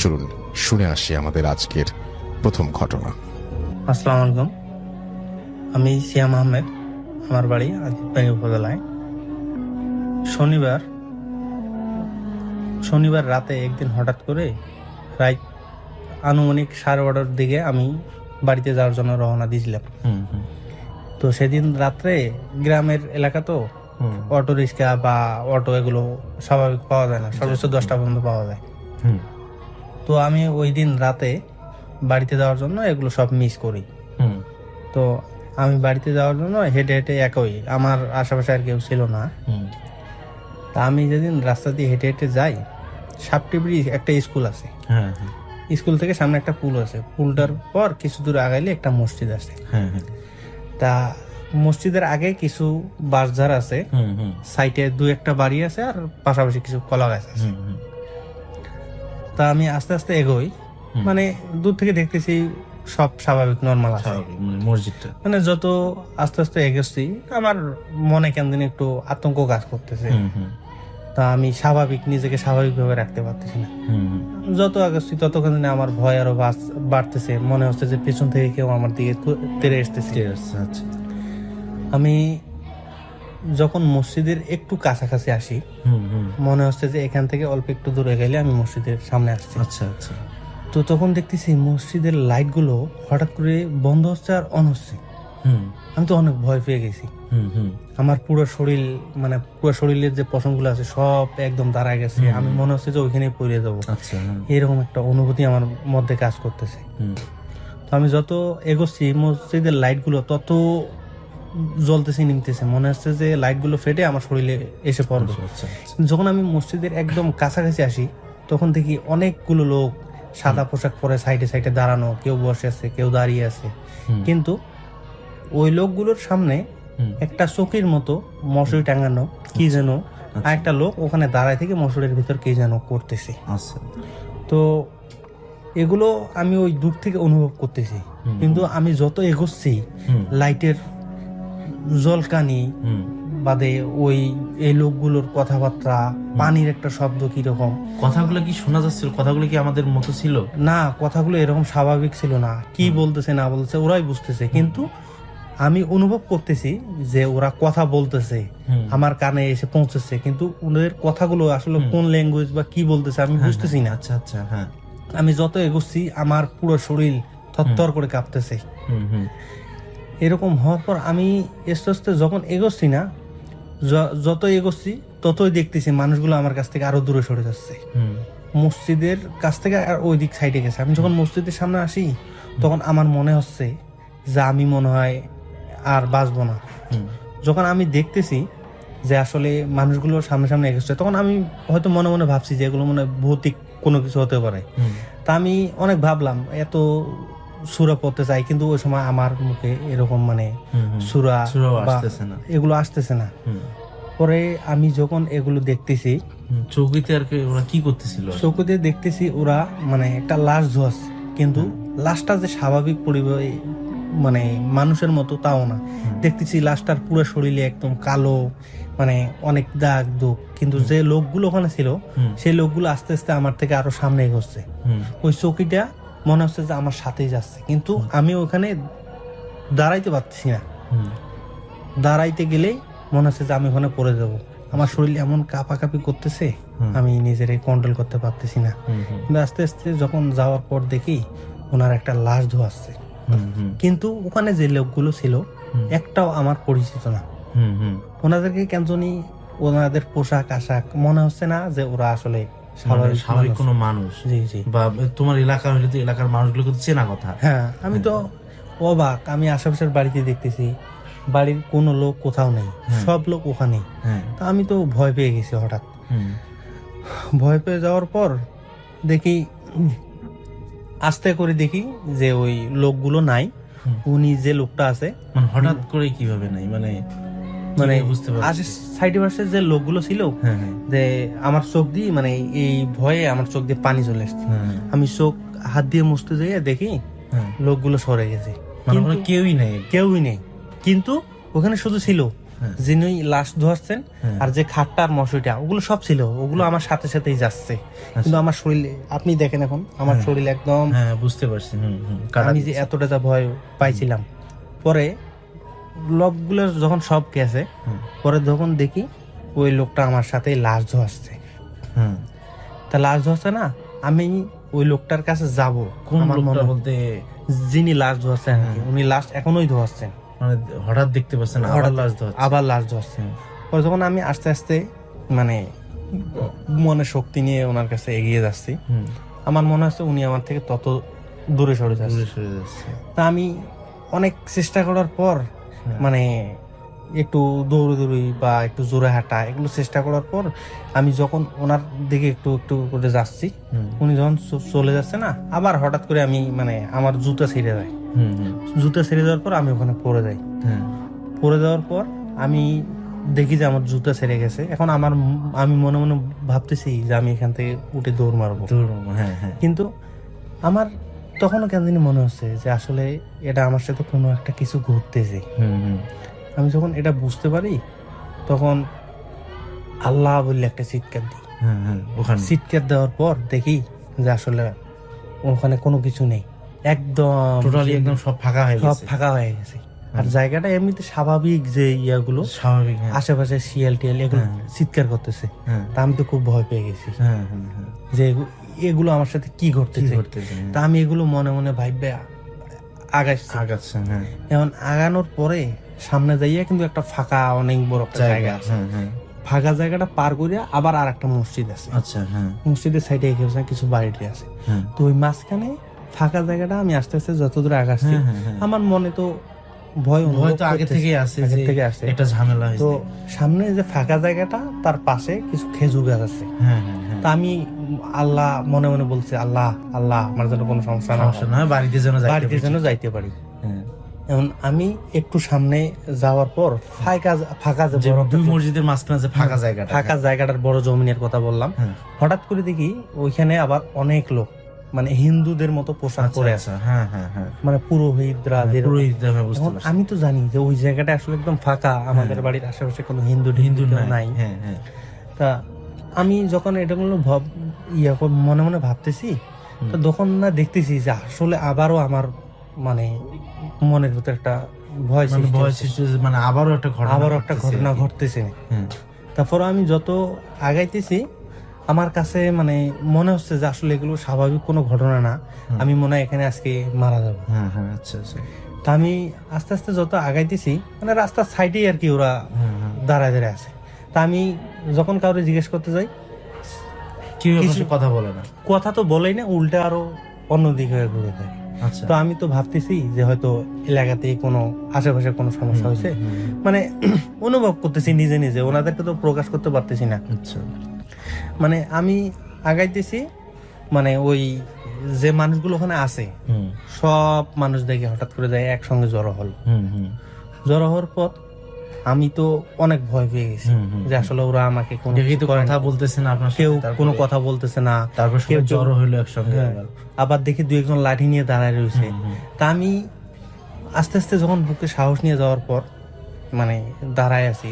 চলুন শুনে আসি আমাদের আজকের প্রথম ঘটনা। আসসালামু আলাইকুম, আমি সিয়াম আহমেদ। আমার বাড়ি আজিতবাড়ি উপজেলায়। শনিবার রাতে একদিন হঠাৎ করে রাত আনুমানিক 12:30টার দিকে আমি বাড়িতে যাওয়ার জন্য রওনা দিয়েছিলাম। তো সেদিন রাত্রে গ্রামের এলাকা তো অটো রিক্সা বা অটো এগুলো স্বাভাবিক পাওয়া যায় না, সর্বোচ্চ 10টা পর্যন্ত পাওয়া যায়। তো আমি ওই দিন রাতে বাড়িতে যাওয়ার জন্য এগুলো সব মিস করি। তো আমি বাড়িতে যাওয়ার জন্য হেঁটে হেঁটে একই, আমার আশেপাশে আর কেউ ছিল না। তা আমি যেদিন রাস্তা দিয়ে হেঁটে হেঁটে যাই, সাপটিবড়ি একটা স্কুল আছে, স্কুল থেকে সামনে একটা পুল আছে, পুলটার পর কিছু দূর আগাইলে একটা মসজিদ আছে। তা মসজিদের আগে কিছু বাঁশঝাড় আছে, সাইডে 2-1টা বাড়ি আছে, আর পাশাপাশি কিছু কলা গাছ আছে। তা আমি আস্তে আস্তে এগোই, মানে দূর থেকে দেখতেছি সব স্বাভাবিক নর্মাল আছে মসজিদটা। মানে যত আস্তে আস্তে এগোচ্ছি আমার মনে কেন দিন একটু আতঙ্ক কাজ করতেছে। তা আমি নিজেকে স্বাভাবিকভাবে রাখতে পারতেছি না। যত আগাচ্ছি ততক্ষণ দিনে আমার ভয় আরো বাড়তেছে, মনে হচ্ছে যে পেছন থেকে কেউ আমার দিকে তেড়ে আসতেছে। আমি যখন মসজিদের একটু কাছাকাছি আসি, মনে হচ্ছে যে এখান থেকে অল্প একটু দূরে গেলে আমি মসজিদের সামনে আসছি। আচ্ছা আচ্ছা। তো তখন দেখতেছি মসজিদের লাইট গুলো হঠাৎ করে বন্ধ হচ্ছে আর অন হচ্ছে। আমি তো অনেক ভয় পেয়ে গেছি। আমার পুরো শরীরের যে পশমগুলো আছে সব একদম দাঁড়ায় গেছে। আমি মনে হচ্ছে যে ওইখানে পড়ে যাবো, এরকম একটা অনুভূতি আমার মধ্যে কাজ করতেছে। তো আমি যত এগোচ্ছি মসজিদের লাইট গুলো তত জ্বলতেছে নিমতেছে, মনে হচ্ছে যে লাইট গুলো ফেটে আমার শরীরে এসে পড়বে। যখন আমি মসজিদের একদম কাছাকাছি আসি তখন দেখি অনেকগুলো লোক সাদা পোশাক পরে সাইডে সাইডে দাঁড়ানো, কেউ বসে আছে কেউ দাঁড়িয়ে আছে। কিন্তু ওই লোকগুলোর সামনে একটা চকির মতো মশারি টাঙানো কি যেন, আর একটা লোক ওখানে দাঁড়ায় থেকে মশারির ভিতর কি যেন করতেছে। তো এগুলো আমি ওই দূর থেকে অনুভব করতেছি, কিন্তু আমি যত এগোচ্ছি লাইটের জলকানি বাদে ওই এই লোকগুলোর কথাবার্তা, পানির একটা শব্দ কিরকম, কথাগুলো কি শোনা যাচ্ছিল? কথাগুলো কি আমাদের মতো ছিল? না, কথাগুলো এরকম স্বাভাবিক ছিল না। কি বলতেছে না বলতেছে ওরাই বুঝতেছে, কিন্তু আমি অনুভব করতেছি যে ওরা কথা বলতেছে, আমার কানে এসে পৌঁছেছে, কিন্তু ওদের কথাগুলো আসলে কোন ল্যাঙ্গুয়েজ বা কি বলতেছে আমি বুঝতেছি না। আচ্ছা আচ্ছা। হ্যাঁ, আমি যত এগোচ্ছি আমার পুরো শরীর থরথর করে কাঁপতেছে। এরকম হওয়ার পর আমি আস্তে আস্তে যখন এগোচ্ছি না, যত এগোচ্ছি ততই দেখতেছি মানুষগুলো আমার কাছ থেকে আরো দূরে সরে যাচ্ছে, মসজিদের কাছ থেকে আর ওই দিক সাইডে গেছে। আমি যখন মসজিদের সামনে আসি তখন আমার মনে হচ্ছে যে আমি মনে হয় আর বাঁচবো না। যখন আমি দেখতেছি যে আসলে মানুষগুলো সামনে সামনে এগোচ্ছে, তখন আমি হয়তো মনে মনে ভাবছি যে এগুলো মনে হয় ভৌতিক কোনো কিছু হতে পারে। তা আমি অনেক ভাবলাম, এত সূরা পড়তে চাই, কিন্তু ওই সময় আমার মুখে এরকম সূরা এগুলো আসতেছে না। পরে আমি যখন এগুলো দেখতেছি, চৌকিতে আর কি ওরা কি করতেছিল, চৌকিতে দেখতেছি ওরা একটা লাশ ধোয়াচ্ছে, কিন্তু লাশটা যে স্বাভাবিক পরিবেশ মানুষের মতো তাও না। দেখতেছি লাশটার পুরো শরীরে একদম কালো, অনেক দাগ দুঃখ, কিন্তু যে লোকগুলো ওখানে ছিল সেই লোকগুলো আস্তে আস্তে আমার থেকে আরো সামনে এগোচ্ছে। ওই চৌকিটা মনে হচ্ছে যে আমার সাথেই যাচ্ছে, কিন্তু আমি ওখানে দাঁড়াইতে পারতেছি না। দাঁড়াইতে গেলেই মনে হচ্ছে যে আমি ওখানে পড়ে যাব। আমার শরীর এমন কাঁপাকাঁপি করতেছে, আমি নিজের কন্ট্রোল করতে পারতেছি না। কিন্তু আস্তে আস্তে যখন যাওয়ার পর দেখি ওনার একটা লাশ ধোয়াচ্ছে, কিন্তু ওখানে যে লোকগুলো ছিল একটাও আমার পরিচিত না। ওনাদেরকে কেন জানি ওনাদের পোশাক আশাক মনে হচ্ছে না যে ওরা আসলে স্বাভাবিক কোনো মানুষ। জি জি। বা তোমার এলাকা হলে তো এলাকার মানুষগুলোকে তো চেনা কথা। হ্যাঁ, আমি তো অবাক। আমি আশেপাশের বাড়িতে দেখতেছি বাড়ির কোনো লোক কোথাও নেই, সব লোক ওখানে। তা আমি তো ভয় পেয়ে গেছি হঠাৎ। ভয় পেয়ে যাওয়ার পর দেখি, আস্তে করে দেখি যে ওই লোকগুলো নাই, উনি যে লোকটা আছে। হঠাৎ করে কিভাবে নাই বুঝতে পারছি। সাইডে পাশে যে লোকগুলো ছিল, যে আমার চোখ দিয়ে এই ভয়ে আমার চোখ দিয়ে পানি চলে এসছে। আমি চোখ হাত দিয়ে মুছতে যাই, দেখি লোকগুলো সরে গেছে, কেউই নেই। কিন্তু ওখানে শুধু ছিল যিনি লাশ ধোয়াচ্ছেন হ্যাঁ। আর যে খাটটা আর মশুরিটা ওগুলো সব ছিল, ওগুলো আমার সাথে সাথেই যাচ্ছে। কিন্তু আমার শরীরে আপনি দেখেন এখন আমার শরীর একদম, হ্যাঁ বুঝতে পারছি। আমি যে এতটা যা ভয় পাইছিলাম, পরে লোকগুলো যখন সব গেছে, পরে যখন দেখি ওই লোকটা আমার সাথে লাশ ধোয়াচ্ছে। তা লাশ ধোয়াচ্ছে না, আমি ওই লোকটার কাছে যাব। কোন আমার লোকটা মনে- বলতে যিনি লাশ ধোয়াচ্ছেন আর কি, উনি লাশ এখনোই ধোয়াচ্ছেন, মানে হঠাৎ দেখতে পাচ্ছেন আবার লাশ ধোয়াচ্ছে? আবার লাশ ধোয়াচ্ছেন। পরে যখন আমি আস্তে আস্তে মানে মনে শক্তি নিয়ে ওনার কাছে এগিয়ে যাচ্ছি, আমার মনে হচ্ছে উনি আমার থেকে তত দূরে সরে যাচ্ছে। দূরে সরে যাচ্ছে। তা আমি অনেক চেষ্টা করার পর মানে একটু দৌড়ি বা একটু জোরে হাঁটা এগুলো চেষ্টা করার পর আমি যখন ওনার দিকে একটু একটু করে যাচ্ছি, উনি যখন চলে যাচ্ছে না, আবার হঠাৎ করে আমি মানে আমার জুতা ছিঁড়ে যায়। জুতা ছিঁড়ে যাওয়ার পর আমি ওখানে পড়ে যাই। পড়ে যাওয়ার পর আমি দেখি যে আমার জুতা ছেড়ে গেছে। এখন আমি মনে মনে ভাবতেছি যে আমি এখান থেকে উঠে দৌড় মারবো। কিন্তু আমার তখনও কেন জানি মনে হচ্ছে যে আসলে এটা আমার সাথে কোনো একটা কিছু ঘটতেছে। আমি যখন এটা বুঝতে পারি তখন আল্লাহ বললে একটা চিৎকার দিই। ওখানে চিৎকার দেওয়ার পর দেখি যে আসলে ওখানে কোনো কিছু নেই, একদম টোটালি একদম সব ফাঁকা হয়ে সব গেছে। ফাঁকা হয়ে গেছে। আর জায়গাটা এমনিতে স্বাভাবিক যে ইয়াগুলো স্বাভাবিক। আশেপাশে শিয়াল টিয়াল এগুলো চিৎকার করতেছে, তা আমি তো খুব ভয় পেয়ে গেছি যে এগুলো আমার সাথে কি ঘটতেছে। তা আমি এগুলো মনে মনে ভাববে আগাচ্ছে। এখন আগানোর পরে সামনে যাইয়া কিন্তু একটা ফাঁকা অনেক বড় একটা জায়গা আছে। ফাঁকা জায়গাটা পার করিয়া আবার আর একটা মসজিদ আছে। আচ্ছা, মসজিদের সাইডে কিছু বাড়িটি আছে। তো ওই মাঝখানে ফাঁকা জায়গাটা আমি আস্তে আস্তে যতদূর আগাচ্ছি, আমার মনে তো ভয় তো আগে থেকে আছে, আগে থেকে আছে একটা ঝামেলা হয়েছে। তো সামনে যে ফাঁকা জায়গাটা তার পাশে কিছু খেজুর গাছ আছে। তা আমি আল্লাহ মনে মনে বলছি, আল্লাহ আল্লাহ আমার যেন কোনো সমস্যা না হয়, বাড়িতে যেন যাইতে পারি। এখন আমি একটু সামনে যাওয়ার পর ফাঁকা যে বড় দুই মসজিদের মাঝখানে যে ফাঁকা জায়গাটার বড় জমিনের কথা বললাম, হঠাৎ করে দেখি ওইখানে আবার অনেক লোক মানে হিন্দুদের মতো পোশাক পরে আছে। মানে পুরোহিতরা। এখন আমি তো জানি যে ওই জায়গাটা আসলে একদম ফাঁকা, আমাদের বাড়ির আশেপাশে কোনো হিন্দু নাই। তা আমি যখন এটা মনে মনে ভাবতেছি, তো তখন না দেখতেছি যে আসলে আবারও আমার মানে মনের ভিতরে একটা ভয় সৃষ্টি হচ্ছে, মানে আবারও একটা ঘটনা ঘটতেছে। তারপর আমি যত আগাইতেছি আমার কাছে মানে মনে হচ্ছে যে আসলে এগুলো স্বাভাবিক কোনো ঘটনা না, আমি মনে হয় এখানে আজকে মারা যাবো। আচ্ছা। তা আমি আস্তে আস্তে যত আগাইতেছি মানে রাস্তার সাইডেই আর কি ওরা দাঁড়ায় দাঁড়ায় আছে। তা আমি যখন কাউরে জিজ্ঞেস করতে যাই, কিছু কথা বলে না, কথা তো বলেই না, উল্টা আরো অন্যদিকে হয়ে ঘুরে দেয়। তো আমি তো ভাবতেছি যে হয়তো এলাকাতে কোনো আশেপাশে কোনো সমস্যা হয়েছে, মানে অনুভব করতেছি নিজে নিজে, ওনাদেরকে তো প্রকাশ করতে পারতেছি না। মানে আমি আগাইতেছি, মানে ওই যে মানুষগুলো ওখানে আছে সব মানুষ দেখে হঠাৎ করে যায় একসঙ্গে জড়ো হল। জড়ো হওয়ার পর আমি তো অনেক ভয় পেয়ে গেছি যে আসলে ওরা আমাকে কোনো কথা বলতেছে না, আপনার কেউ কোনো কথা বলতেছে না। তারপর কেউ জড়ো হইলো একসঙ্গে, আবার দেখি দু একজন লাঠি নিয়ে দাঁড়ায় রয়েছে। তা আমি আস্তে আস্তে যখন বুকে সাহস নিয়ে যাওয়ার পর মানে দাঁড়ায় আছি,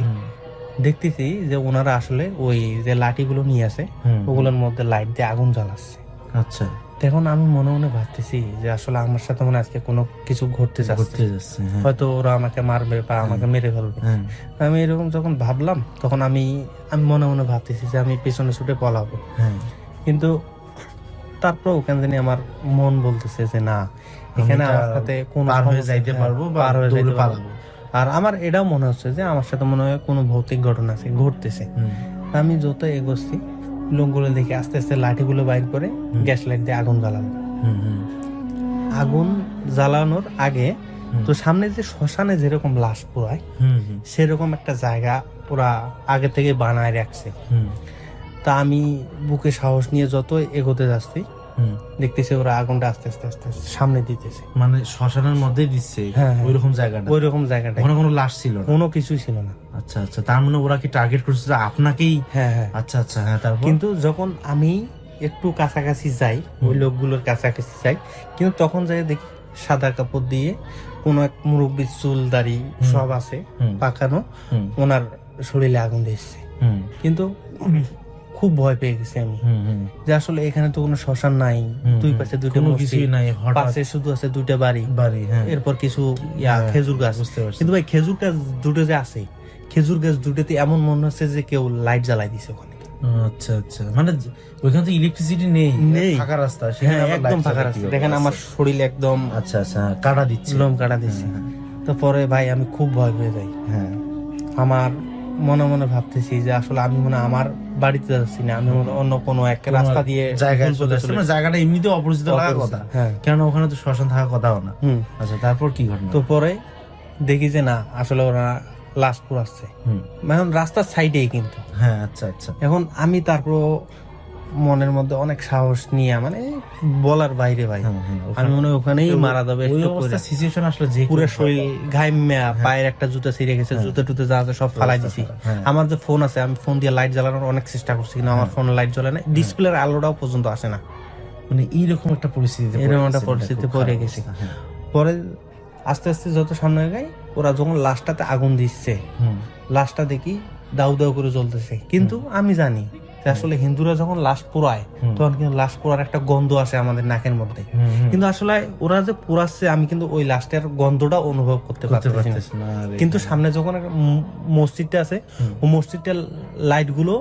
দেখতেছি যে ওনারা আসলে ওই যে লাঠিগুলো নিয়ে আছে ওগুলোর মধ্যে লাইট দিয়ে আগুন জ্বালাচ্ছে। আচ্ছা। তখন আমি মনে মনে ভাবতেছি যে আসলে আমার সাথে মনে আজকে কোনো কিছু ঘটতে যাচ্ছে, হয়তো ওরা আমাকে মারবে বা আমাকে মেরে ফেলবে। আমি এরকম যখন ভাবলাম তখন আমি মনে মনে ভাবতেছি যে আমি পেছনে ছুটে পলাবো। কিন্তু তারপর ওখান থেকে আমার মন বলতেছে যে না, এখানে আমার সাথে কোনো পার হয়ে যাইতে পারবো, পার হয়ে যাইতে পারবো। আর আমার এটাও মনে হচ্ছে যে আমার সাথে মনে হয় কোনো ভৌতিক ঘটনা ঘটতেছে। আমি যত এগোচ্ছি লোকগুলো দেখে আস্তে আস্তে লাঠিগুলো বাইর করে গ্যাস লাইট দিয়ে আগুন জ্বালানো। আগুন জ্বালানোর আগে তো সামনে যে শ্মশানে যেরকম লাশ পোড়ায় সেরকম একটা জায়গা ওরা আগে থেকে বানায় রাখছে। তা আমি বুকে সাহস নিয়ে যত এগোতে যাচ্ছি দেখতেছি ওরা আগুনটা আস্তে আস্তে আস্তে সামনে দিতেছে, মানে শ্মশানের মধ্যে দিচ্ছে। ওইরকম জায়গাটা কোনো লাশ ছিল না, কোনো কিছুই ছিল না। আচ্ছা আচ্ছা, তার মানে ওরা কি টার্গেট করছে যে আপনাকেই? আচ্ছা আচ্ছা, তারপর কিন্তু যখন আমি একটু কাছাকাছি যাই, ওই লোকগুলোর কাছাকাছি যাই, কিন্তু তখন যাই দেখি সাদা কাপড় দিয়ে কোন এক মুরব্বীর চুল দাড়ি সব আছে পাকানো, ওনার শরীরে আগুন দিচ্ছে। কিন্তু খুব ভয় পেয়ে গেছি আমি যে আসলে এখানে তো কোনো শ্মশান নাই, দুই পাশে দুইটা কিছুই নাই, পাশে শুধু আছে দুইটা বাড়ি, এরপর কিছু খেজুর গাছ। কিন্তু ভাই খেজুর গাছ দুটো যে আছে, খেজুর গাছ দুটোতে এমন মনে হচ্ছে যে কেউ লাইট জ্বালাই দিছে ওখানে। আচ্ছা আচ্ছা, মানে ওইখানে তো ইলেকট্রিসিটি নেই, ফাঁকা রাস্তা, একদম ফাঁকা রাস্তা। দেখেন আমার শরীর একদম আচ্ছা আচ্ছা কাটা দিচ্ছে, লোম কাটা দিচ্ছে। তো পরে ভাই আমি খুব ভয় পেয়ে যাই। আমার মনে মনে ভাবতেছি যে আসলে আমি মনে আমার বাড়িতে যাচ্ছি না, আমি অন্য কোনো এক রাস্তা দিয়ে জায়গায় চলে আসছি। জায়গাটা এমনিতে অপরিচিত লাগার কথা, কেন ওখানে তো শ্মশান থাকার কথাও না। আচ্ছা, তারপর কি ঘটনা? তো পরে দেখি যে না, আসলে ওরা লাশ পুরাচ্ছে, এখন রাস্তার সাইডেই কিন্তু। আচ্ছা আচ্ছা। এখন আমি তারপর মনের মধ্যে অনেক সাহস নিয়ে, মানে বলার বাইরে ভাই, আমি মনে হয় ওখানেই মারা যাবে। সিচুয়েশন আসলে যে পুরো শরীর ঘাইমা, পায়ের একটা জুতা ছিঁড়ে গেছে, জুতা টুতে যা আছে সব ফালাই দিছি। আমার যে ফোন আছে, আমি ফোন দিয়ে লাইট জ্বালানোর অনেক চেষ্টা করছি, কিন্তু আমার ফোন লাইট জ্বলে না, ডিসপ্লের আলোটাও পর্যন্ত আসে না। মানে এইরকম একটা পরিস্থিতি পড়ে গেছি। পরে আস্তে আস্তে যত সামনে গাই, ওরা যখন লাশটাতে আগুন দিচ্ছে, লাশটা দেখি দাউ দাউ করে জ্বলতেছে। কিন্তু আমি জানি আসলে হিন্দুরা যখন লাশ পোড়ায় তখন কিন্তু লাশ পোড়ার একটা গন্ধ আসে আমাদের নাকের মধ্যে, কিন্তু আসলে ওরা যে পোড়াচ্ছে আমি কিন্তু ওই লাশটার গন্ধটা অনুভব করতে পারতেছি না। কিন্তু সামনে যখন মসজিদটা আছে, ও মসজিদটার লাইট গুলো,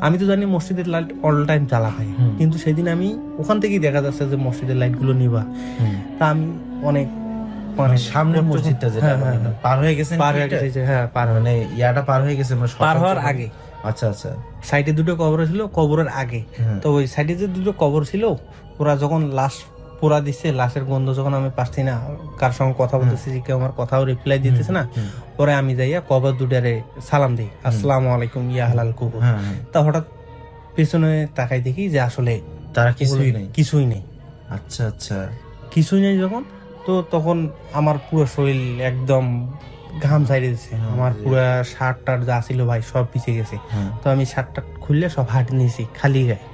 আমি তো জানি মসজিদের লাইট অল টাইম জ্বালা হয়, কিন্তু সেদিন আমি ওখান থেকেই দেখা যাচ্ছে যে মসজিদের লাইট গুলো নিবা। তা আমি অনেক সামনের মসজিদটা যেটা পার হয়ে গেছে, মানে ইয়াটা পার হয়ে গেছে, পার হওয়ার আগে। আচ্ছা আচ্ছা। সাইডে দুটো কবর ছিল, কবরের আগে। তো ওই সাইডে যে দুটো কবর ছিল, ওরা যখন লাশ পোড়া দিচ্ছে, লাশের গন্ধ যখন আমি পাচ্ছি না, কার সঙ্গে কথা বলতেছি, কেউ আমার কথাও রিপ্লাই দিতেছে না, পরে আমি যাইয়া কবর দুটারে সালাম দিই, আসসালামু আলাইকুম ইয়া হালাল কুকুর। তা হঠাৎ পেছনে তাকাই দেখি যে আসলে তারা কিছুই নেই। আচ্ছা আচ্ছা, কিছুই নেই যখন, তো তখন আমার পুরো শরীর একদম ঘাম ছাইড়ে দিচ্ছে, আমার পুরো শার্ট টার্ট যা ছিল ভাই সব পিছিয়ে গেছে। তো আমি শার্টটা খুললে সব হাঁটে নিয়েছি খালি গায়ে,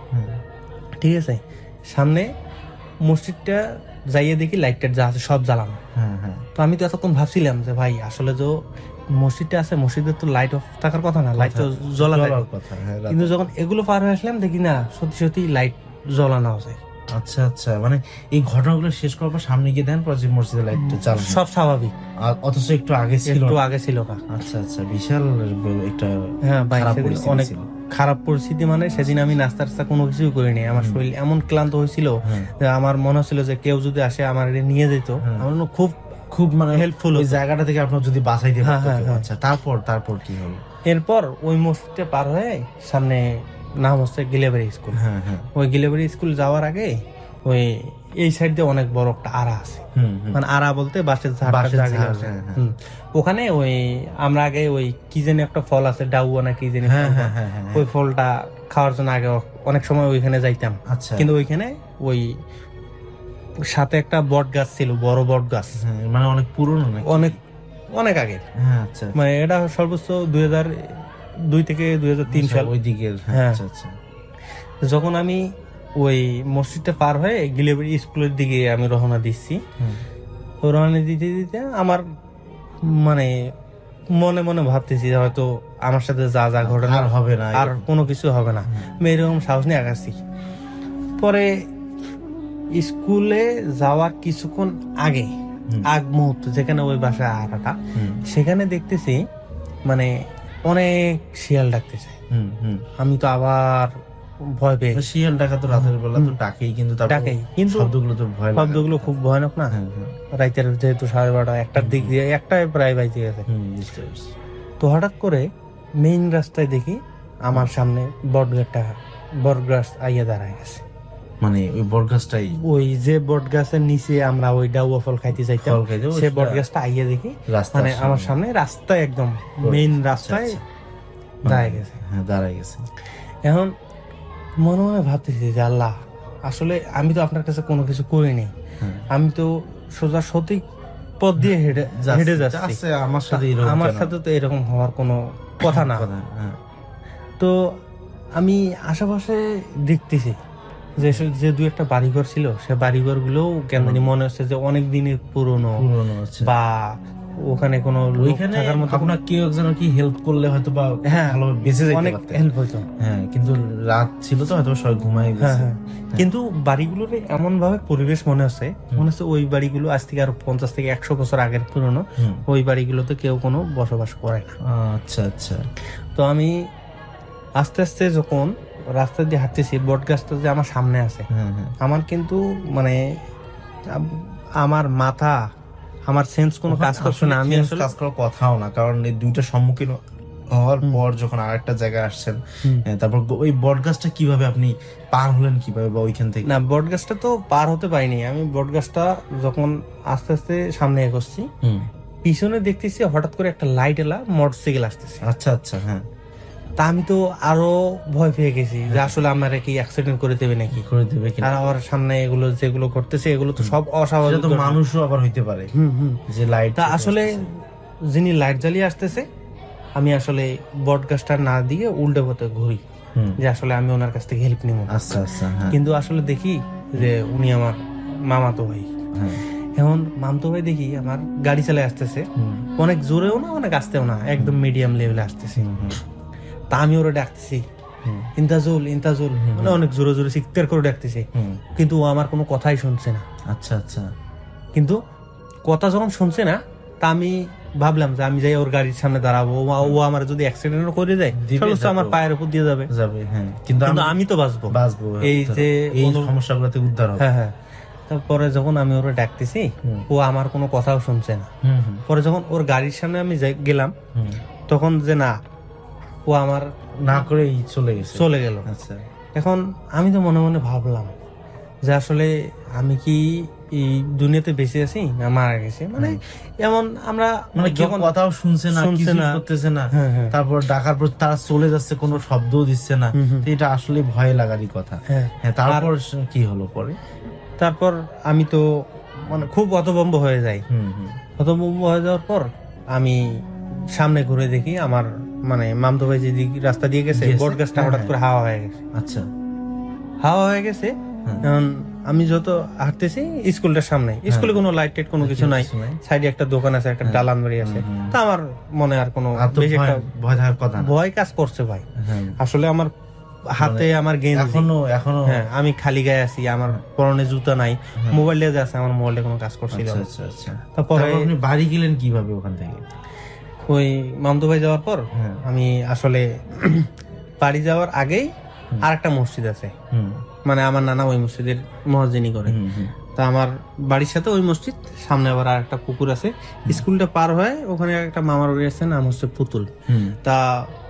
ঠিক আছে। সামনে মসজিদটা যাইয়ে দেখি লাইটটার যা আছে সব জ্বালানো। তো আমি তো এতক্ষণ ভাবছিলাম যে ভাই আসলে যে মসজিদটা আছে, মসজিদের তো লাইট অফ থাকার কথা না, লাইট তো জ্বলানোর কথা। কিন্তু যখন এগুলো পার হয়ে আসলাম দেখি না, সত্যি সত্যি লাইট জ্বলানো আছে। আচ্ছা আচ্ছা, মানে এই ঘটনাগুলো শেষ করার পর সামনে গিয়ে দেন পরে মসজিদের লাইটটা চালানো সব স্বাভাবিক, অথচ একটু আগে ছিল না। আচ্ছা আচ্ছা, বিশাল একটা অনেক খারাপ পরিস্থিতি। মানে সেদিন আমি নাস্তা টাস্তা কোনো কিছুই করিনি, আমার শরীর এমন ক্লান্ত হয়েছিল যে আমার মনে হচ্ছিল যে কেউ যদি আসে আমার নিয়ে যেত, আমার খুব খুব মানে হেল্পফুল ওই জায়গাটা থেকে আপনার যদি বাঁচাই দিয়ে। আচ্ছা, তারপর কি হলো? এরপর ওই মসজিদটা পার হয়ে সামনে নাম হচ্ছে গিলেবাড়ি স্কুল। ওই গিলেবাড়ি স্কুল যাওয়ার আগে ওই এই সাইড দিয়ে অনেক বড় একটা আড়া আছে, মানে আড়া বলতে বাঁশের ঝাড়। ওখানে ওই আমরা আগে ওই কি জানি একটা ফল আছে, ডাউয়া না কি জানি, ওই ফলটা খাওয়ার জন্য আগে অনেক সময় ওইখানে যাইতাম। কিন্তু ওইখানে ওই সাথে একটা বট গাছ ছিল, বড় বট গাছ, মানে অনেক পুরনো, অনেক আগে। মানে এটা সর্বোচ্চ 2002 থেকে 2003 সাল ওই দিকে। যখন আমি ওই মসজিদটা পার হয়ে গিলেবাড়ি স্কুলের দিকে আমি রওনা দিচ্ছি, রওনা দিতে দিতে আমার মানে মনে মনে ভাবতেছি হয়তো আমার সাথে যা যা ঘটনা হবে না, আর কোনো কিছু হবে না, আমি এরকম সাহস নিয়ে আগাচ্ছি। পরে স্কুলে যাওয়ার কিছুক্ষণ আগ মুহূর্ত যেখানে ওই বাসায় আড়াটা, সেখানে দেখতেছি মানে অনেক শিয়াল ডাকতেছে। আমি তো আবার ভয় পেয়ে, শিয়াল ডাকা তো রাতের বেলা তো ডাকেই, কিন্তু শব্দগুলো খুব ভয়ানক না, রাতের যেহেতু 12:30 1টার দিক দিয়ে, একটাই প্রায় বাইতে গেছে। তো হঠাৎ করে মেইন রাস্তায় দেখি আমার সামনে বটগাছ আইয়া দাঁড়ায় গেছে। মানে ওই বটগাছটাই, ওই যে বটগাছের নিচে আমরা ওই ডাউয়া ফল খাইতে চাইতাম, সে বটগাছটা আইয়া দেখি মানে আমার সামনে রাস্তায়, একদম মেইন রাস্তায় দাঁড়ায় গেছে। এখন মনে মনে ভাবতেছি যে আল্লাহ, আসলে আমি তো আপনার কাছে কোনো কিছু করিনি, আমি তো সোজা সঠিক পথ দিয়ে হেঁটে যাচ্ছি, আমার সাথে তো এরকম হওয়ার কোনো কথা না। তো আমি আশেপাশে দেখতেছি যে যে দু একটা বাড়িঘর ছিল সে বাড়িঘর গুলো কেন জানি মনে হচ্ছে যে অনেক দিনের পুরনো হচ্ছে বা ওখানে কোনো লোক ওইখানে থাকার মতো আপনার কেউ একজন কি হেল্প করলে হয়তো বা হ্যাঁ, ভালো বেঁচে যেতে অনেক পারতেন। হেল্প হইতো। হ্যাঁ, কিন্তু রাত ছিল তো হয়তো সবাই ঘুমায় হ্যাঁ গেছে। হ্যাঁ কিন্তু বাড়িগুলোর এমন ভাবে পরিবেশ মনে হচ্ছে ওই বাড়িগুলো আজ থেকে আরো 50 থেকে 100 বছর আগের পুরনো। ওই বাড়িগুলোতে কেউ কোনো বসবাস করে না। আচ্ছা আচ্ছা। তো আমি আস্তে আস্তে যখন রাস্তা দিয়ে হাঁটতেছি, বট গাছটা যে আমার সামনে আছে, হ্যাঁ হ্যাঁ, আমার কিন্তু মানে আমার মাথা, আমার সেন্স কোনো কাজ করছে না। আমি আসলে কাজ করার কথাও না, কারণ এই দুইটা সম্মুখীন হওয়ার পর যখন আরেকটা জায়গায় আসছেন, তারপর ওই বট গাছটা কিভাবে আপনি পার হলেন কিভাবে, বা ওইখান থেকে? না, বট গাছটা তো পার হতে পারিনি আমি। বট গাছটা যখন আস্তে আস্তে সামনে এগোচ্ছি, পিছনে দেখতেছি হঠাৎ করে একটা লাইট এলা মোটরসাইকেল আসতেছে। আচ্ছা আচ্ছা। হ্যাঁ, তা আমি তো আরো ভয় পেয়ে গেছি যে আসলে আমার কি অ্যাক্সিডেন্ট করে দেবে নাকি, করে দেবে কি? আর আমার সামনে এগুলো যেগুলো করতেছে এগুলো তো সব অস্বাভাবিক। তো মানুষও আবার হইতে পারে যে লাইট। তা আসলে যিনি লাইট জ্বালিয়ে আসতেছে, আমি আসলে বট গাছটা না দিয়ে উল্টে পথে ঘুরি যে আসলে আমি ওনার কাছ থেকে হেল্প নিব। আচ্ছা আচ্ছা। হ্যাঁ, কিন্তু আসলে দেখি যে উনি আমার মামাতো ভাই। এখন মামাতো ভাই দেখি আমার গাড়ি চালায় আসতেছে, অনেক জোরেও না অনেক আস্তেও না, একদম মিডিয়াম লেভেলে আসতেছে। তা আমি ওরা ডাকতেছি ইন্তাজুল ইন্তাজুল, মানে অনেক জোরে জোরে চিৎকার করে ডাকতেছি, কিন্তু ও আমার কোনো কথাই শুনছে না। আচ্ছা আচ্ছা। কিন্তু কথা যখন শুনছে না, তা আমি ভাবলাম যে আমি যাই ওর গাড়ির সামনে দাঁড়াবো, ও আমার যদি অ্যাক্সিডেন্ট করে দেয় সর্বোচ্চ আমার পায়ের উপর দিয়ে যাবে। হ্যাঁ, কিন্তু আমি তো বাঁচবো। এই যে এই সমস্যাগুলো থেকে উদ্ধার হবে। হ্যাঁ হ্যাঁ। তারপরে যখন আমি ওরা ডাকতেছি, ও আমার কোনো কথাও শুনছে না। পরে যখন ওর গাড়ির সামনে আমি গেলাম, তখন যে না, ও আমার না করে চলে গেল। আচ্ছা। এখন আমি তো মনে মনে ভাবলাম যে আসলে আমি কি এই দুনিয়াতে বেঁচে আছি না মারা গেছি। মানে এমন আমরা মানে যখন কথাও শুনছে না, কিছু করতেছে না, তারপর ডাকার পর তারা চলে যাচ্ছে, কোনো শব্দও দিচ্ছে না, তো এটা আসলে ভয় লাগারই কথা। হ্যাঁ, তারপর কি হলো পরে? তারপর আমি তো মানে খুব হতভম্ব হয়ে যাই। হতভম্ব হয়ে যাওয়ার পর আমি সামনে ঘুরে দেখি আমার মানে মামতো ভাই যে রাস্তা দিয়ে গেছে, বট গাছটা হঠাৎ করে হাওয়া হয়ে গেছে। আচ্ছা, হাওয়া হয়ে গেছে। এখন আমি যত হাঁটতেছি স্কুলটার সামনে, স্কুলে কোনো লাইট টাইট কোনো কিছু নাই, সাইডে একটা দোকান আছে, একটা ডালান বাড়ি আছে। তা আমার মনে আর কোনো বেশি একটা ভয় কাজ করছে ভাই। আসলে আমার হাতে আমার গেঞ্জি এখনো হ্যাঁ, আমি খালি গায়ে আছি, আমার পরনে জুতা নাই, মোবাইল দিয়ে আছে, আমার মোবাইলে কোনো কাজ করছিল। তারপরে আপনি বাড়ি গেলেন কিভাবে ওখান থেকে? ওই মামতো ভাই যাওয়ার পর আমি আসলে বাড়ি যাওয়ার আগেই আর একটা মসজিদ আছে, মানে আমার নানা ওই মসজিদের মুয়াজ্জিনি করে। তা আমার বাড়ির সাথে ওই মসজিদ, সামনে আবার আর একটা পুকুর আছে। স্কুলটা পার হয়ে ওখানে একটা মামার বাড়ি আছে, নাম হচ্ছে পুতুল। তা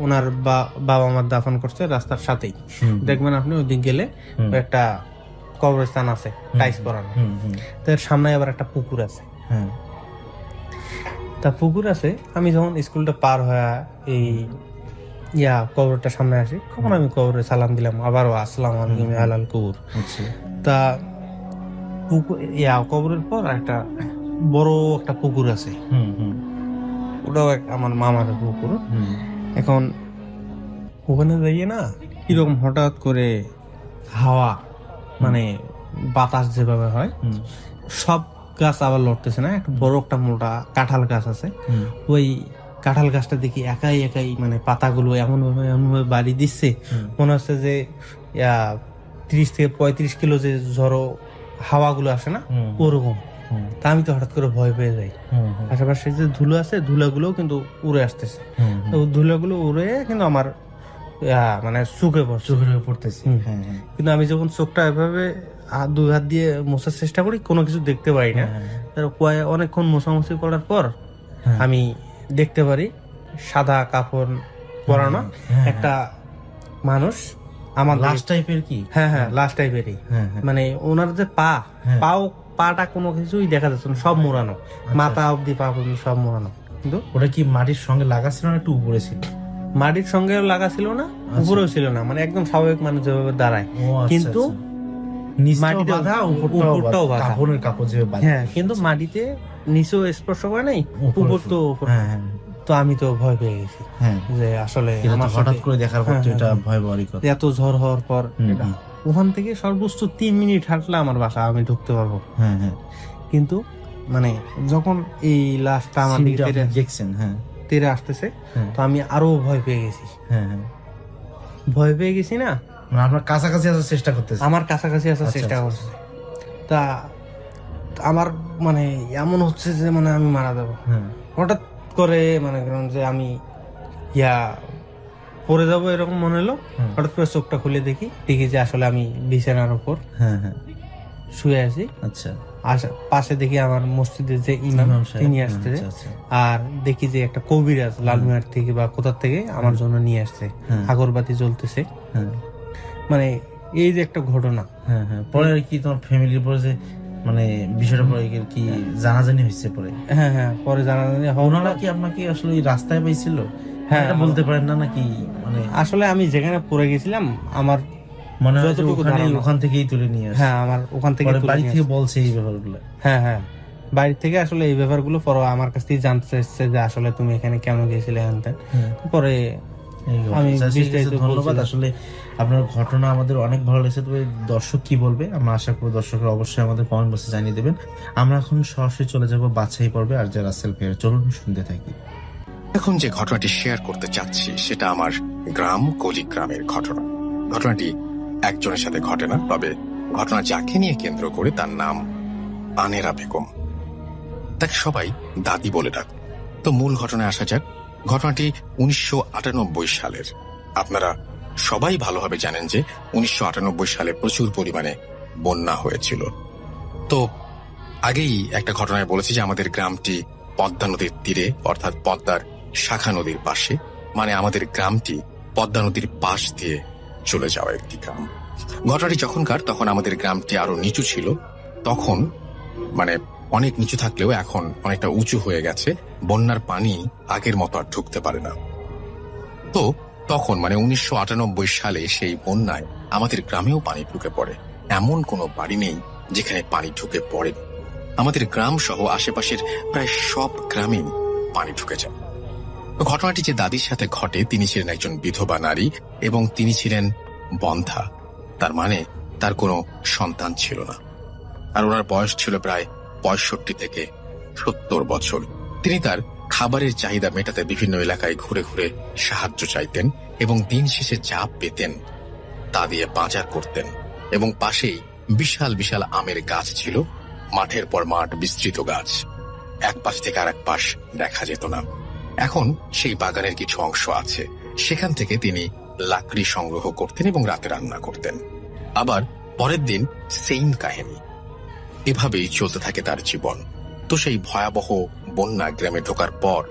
ওনার বাবা আমার দাফন করছে রাস্তার সাথেই, দেখবেন আপনি ওইদিক গেলে একটা কবরস্থান আছে টাইস করানো, তার সামনে আবার একটা পুকুর আছে। তা পুকুর আছে, আমি যখন স্কুলটা পার হয়ে এই কবরটার সামনে আসি, তখন আমি কবরে সালাম দিলাম, আবারও আসসালামু আলাইকুম আলাল কবর। তা পুকুর কবরের পর একটা বড় একটা পুকুর আছে, ওটাও আমার মামার পুকুর। এখন ওখানে যাইয়ে না কিরকম হঠাৎ করে হাওয়া, মানে বাতাস যেভাবে হয়, সব গাছ আবার লড়তেছে না, একটা বড় একটা মোটা কাঁঠাল গাছ আছে, ওই কাঁঠাল গাছটা দেখি একাই একাই মানে পাতাগুলো এমন ভাবে বাড়ি দিচ্ছে, মনে হচ্ছে যে 30 থেকে 35 কিলো যে ঝড়ো হাওয়াগুলো আসে না, ওরকম। তা আমি তো হঠাৎ করে ভয় পেয়ে যাই। আশেপাশে যে ধুলো আছে, ধুলাগুলো কিন্তু উড়ে আসতেছে, ধুলাগুলো উড়ে কিন্তু আমার মানে চোখে পড়তেছে। কিন্তু আমি যখন চোখটা এভাবে দুই হাত দিয়ে মোছার চেষ্টা করি, কোনো কিছু দেখতে পারি না। অনেকক্ষণ মোছামুছি করার পর আমি দেখতে পারি সাদা কাপড় পরানো একটা মানুষ, আমার লাস্ট টাইপের কি, হ্যাঁ হ্যাঁ লাস্ট টাইপেরই, মানে ওনার যে পাটা কোনো কিছুই দেখা যাচ্ছে না, সব মোড়ানো, মাথা অব্দি পা পর্যন্ত সব মোড়ানো। কিন্তু ওটা কি মাটির সঙ্গে লাগা ছিল না একটু উপরে ছিল? মাটির সঙ্গে লাগা ছিল না, উপরেও ছিল না, মানে একদম স্বাভাবিক মানুষ যেভাবে দাঁড়ায়, কিন্তু কিন্তু মাটিতে নিচেও স্পর্শ করে নাই, উপর তো। তো আমি তো ভয় পেয়ে গেছি যে আসলে হঠাৎ করে দেখার পর এটা ভয় পাওয়ারই কথা। এত ঝড় হওয়ার পর ওখান থেকে সর্বোচ্চ 3 মিনিট হাঁটলে আমার বাসা, আমি ঢুকতে পারবো। হ্যাঁ হ্যাঁ। কিন্তু মানে যখন এই লাস্টটা আমার দিকে দেখছেন, হ্যাঁ, তেরে আসতেছে, তো আমি আরো ভয় পেয়ে গেছি। হ্যাঁ হ্যাঁ, ভয় পেয়ে গেছি না, মানে আপনার কাছাকাছি আসার চেষ্টা করতেছে, আমার কাছাকাছি আসার চেষ্টা করছে। তা আমার মানে এমন হচ্ছে যে মানে আমি মারা যাবো। হঠাৎ করে মানে যে আমি পড়ে যাবো এরকম মনে হলো। হঠাৎ করে চোখটা খুলে দেখি যে আসলে আমি বিছানার উপর শুয়ে আছি। আচ্ছা, পাশে দেখি আমার মসজিদের যে ইমাম তিনি আসতেছে, আর দেখি যে একটা কবিরাজ লালমিয়ার থেকে বা কোথা থেকে আমার জন্য নিয়ে আসছে, আগরবাতি জ্বলতেছে। মানে এই যে একটা ঘটনা। পরে কি তোমার ফ্যামিলির পরে যে মানে বিষয়টা পরে কি জানাজানি হয়েছে পরে? হ্যাঁ হ্যাঁ, পরে জানাজানি ওনারা কি আপনাকে আসলে রাস্তায় পাইছিল? হ্যাঁ, বলতে পারেন না নাকি? মানে আসলে আমি যেখানে পড়ে গেছিলাম আমার মানে ওখান থেকেই তুলে নিয়ে আসে। হ্যাঁ, আমার ওখান থেকে বাড়ি থেকে বলছে এই ব্যাপারগুলো। হ্যাঁ হ্যাঁ, বাড়ি থেকে আসলে এই ব্যাপারগুলো পরে আমার কাছ থেকে জানতে চাইছে যে আসলে তুমি এখানে কেন গিয়েছিলে। পরে আমি ধন্যবাদ। আসলে আপনার ঘটনা আমাদের অনেক ভালো লেগেছে। তবে দর্শক কি বলবে আমরা আশা করি দর্শকরা অবশ্যই আমাদের কমেন্ট বক্সে জানিয়ে দেবেন। আমরা এখন সরাসরি চলে যাব বাছাই পর্বে। আর যারা রাসেল চলুন শুনতে থাকি। এখন যে ঘটনাটি শেয়ার করতে চাচ্ছি সেটা আমার গ্রাম কলিগ্রামের ঘটনা। ঘটনাটি একজনের সাথে ঘটে না, তবে ঘটনা যাকে নিয়ে কেন্দ্র করে তার নাম আনেরা বেগম। তাকে সবাই দাদি বলে ডাক। তো মূল ঘটনায় আসা যাক। ঘটনাটি 1998 সালের। আপনারা সবাই ভালোভাবে জানেন যে 1998 সালে প্রচুর পরিমাণে বন্যা হয়েছিল। তো আগেই একটা ঘটনায় বলেছি যে আমাদের গ্রামটি পদ্মা নদীর তীরে, অর্থাৎ পদ্মার শাখা নদীর পাশে। মানে আমাদের গ্রামটি পদ্মা নদীর পাশ দিয়ে চলে যাওয়া একটি গ্রাম। ঘটনাটি যখনকার, তখন আমাদের গ্রামটি আরো নিচু ছিল। তখন মানে অনেক নিচু থাকলেও এখন অনেকটা উঁচু হয়ে গেছে। বন্যার পানি আগের মতো আর ঢুকতে পারে না। তো তখন মানে 1998 সালে সেই বন্যায় আমাদের গ্রামেও পানি ঢুকে পড়ে। এমন কোনো বাড়ি নেই যেখানে পানি ঢুকে পড়ে। আমাদের গ্রাম সহ আশেপাশের প্রায় সব গ্রামেই পানি ঢুকে যায়। ঘটনাটি যে দাদির সাথে ঘটে, তিনি ছিলেন একজন বিধবা নারী এবং তিনি ছিলেন বন্ধ্যা। তার মানে তার কোনো সন্তান ছিল না। আর ওনার বয়স ছিল প্রায় 65 থেকে 70 বছর। তিনি তার খাবারের চাহিদা মেটাতে বিভিন্ন এলাকায় ঘুরে ঘুরে সাহায্য চাইতেন এবং দিন শেষে যা পেতেন তা দিয়ে বাজার করতেন। এবং পাশেই বিশাল বিশাল আমের গাছ ছিল, মাঠের পর মাঠ বিস্তৃত গাছ, এক পাশ থেকে আর এক পাশ দেখা যেত না। এখন সেই বাগানের কিছু অংশ আছে, সেখান থেকে তিনি লাকড়ি সংগ্রহ করতেন এবং রাতে রান্না করতেন। আবার পরের দিন সেইম কাহিনী। এভাবেই চলতে থাকে তার জীবন। তো সেই ভয়াবহ বন্যা গ্রামে ঢোকার পর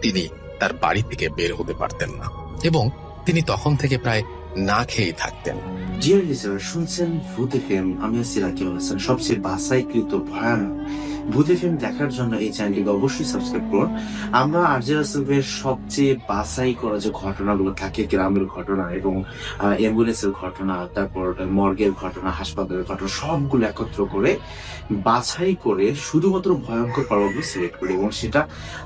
তিনি তার বাড়ি থেকে বের হতে পারতেন না এবং তিনি তখন থেকে প্রায় না খেয়েই থাকতেন। ডিয়ার লিসেনার, শুনছেন ভূত এফএম। আমি আছি রাকিব হাসান। সবচেয়ে বাছাইকৃত ভয়ানক ভূত এফএম দেখার জন্য এই চ্যানেলটিকে অবশ্যই সাবস্ক্রাইব করুন। আমরা আরজে রাসেল ভাইয়ের সবচেয়ে বাছাই করা যে ঘটনাগুলো থাকে, গ্রামের ঘটনা এবং অ্যাম্বুলেন্সের ঘটনা, তারপর মর্গের ঘটনা, হাসপাতালের ঘটনা, সবগুলো একত্র করে বাছাই করে শুধুমাত্র ভয়ঙ্কর পর্বগুলো সিলেক্ট করি এবং সেটা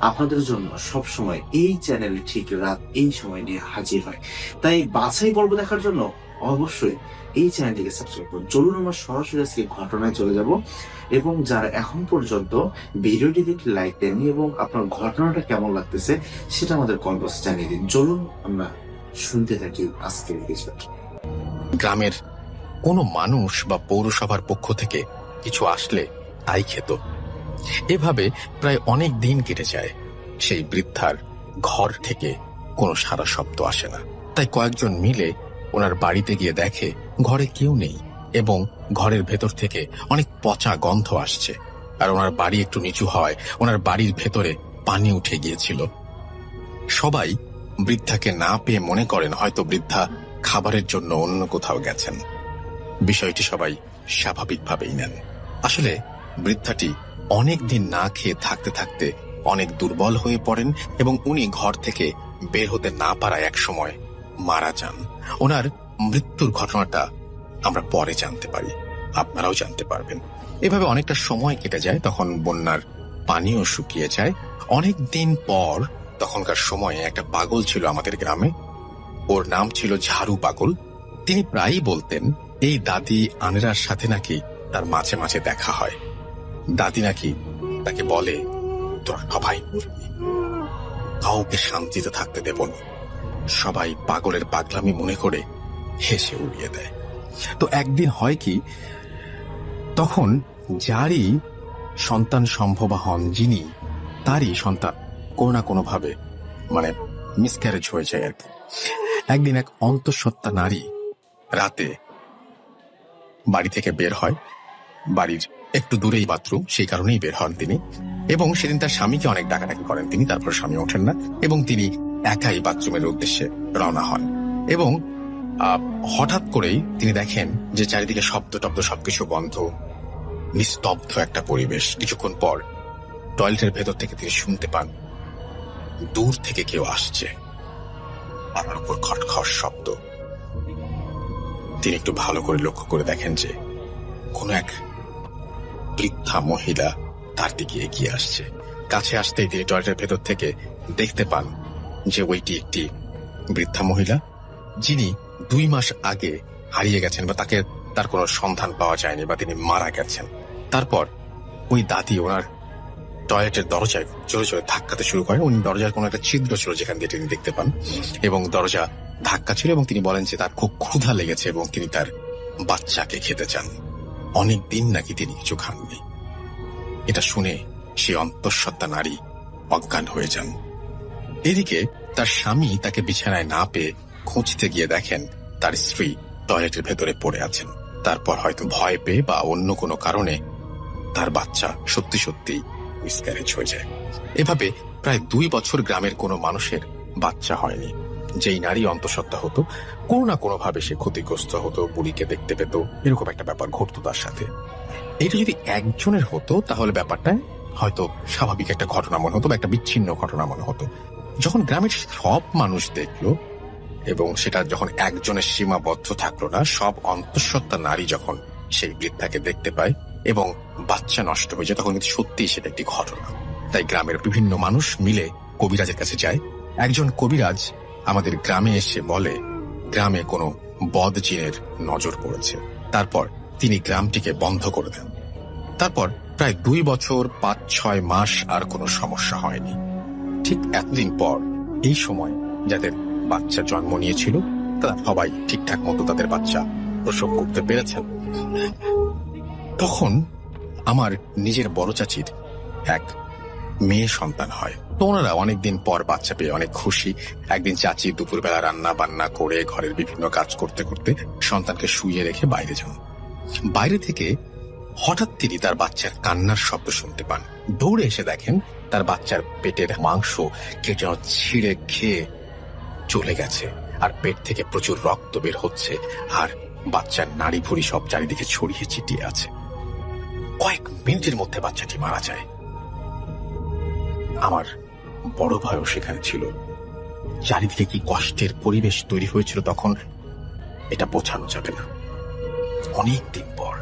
আপনাদের জন্য সবসময় এই চ্যানেলে ঠিক রাত এই সময় নিয়ে হাজির হয়। তাই বাছাই পর্ব দেখার জন্য অবশ্যই এই চ্যানেলটিকে সাবস্ক্রাইব করুন। চলুন আমরা সরাসরি আজকে ঘটনায় চলে যাব এবং যারা এখন পর্যন্ত ভিডিওটি দেখে লাইক দেননি এবং আপনার ঘটনাটা কেমন লাগতেছে সেটা আমাদের কমেন্ট বক্সে জানিয়ে দিন। চলুন আমরা শুনতে থাকি আজকের বিষয়। গ্রামের কোনো মানুষ বা পৌরসভার পক্ষ থেকে কিছু আসলে তাই খেত। এভাবে প্রায় অনেক দিন কেটে যায়। সেই বৃদ্ধার ঘর থেকে কোনো সারা শব্দ আসে না। তাই কয়েকজন মিলে ওনার বাড়িতে গিয়ে দেখে ঘরে কেউ নেই এবং ঘরের ভেতর থেকে অনেক পচা গন্ধ আসছে। আর ওনার বাড়ি একটু নিচু হওয়ায় ওনার বাড়ির ভেতরে পানি উঠে গিয়েছিল। সবাই বৃদ্ধাকে না পেয়ে মনে করেন হয়তো বৃদ্ধা খাবারের জন্য অন্য কোথাও গেছেন। বিষয়টি সবাই স্বাভাবিকভাবেই নেন। আসলে বৃদ্ধাটি অনেক দিন না খেয়ে থাকতে থাকতে অনেক দুর্বল হয়ে পড়েন এবং উনি ঘর থেকে বের হতে না পারায় এক সময় মারা যান। ওনার মৃত্যুর ঘটনাটা আমরা পরে জানতে পারি, আপনারাও জানতে পারবেন। এভাবে অনেকটা সময় কেটে যায়। তখন বন্যার পানিও শুকিয়ে যায়। অনেক দিন পর তখনকার সময়ে একটা পাগল ছিল আমাদের গ্রামে। ওর নাম ছিল ঝাড়ু পাগল। তিনি প্রায়ই বলতেন এই দাদি আনেরার সাথে নাকি তার মাঝে মাঝে দেখা হয়। দাদি নাকি তাকে বলে, তোরা সবাই মরবি, কাউকে শান্তিতে থাকতে দেব না। সবাই পাগলের পাগলামি মনে করে হেসে উড়িয়ে দেয়। তো একদিন হয় কি, তখন যারই সন্তান সম্ভবা হন যিনি, তারই সন্তান কোনো না কোনো ভাবে মানে মিসক্যারেজ হয়ে যায় আর কি। একদিন এক অন্তঃসত্ত্বা নারী রাতে বাড়ি থেকে বের হয়, বাড়ির একটু দূরেই বাথরুম, সেই কারণেই বের হন তিনি। এবং সেদিন তার স্বামীকে অনেক ডাকাডাকি করেন তিনি, তারপর স্বামী ওঠেন না এবং তিনি একাই বাথরুমের উদ্দেশ্যে রওনা হন। এবং হঠাৎ করেই তিনি দেখেন যে চারিদিকে শব্দ টব্দ সবকিছু বন্ধ, নিস্তব্ধ একটা পরিবেশ। কিছুক্ষণ পর টয়লেটের ভেতর থেকে তিনি শুনতে পান দূর থেকে কেউ আসছে, আমার উপর খটখট শব্দ। তিনি একটু ভালো করে লক্ষ্য করে দেখেন যে কোন এক বৃদ্ধা মহিলা তার দিকে এগিয়ে আসছে। কাছে আসতেই তিনি টয়লেটের ভেতর থেকে দেখতে পান যে ওইটি একটি বৃদ্ধা মহিলা, যিনি 2 মাস আগে হারিয়ে গেছেন বা তার কোনো সন্ধান পাওয়া যায়নি বা তিনি মারা গেছেন। তারপর ওই দাদি ওনার টয়লেটের দরজায় জোরে জোরে ধাক্কাতে শুরু করেন। উনি দরজার কোনো একটা ছিদ্র ছিল যেখান দিয়ে তিনি দেখতে পান, এবং দরজা ধাক্কা ছিল এবং তিনি বলেন যে তার খুব ক্ষুধা লেগেছে এবং তিনি তার বাচ্চাকে খেতে চান। অনেক দিন নাকি তিনি কিছু খাননি। এটা শুনে সেই অন্তঃসত্ত্বা নারী অজ্ঞান হয়ে যান। এদিকে তার স্বামী তাকে বিছানায় না পেয়ে খুঁজতে গিয়ে দেখেন তার স্ত্রী টয়লেটের ভেতরে পড়ে আছেন। তারপর হয়তো ভয় পেয়ে বা অন্য কোনো কারণে তার বাচ্চা সত্যি সত্যি মিসক্যারেজ হয়ে যায়। এভাবে প্রায় 2 বছর গ্রামের কোনো মানুষের বাচ্চা হয়নি। যেই নারী অন্তঃসত্ত্বা হতো, কোনো না কোনো ভাবে সে ক্ষতিগ্রস্ত হতো, বুড়িকে দেখতে পেত, এরকম একটা ব্যাপার ঘটতো তার সাথে। এটা যদি একজনের হতো তাহলে ব্যাপারটা হয়তো স্বাভাবিক একটা ঘটনা মনে হতো বা একটা বিচ্ছিন্ন ঘটনা মনে হতো। যখন গ্রামের সব মানুষ দেখলো এবং সেটা যখন একজনের সীমাবদ্ধ থাকলো না, সব অন্তঃসত্ত্বা নারী যখন সেই বৃদ্ধাকে দেখতে পায় এবং বাচ্চা নষ্ট হয়ে যায়, তখন কিন্তু সত্যিই সেটা একটি ঘটনা। তাই গ্রামের বিভিন্ন মানুষ মিলে কবিরাজের কাছে যায়। একজন কবিরাজ আমাদের গ্রামে এসে বলে গ্রামে কোনো বদ জিনের নজর পড়েছে। তারপর তিনি গ্রামটিকে বন্ধ করে দেন। তারপর প্রায় 2 বছর 5-6 মাস আর কোনো সমস্যা হয়নি। ঠিক এতদিন পর এই সময় যাদের বাচ্চা জন্ম নিয়েছিল তারা সবাই ঠিকঠাক মতো তাদের বাচ্চা প্রসব করতে পেরেছেন। তখন আমার নিজের বড় চাচির এক মেয়ে সন্তান হয়। তো ওনারা অনেকদিন পর বাচ্চা পেয়ে অনেক খুশি। একদিন চাচি দুপুরবেলা রান্না বান্না করে ঘরের বিভিন্ন কাজ করতে করতে সন্তানকে শুইয়ে রেখে বাইরে যান। বাইরে থেকে হঠাৎ তিনি তার বাচ্চার কান্নার শব্দ শুনতে পান। দৌড়ে এসে দেখেন তার বাচ্চার পেটের মাংস কে যেন ছিঁড়ে খেয়ে চলে গেছে, আর পেট থেকে প্রচুর রক্ত বের হচ্ছে, আর বাচ্চার নাড়ি ভুড়ি সব চারিদিকে ছড়িয়ে ছিটিয়ে আছে। কয়েক মিনিটের মধ্যে বাচ্চাটি মারা যায়। আমার বড় ভাইও সেখানে ছিল। চারিদিকে কি কষ্টের পরিবেশ তৈরি হয়েছিল তখন এটা বোঝানো যাবে না। অনেকদিন পর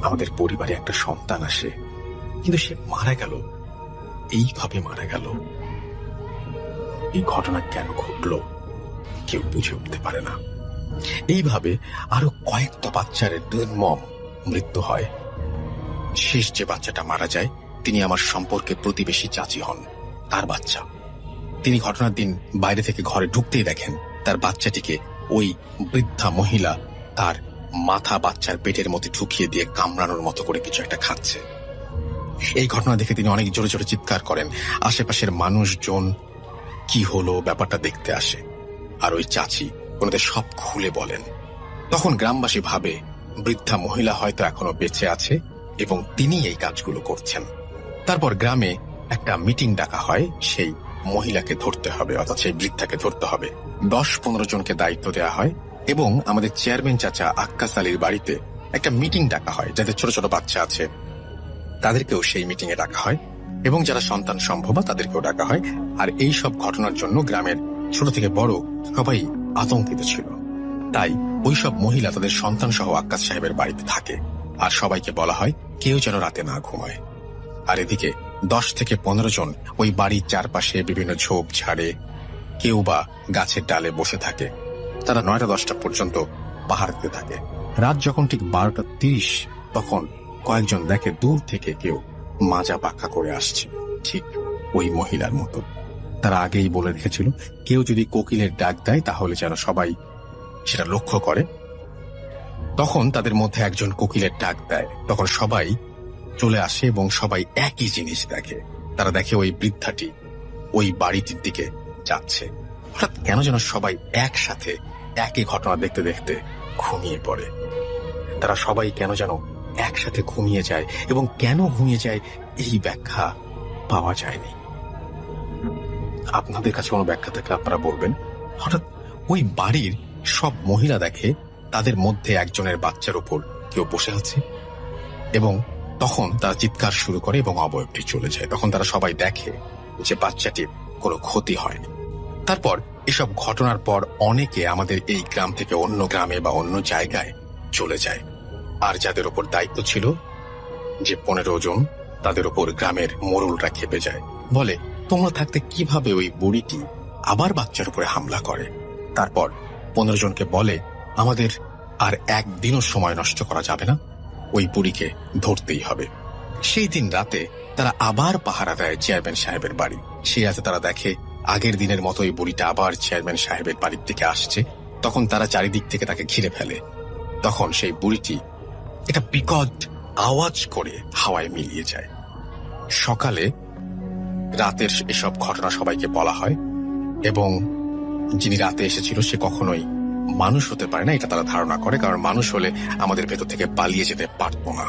আমাদের পরিবারে একটা সন্তান আসে, কিন্তু সে মারা গেল। এইভাবে মারা গেল। এই ঘটনা কেন ঘটলো কেউ বুঝে উঠতে পারে না। এইভাবে আরো কয়েকটা বাচ্চার নির্মম মৃত্যু হয়। শেষ যে বাচ্চাটা মারা যায় তিনি আমার সম্পর্কে প্রতিবেশী চাচি হন, তার বাচ্চা। তিনি ঘটনার দিন বাইরে থেকে ঘরে ঢুকতেই দেখেন তার বাচ্চাটিকে ওই বৃদ্ধা মহিলা তার মাথা বাচ্চার পেটের মধ্যে ঢুকিয়ে দিয়ে কামড়ানোর মতো করে কিছু একটা খাচ্ছে। এই ঘটনা দেখে তিনি অনেক জোরে জোরে চিৎকার করেন। আশেপাশের মানুষজন কি হলো ব্যাপারটা দেখতে আসে, আর ওই চাচি ওনাদের সব খুলে বলেন। তখন গ্রামবাসী ভাবে বৃদ্ধা মহিলা হয়তো এখনো বেঁচে আছে এবং তিনি এই কাজগুলো করছেন। তারপর গ্রামে একটা মিটিং ডাকা হয়। সেই মহিলাকে ধরতে হবে, অর্থাৎ সেই বৃদ্ধাকে ধরতে হবে। 10-15 জনকে দায়িত্ব দেওয়া হয় এবং আমাদের চেয়ারম্যান চাচা আক্কাস আলীর বাড়িতে একটা মিটিং ডাকা হয়। যাদের ছোট ছোট বাচ্চা আছে তাদেরকেও সেই মিটিং এ ডাকা হয় এবং যারা সন্তান সম্ভবা তাদেরকেও ডাকা হয়। আর এই সব ঘটনার জন্য গ্রামের ছোট থেকে বড় সবাই আতঙ্কিত ছিল। তাই ওই সব মহিলা তাদের সন্তান সহ আক্কাস সাহেবের বাড়িতে থাকে, আর সবাইকে বলা হয় কেউ যেন রাতে না ঘুমায়। আর এদিকে 10 থেকে 15 জন ওই বাড়ির চারপাশে বিভিন্ন ঝোপ ঝাড়ে, কেউ বা গাছের ডালে বসে থাকে। তারা 9টা-10টা পর্যন্ত পাহাড় দিতে থাকে। রাত যখন ঠিক 12:30 তখন কয়েকজন দেখে দূর থেকে কেউ মাজা পাখা করে আসছে, ঠিক ওই মহিলার মতো। তারা আগেই বলে রেখেছিল কেউ যদি কোকিলের ডাক দেয় তাহলে যেন সবাই সেটা লক্ষ্য করে। তখন তাদের মধ্যে একজন কোকিলের ডাক দেয়, তখন সবাই চলে আসে এবং সবাই একই জিনিস দেখে। তারা দেখে ওই বৃদ্ধাটি ওই বাড়িটির দিকে যাচ্ছে। হঠাৎ কেন যেন সবাই একসাথে একই ঘটনা দেখতে দেখতে ঘুমিয়ে পড়ে। তারা সবাই কেন যেন একসাথে ঘুমিয়ে যায় এবং কেন ঘুমিয়ে যায় এই ব্যাখ্যা পাওয়া যায়নি। আপনাদের কাছে কোনো ব্যাখ্যা থাকলে আপনারা বলবেন। হঠাৎ ওই বাড়ির সব মহিলা দেখে তাদের মধ্যে একজনের বাচ্চার উপর কেউ বসে আছে এবং তখন তারা চিৎকার শুরু করে এবং অবয়বটি চলে যায়। তখন তারা সবাই দেখে যে বাচ্চাটির কোনো ক্ষতি হয়নি। তারপর এসব ঘটনার পর অনেকে আমাদের এই গ্রাম থেকে অন্য গ্রামে বা অন্য জায়গায় চলে যায়। আর যাদের উপর দায়িত্ব ছিল যে 15 জন, তাদের উপর গ্রামের মোড়লরা খেপে যায়, বলে তোমরা থাকতে কিভাবে ওই বুড়িটি আবার বাচ্চার উপরে হামলা করে। তারপর 15 জনকে বলে আমাদের আর একদিনও সময় নষ্ট করা যাবে না, ওই বুড়িকে ধরতেই হবে। সেই দিন রাতে তারা আবার পাহারা দেয় চেয়ারম্যান সাহেবের বাড়ি। সেই রাতে তারা দেখে আগের দিনের মতো এই বুড়িটা আবার চেয়ারম্যান সাহেবের বাড়ির দিকে আসছে। তখন তারা চারিদিক থেকে তাকে ঘিরে ফেলে। তখন সেই বুড়িটি একটা বিকট আওয়াজ করে হাওয়ায় মিলিয়ে যায়। সকালে রাতের এসব ঘটনা সবাইকে বলা হয় এবং যিনি রাতে এসেছিল সে কখনোই মানুষ হতে পারে না, এটা তারা ধারণা করে, কারণ মানুষ হলে আমাদের ভেতর থেকে পালিয়ে যেতে পারত না।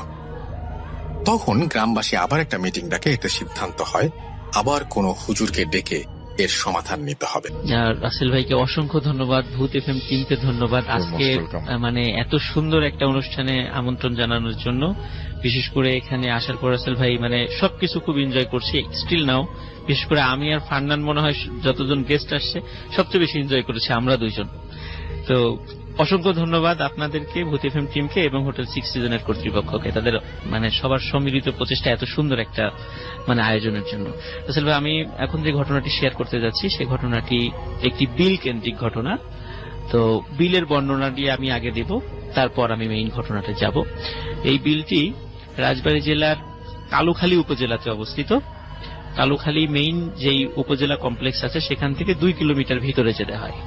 তখন গ্রামবাসী আবার একটা মিটিং ডাকে। একটা সিদ্ধান্ত হয় আবার কোনো হুজুরকে ডেকে এর সমাধান নিতে হবে। রাসেল ভাইকে অসংখ্য ধন্যবাদ, ভূত এফএম টিমকে ধন্যবাদ আজকে মানে এত সুন্দর একটা অনুষ্ঠানে আমন্ত্রণ জানানোর জন্য। বিশেষ করে এখানে আসার পর রাসেল ভাই মানে সবকিছু খুব এনজয় করছি স্টিল নাও। বিশেষ করে আমি আর ফান্নান মনে হয় যতজন গেস্ট আসছে সবচেয়ে বেশি এনজয় করেছি আমরা দুইজন। তো অসংখ্য ধন্যবাদ আপনাদেরকে, ভূত এফএম টিমকে এবং হোটেল 6 সিজনের কর্তৃপক্ষকে, তাদের মানে সবার সম্মিলিত প্রচেষ্টা এত সুন্দর একটা মানে আয়োজনের জন্য। রাসেল ভাই, আমি এখন যে ঘটনাটি শেয়ার করতে যাচ্ছি সেই ঘটনাটি একটি বিল কেন্দ্রিক ঘটনা। তো বিলের বর্ণনা দিয়ে আমি আগে দেব, তারপর আমি মেইন ঘটনাতে যাব। এই বিলটি রাজবাড়ী জেলার কালুখালী উপজেলাতে অবস্থিত। কালুখালী মেইন যেই উপজেলা কমপ্লেক্স আছে সেখান থেকে 2 কিলোমিটার ভিতরে যেতে হয়।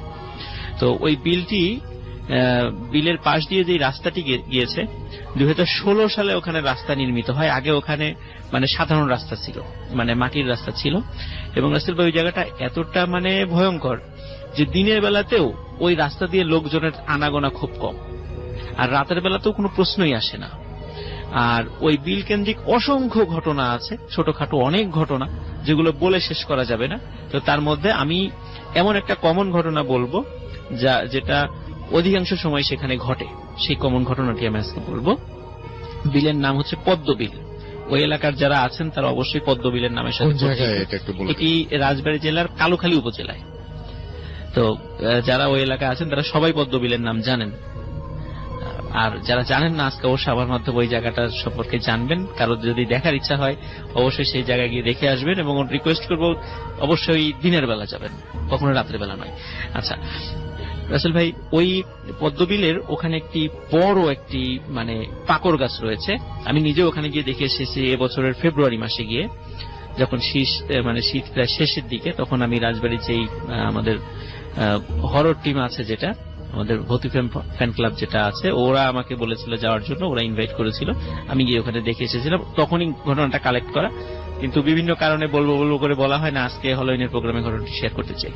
তো ওই বিলের পাশ দিয়ে যে রাস্তাটি গিয়েছে 2016 সালে ওখানে রাস্তা নির্মিত হয়। আগে ওখানে মানে সাধারণ রাস্তা ছিল, মানে মাটির রাস্তা ছিল। এবং রাসেল ভাই ওই জায়গাটা এতটা মানে ভয়ঙ্কর যে দিনের বেলাতেও ওই রাস্তা দিয়ে লোকজনের আনাগোনা খুব কম, আর রাতের বেলাতেও কোনো প্রশ্নই আসে না। আর ওই বিল কেন্দ্রিক অসংখ্য ঘটনা আছে, ছোটখাটো অনেক ঘটনা যেগুলো বলে শেষ করা যাবে না। তো তার মধ্যে আমি এমন একটা কমন ঘটনা বলবো যেটা অধিকাংশ সময় সেখানে ঘটে। সেই কমন ঘটনাটি আমি আজকে বলবো। বিলের নাম হচ্ছে পদ্মবিল। ওই এলাকার যারা আছেন তারা অবশ্যই পদ্মবিলের নামের সাথে এটি রাজবাড়ী জেলার কালুখালী উপজেলায়। তো যারা ওই এলাকায় আছেন তারা সবাই পদ্মবিলের নাম জানেন, আর যারা জানেন না আজকে অবশ্যই আমার মাধ্যমে ওই জায়গাটা সম্পর্কে জানবেন। কারো যদি দেখার ইচ্ছা হয় অবশ্যই সেই জায়গায় গিয়ে দেখে আসবেন এবং রিকোয়েস্ট করবো অবশ্যই দিনের বেলা যাবেন, কখনো রাতের বেলা নয়। আচ্ছা রাসেল ভাই, ওই পদ্মবিলের ওখানে একটি বড় একটি মানে পাকড় গাছ রয়েছে। আমি নিজে ওখানে গিয়ে দেখে এসেছি এবছরের ফেব্রুয়ারি মাসে গিয়ে, যখন শীত প্রায় শেষের দিকে। তখন আমি রাজবাড়ির যেই আমাদের হরর টিম আছে, যেটা আমাদের ভূত এফএম ফ্যান ক্লাব যেটা আছে, ওরা আমাকে বলেছিল যাওয়ার জন্য, ওরা ইনভাইট করেছিল। আমি গিয়ে ওখানে দেখে এসেছিলাম। তখনই ঘটনাটা কালেক্ট করা, কিন্তু বিভিন্ন কারণে বলবো করে বলা হয় না। আজকে হলোইনের প্রোগ্রামে ঘটনাটি শেয়ার করতে চাই।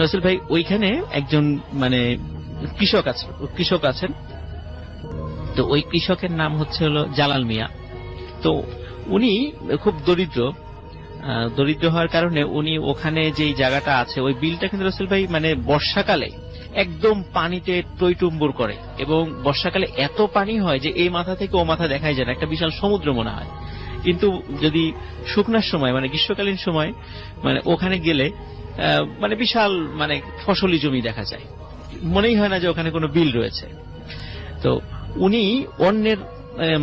রাসেল ভাই, ওইখানে একজন মানে কৃষক আছেন। তো ওই কৃষকের নাম হচ্ছে হলো জালাল মিয়া। তো উনি খুব দরিদ্র হওয়ার কারণে উনি ওখানে যেই জায়গাটা আছে, ওই বিলটা কিন্তু রাসেল ভাই মানে বর্ষাকালে একদম পানিতে টইটুম্বুর করে, এবং বর্ষাকালে এত পানি হয় যে এই মাথা থেকে ও মাথা দেখাই যায় না, একটা বিশাল সমুদ্র মনে হয়। কিন্তু যদি শুকনার সময় মানে গ্রীষ্মকালীন সময় মানে ওখানে গেলে মানে বিশাল মানে ফসলি জমি দেখা যায়, মনেই হয় না যে ওখানে কোনো বিল রয়েছে। তো উনি অন্যের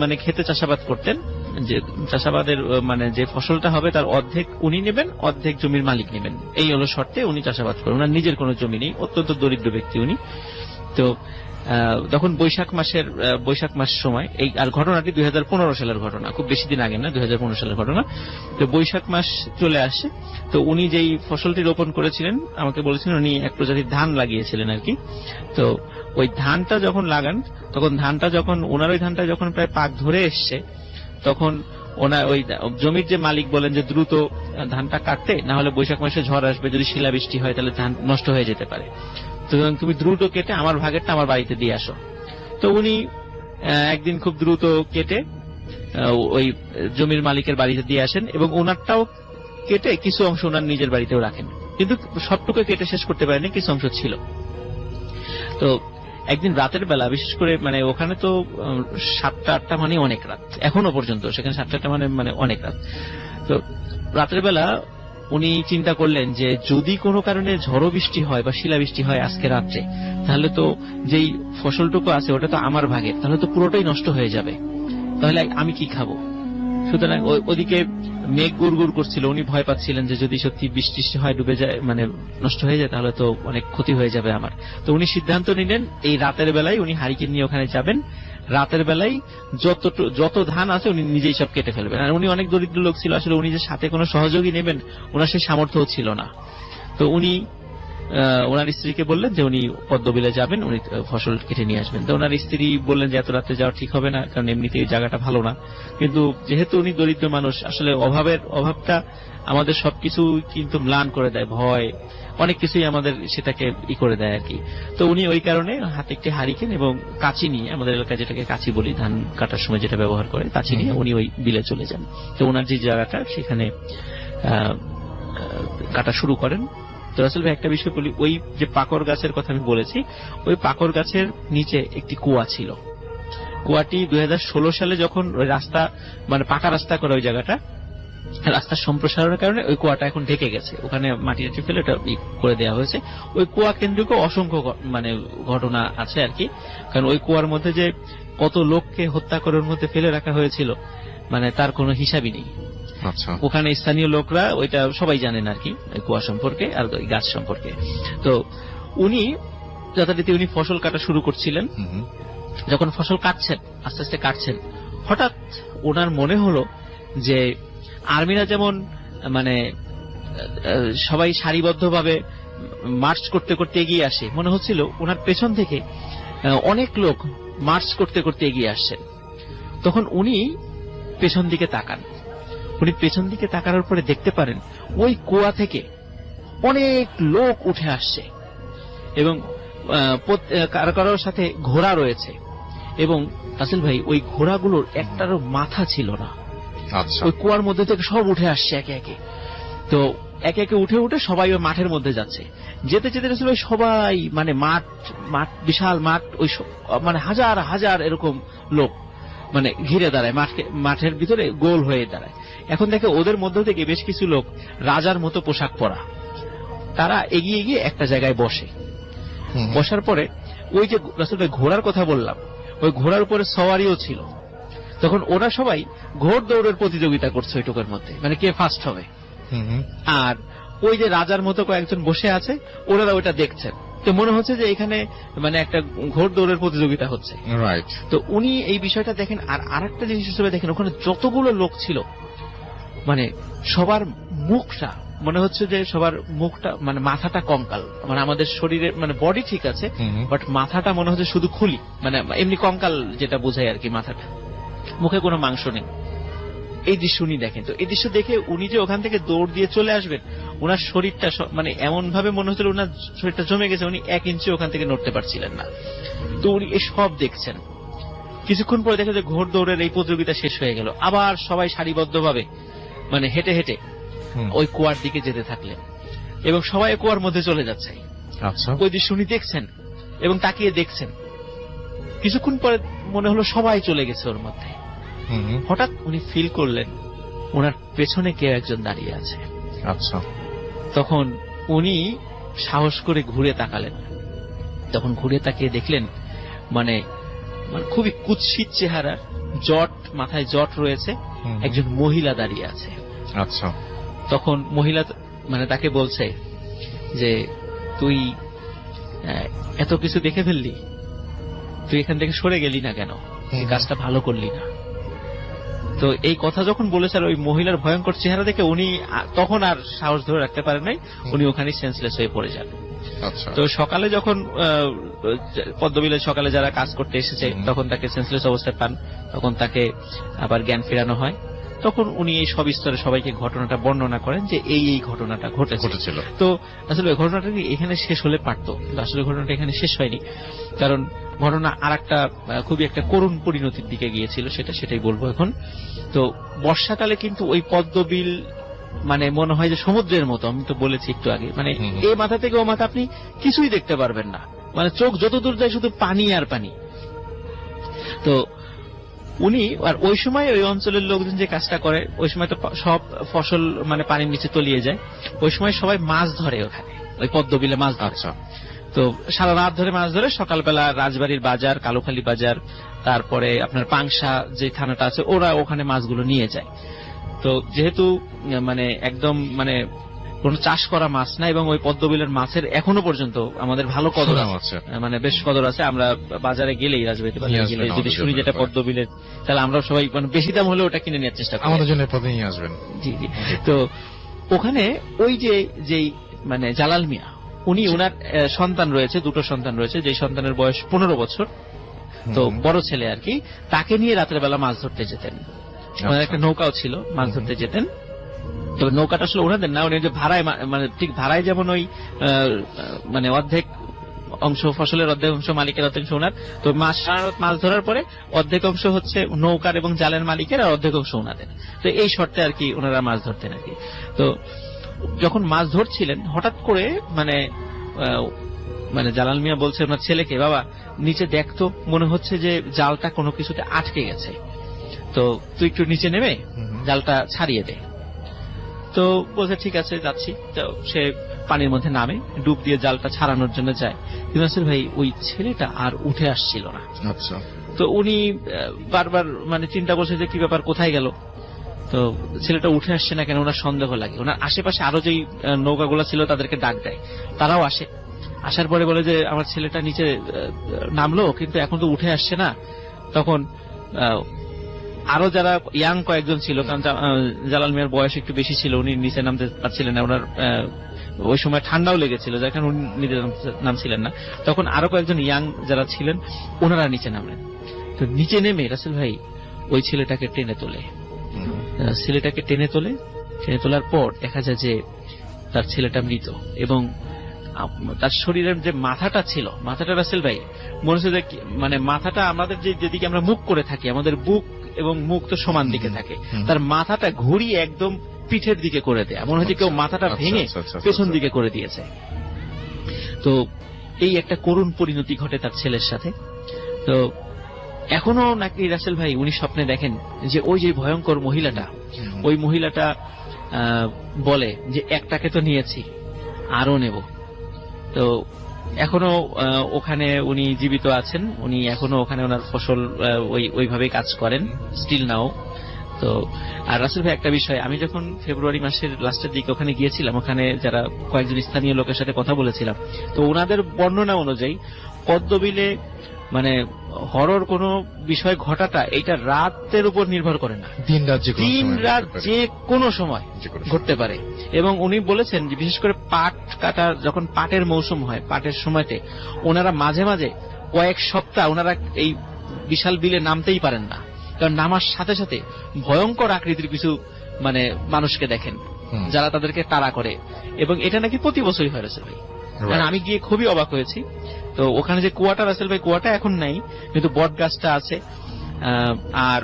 মানে খেতে চাষাবাদ করতেন, যে চাষাবাদের মানে যে ফসলটা হবে তার অর্ধেক উনি নেবেন, অর্ধেক জমির মালিক নেবেন, এই হলো শর্তে উনি চাষাবাদ করেন। ওনার নিজের কোনো জমি নেই, অত্যন্ত দরিদ্র ব্যক্তি উনি। তো তখন বৈশাখ মাস সময় এই, আর ঘটনাটি 2015 সালের ঘটনা, খুব বেশি দিন আগে না, 2015 সালের ঘটনা। তো বৈশাখ মাস চলে আসছে, তো উনি যেই ফসলটি রোপণ করেছিলেন আমাকে বলেছিলেন উনি এক প্রজাতির ধান লাগিয়েছিলেন আর কি। তো ওই ধানটা যখন লাগান, তখন ওনার ওই ধানটা যখন প্রায় পাক ধরে এসছে, তখন ওনার ওই জমির যে মালিক বলেন যে দ্রুত ধানটা কাটতে, না হলে বৈশাখ মাসে ঝড় আসবে, যদি শিলাবৃষ্টি হয় তাহলে ধান নষ্ট হয়ে যেতে পারে, তো তুমি দ্রুত কেটে আমার ভাগেরটা আমার বাড়িতে দিয়ে আসো। তো উনি একদিন খুব দ্রুত কেটে ওই জমির মালিকের বাড়িতে দিয়ে আসেন, এবং ওনারটাও কেটে কিছু অংশ ওনার নিজের বাড়িতেও রাখেন, কিন্তু সবটুকু কেটে শেষ করতে পারেনি, কিছু অংশ ছিল। তো একদিন রাতের বেলা, বিশেষ করে মানে ওখানে তো 7টা-8টা মানে অনেক রাত, এখনো পর্যন্ত সেখানে 7টা মানে অনেক রাত। তো রাতের বেলা উনি চিন্তা করলেন যে যদি কোনো কারণে ঝড়ো বৃষ্টি হয় বা শিলাবৃষ্টি হয় আজকে রাত্রে, তাহলে তো যেই ফসলটুকু আছে ওটা তো আমার ভাগের, তাহলে তো পুরোটাই নষ্ট হয়ে যাবে, তাহলে আমি কি খাবো? সুতরাং ওদিকে মেঘ গুড় করছিল, উনি ভয় পাচ্ছিলেন যে যদি সত্যি বৃষ্টি হয়, ডুবে যায়, মানে নষ্ট হয়ে যায়, তাহলে তো অনেক ক্ষতি হয়ে যাবে আমার। তো উনি সিদ্ধান্ত নিলেন এই রাতের বেলায় উনি হারিকেন নিয়ে ওখানে যাবেন, রাতের বেলায় যত ধান আছে উনি নিজেই সব কেটে ফেলবেন। আর উনি অনেক দরিদ্র লোক ছিল, আসলে উনি যে সাথে কোনো সহযোগী নেবেন ওনার সেই সামর্থ্য ছিল না। তো উনি ওনার স্ত্রীকে বললেন যে উনি পদ্মবিলে যাবেন, উনি ফসল কেটে নিয়ে আসবেন। তো ওনার স্ত্রী বললেন যে এত রাতে যাওয়া ঠিক হবে না, কারণ এমনিতেই এই জায়গাটা ভালো না, কিন্তু যেহেতু উনি দরিদ্র মানুষ, আসলে অভাবটা আমাদের সবকিছু কিন্তু ম্লান করে দেয়, ভয় অনেক কিছুই আমাদের সেটাকে করে দেয় আর কি। তো উনি ওই কারণে হাতে একটি হারিকেন এবং কাঁচি নিয়ে, আমাদের এলাকায় যেটাকে কাঁচি বলি, ধান কাটার সময় যেটা ব্যবহার করে, কাঁচি নিয়ে উনি ওই বিলে চলে যান। তো ওনার যে জায়গাটা সেখানে কাটা শুরু করেন। তো রাসেল ভাই একটা বিষয় বলি, ওই যে পাকড় গাছের কথা আমি বলেছি, ওই পাকড় গাছের নিচে একটি কুয়া ছিল। কুয়াটি 2016 সালে যখন ওই রাস্তা মানে পাকা রাস্তা করে ওই জায়গাটা, রাস্তার সম্প্রসারণের কারণে ওই কুয়াটা এখন ঢেকে গেছে, ওখানে মাটি ফেলে ওটা করে দেওয়া হয়েছে। ওই কুয়া কেন্দ্রিক অসংখ্য মানে ঘটনা আছে আর কি, কারণ ওই কুয়ার মধ্যে যে কত লোককে হত্যা করে ওর মধ্যে ফেলে রাখা হয়েছিল মানে তার কোনো হিসাবই নেই। আচ্ছা, ওখানে স্থানীয় লোকরা ওইটা সবাই জানেন আর কি, কুয়া সম্পর্কে আর ওই গাছ সম্পর্কে। তো উনি যথারীতি উনি ফসল কাটা শুরু করছিলেন, যখন ফসল কাটছেন, আস্তে আস্তে কাটছেন, হঠাৎ ওনার মনে হলো যে আর্মিরা যেমন মানে সবাই সারিবদ্ধভাবে মার্চ করতে করতে এগিয়ে আসে, মনে হচ্ছিল ওনার পেছন থেকে অনেক লোক মার্চ করতে করতে এগিয়ে আসছেন। তখন উনি পেছন দিকে তাকান, উনি পেছন দিকে তাকানোর পরে দেখতে পারেন ওই কুয়া থেকে অনেক লোক উঠে আসছে, এবং কারো কারোর সাথে ঘোড়া রয়েছে, এবং রাসেল ভাই ওই ঘোড়াগুলোর একটারও মাথা ছিল না। আচ্ছা, ওই কুয়ার মধ্যে থেকে সব উঠে আসছে একে একে। তো একে একে উঠে উঠে সবাই ওই মাঠের মধ্যে যাচ্ছে, যেতে যেতে রাসেল ভাই সবাই মানে মাঠ বিশাল মাঠ, ওই মানে হাজার হাজার এরকম লোক মানে ঘিরে দাঁড়ায়, মাঠের ভিতরে গোল হয়ে দাঁড়ায়। এখন দেখে ওদের মধ্য থেকে বেশ কিছু লোক রাজার মতো পোশাক পরা, তারা এগিয়ে গিয়ে একটা জায়গায় বসে। বসার পরে ওই যে রাসূল ভাই ঘোড়ার কথা বললাম, ওই ঘোড়ার উপরে সওয়ারিও ছিল। তখন ওরা সবাই ঘোড় দৌড়ের প্রতিযোগিতা করছে ওইটুকুর মধ্যে, মানে কে ফার্স্ট হবে। আর ওই যে রাজার মতো কয়েকজন বসে আছে, ওনারা ওইটা দেখছেন। তো মনে হচ্ছে যে এখানে মানে একটা ঘোড় দৌড়ের প্রতিযোগিতা হচ্ছে। রাইট। তো উনি এই বিষয়টা দেখেন। আর আরেকটা জিনিস হিসেবে দেখেন, ওখানে যতগুলো লোক ছিল মানে সবার মুখটা মনে হচ্ছে যে সবার মুখটা মানে মাথাটা কঙ্কাল, মানে আমাদের শরীরের মানে বডি ঠিক আছে, বাট মাথাটা মনে হচ্ছে শুধু খুলি, মানে এমনি কঙ্কাল যেটা বোঝায় আর কি, মাথাটা, মুখে কোনো মাংস নেই। এই দৃশ্য উনি দেখেন। তো এই দৃশ্য দেখে উনি যে ওখান থেকে দৌড় দিয়ে চলে আসবেন, ওনার শরীরটা মানে এমন ভাবে মনে হচ্ছিল ওনার শরীরটা জমে গেছে, উনি 1 ইঞ্চি ওখান থেকে নড়তে পারছিলেন না। তো উনি এই সব দেখছেন। কিছুক্ষণ পরে দেখে যে ঘোড় দৌড়ের এই প্রতিযোগিতা শেষ হয়ে গেল, আবার সবাই সারিবদ্ধভাবে মানে হেঁটে হেঁটে ওই কুয়ার দিকে যেতে থাকলেন, এবং সবাই কুয়ার মধ্যে চলে যাচ্ছে। আচ্ছা, ওই দৃশ্য উনি দেখছেন এবং তাকিয়ে দেখছেন। কিছুক্ষণ পরে মনে হলো সবাই চলে গেছে ওর মধ্যে। হঠাৎ উনি ফিল করলেন ওনার পেছনে কেউ একজন দাঁড়িয়ে আছে। আচ্ছা, তখন উনি সাহস করে ঘুরে তাকালেন। তখন ঘুরে তাকিয়ে দেখলেন মানে খুবই কুৎসিত চেহারার, জট মাথায় জট রয়েছে, একজন মহিলা দাঁড়িয়ে আছে। আচ্ছা। তখন মহিলা মানে তাকে বলছে যে তুই এত কিছু দেখে ফেললি? তুই এখান থেকে সরে গেলি না কেন, এই কাজটা ভালো করলি না। তো এই কথা যখন বলেছে, আর ওই মহিলার ভয়ঙ্কর চেহারা দেখে উনি তখন আর সাহস ধরে রাখতে পারেন নাই, উনি ওখানে সেন্সলেস হয়ে পড়ে যান। আচ্ছা, তো সকালে যখন পদ্মবিলে সকালে যারা কাজ করতে এসেছে তখন তাকে সেন্সলেস অবস্থায় পান, তখন তাকে আবার জ্ঞান ফেরানো হয়। তখন উনি এই সবিস্তরে সবাইকে ঘটনাটা বর্ণনা করেন যে এই ঘটনাটা ঘটেছিল। তো আসলে ঘটনাটা এখানে শেষ হলে পারতো, কিন্তু আসলে ঘটনাটা এখানে শেষ হয়নি, কারণ ঘটনা আর একটা খুবই একটা করুণ পরিণতির দিকে গিয়েছিল, সেটাই বলবো এখন। তো বর্ষাকালে কিন্তু ওই পদ্মবিল মানে মনে হয় যে সমুদ্রের মতো, আমি তো বলেছি একটু আগে, মানে এই মাথা থেকে ও মাথা আপনি কিছুই দেখতে পারবেন না, মানে চোখ যত দূর যায় শুধু পানি আর পানি। তো উনি আর ওই সময় ওই অঞ্চলের লোকজন যে কাজটা করে, ওই সময় তো সব ফসল মানে পানির নিচে তলিয়ে যায়, ওই সময় সবাই মাছ ধরে ওখানে ওই পদ্মবিলে মাছ ধরে। তো সারা রাত ধরে মাছ ধরে, সকালবেলা রাজবাড়ির বাজার, কালোখালী বাজার, তারপরে আপনার পাংশা যে থানাটা আছে, ওরা ওখানে মাছগুলো নিয়ে যায়। তো যেহেতু মানে একদম মানে কোন চাষ করা মাছ না, এবং ওই পদ্মবিলের মাছের এখনো পর্যন্ত আমাদের ভালো কদর আছে, মানে বেশ কদর আছে। আমরা বাজারে গেলেই, রাজবাড়িতে বাজারে গেলে যদি শুনি যেটা পদ্মবিলের, তাহলে আমরা সবাই মানে বেশি দাম হলে ওটা কিনে নেওয়ার চেষ্টা করি, আমাদের জন্য পদে নিয়ে আসবেন। জি জি। তো ওখানে ওই যে মানে জালাল মিয়া, উনি ওনার সন্তান রয়েছে, দুটো সন্তান রয়েছে, যে সন্তানের বয়স 15 বছর, তো বড় ছেলে আর কি, তাকে নিয়ে রাতের বেলা মাছ ধরতে যেতেন। ওনার একটা নৌকাও ছিল, মাছ ধরতে যেতেন। তবে নৌকাটা আসলে ওনাদের না, উনি যে ভাড়ায়, মানে ঠিক ভাড়ায় যেমন ওই মানে অর্ধেক অংশ ফসলের, অর্ধেক অংশ মালিকের, অর্ধেক অংশ ওনার। তো মাছ ধরার পরে অর্ধেক অংশ হচ্ছে নৌকার এবং জালের মালিকের, আর অর্ধেক অংশ ওনাদের। তো এই শর্তে আর কি ওনারা মাছ ধরতেন আর কি। তো যখন মাছ ধরছিলেন, হঠাৎ করে মানে জালাল মিয়া বলছে ওনার ছেলেকে, বাবা নিচে দেখতো, মনে হচ্ছে যে জালটা কোনো কিছুতে আটকে গেছে, তো তুই একটু নিচে নেমে জালটা ছাড়িয়ে দে। তো বলছে ঠিক আছে যাচ্ছি। তো সে পানির মধ্যে নামে, ডুব দিয়ে জালটা ছাড়ানোর জন্য যায়। কিন্তু আসলে ভাই ওই ছেলেটা আর উঠে আসছিল না। আচ্ছা। তো উনি বারবার মানে চিন্তা করছে যে কি ব্যাপার, কোথায় গেল। তো ছেলেটা উঠে আসছে না কেন, ওনার সন্দেহ লাগে। ওনার আশেপাশে আরো যেই নৌকাগুলো ছিল তাদেরকে ডাক দেয়, তারাও আসে। আসার পরে বলে যে আমার ছেলেটা নিচে নামলো, কিন্তু এখন তো উঠে আসছে না। তখন আরো যারা ইয়াং কয়েকজন ছিল, কারণ জালাল মিয়ার বয়স একটু বেশি ছিল, উনি নিচে নামতে পারছিলেন না, ওনার ওই সময় ঠান্ডাও লেগেছিল, যার কারণে উনি নিজে নামছিলেন না। তখন আরো কয়েকজন ইয়াং যারা ছিলেন, ওনারা নিচে নামলেন। তো নিচে নেমে রাসেল ভাই ওই ছেলেটাকে টেনে তোলে, টেনে তোলার পর দেখা যায় যে তার ছেলেটা মৃত, এবং তার শরীরের যে মাথাটা ছিল, মাথাটা রাসেল ভাই মনে হচ্ছে যে মানে মাথাটা আমাদের যেদিকে আমরা মুখ করে থাকি, আমাদের বুক এবং মুখ তো সমান দিকে থাকে, তার মাথাটা ঘুরিয়ে একদম পিঠের দিকে করে দেয়, মনে হচ্ছে কেউ মাথাটা ভেঙে পেছন দিকে করে দিয়েছে। তো এই একটা করুণ পরিণতি ঘটে তার ছেলের সাথে। তো এখনো নাকি রাসেল ভাই উনি স্বপ্নে দেখেন যে ওই যে ভয়ঙ্কর মহিলাটা, ওই মহিলাটা বলে যে একটাকে তো নিয়েছি, আরো নেব। তো এখনো ওখানে উনি জীবিত আছেন, উনি এখনো ওখানে ওনার ফসল ওইভাবেই কাজ করেন স্টিল নাও। তো আর রাসেল ভাই একটা বিষয়, আমি যখন ফেব্রুয়ারি মাসের লাস্টের দিকে ওখানে গিয়েছিলাম, ওখানে যারা কয়েকজন স্থানীয় লোকের সাথে কথা বলেছিলাম, তো ওনাদের বর্ণনা অনুযায়ী পদ্মবিলে মানে হরর কোন বিষয় ঘটাটা এটা রাতের উপর নির্ভর করে না, দিন রাত যে কোনো সময় ঘটতে পারে। এবং উনি বলেছেন যে বিশেষ করে পাট কাটা, যখন পাটের মৌসুম হয়, পাটের সময়তে ওনারা মাঝে মাঝে কয়েক সপ্তাহ ওনারা এই বিশাল বিলে নামতেই পারেন না, কারণ নামার সাথে সাথে ভয়ঙ্কর আকৃতির কিছু মানে মানুষকে দেখেন যারা তাদেরকে তাড়া করে, এবং এটা নাকি প্রতি বছরই হয় রাসেল ভাই। আমি গিয়ে খুবই অবাক হয়েছি। তো ওখানে যে কুয়াটা রাসেল ভাই, কুয়াটা এখন নাই, কিন্তু বট গাছটা আছে। আর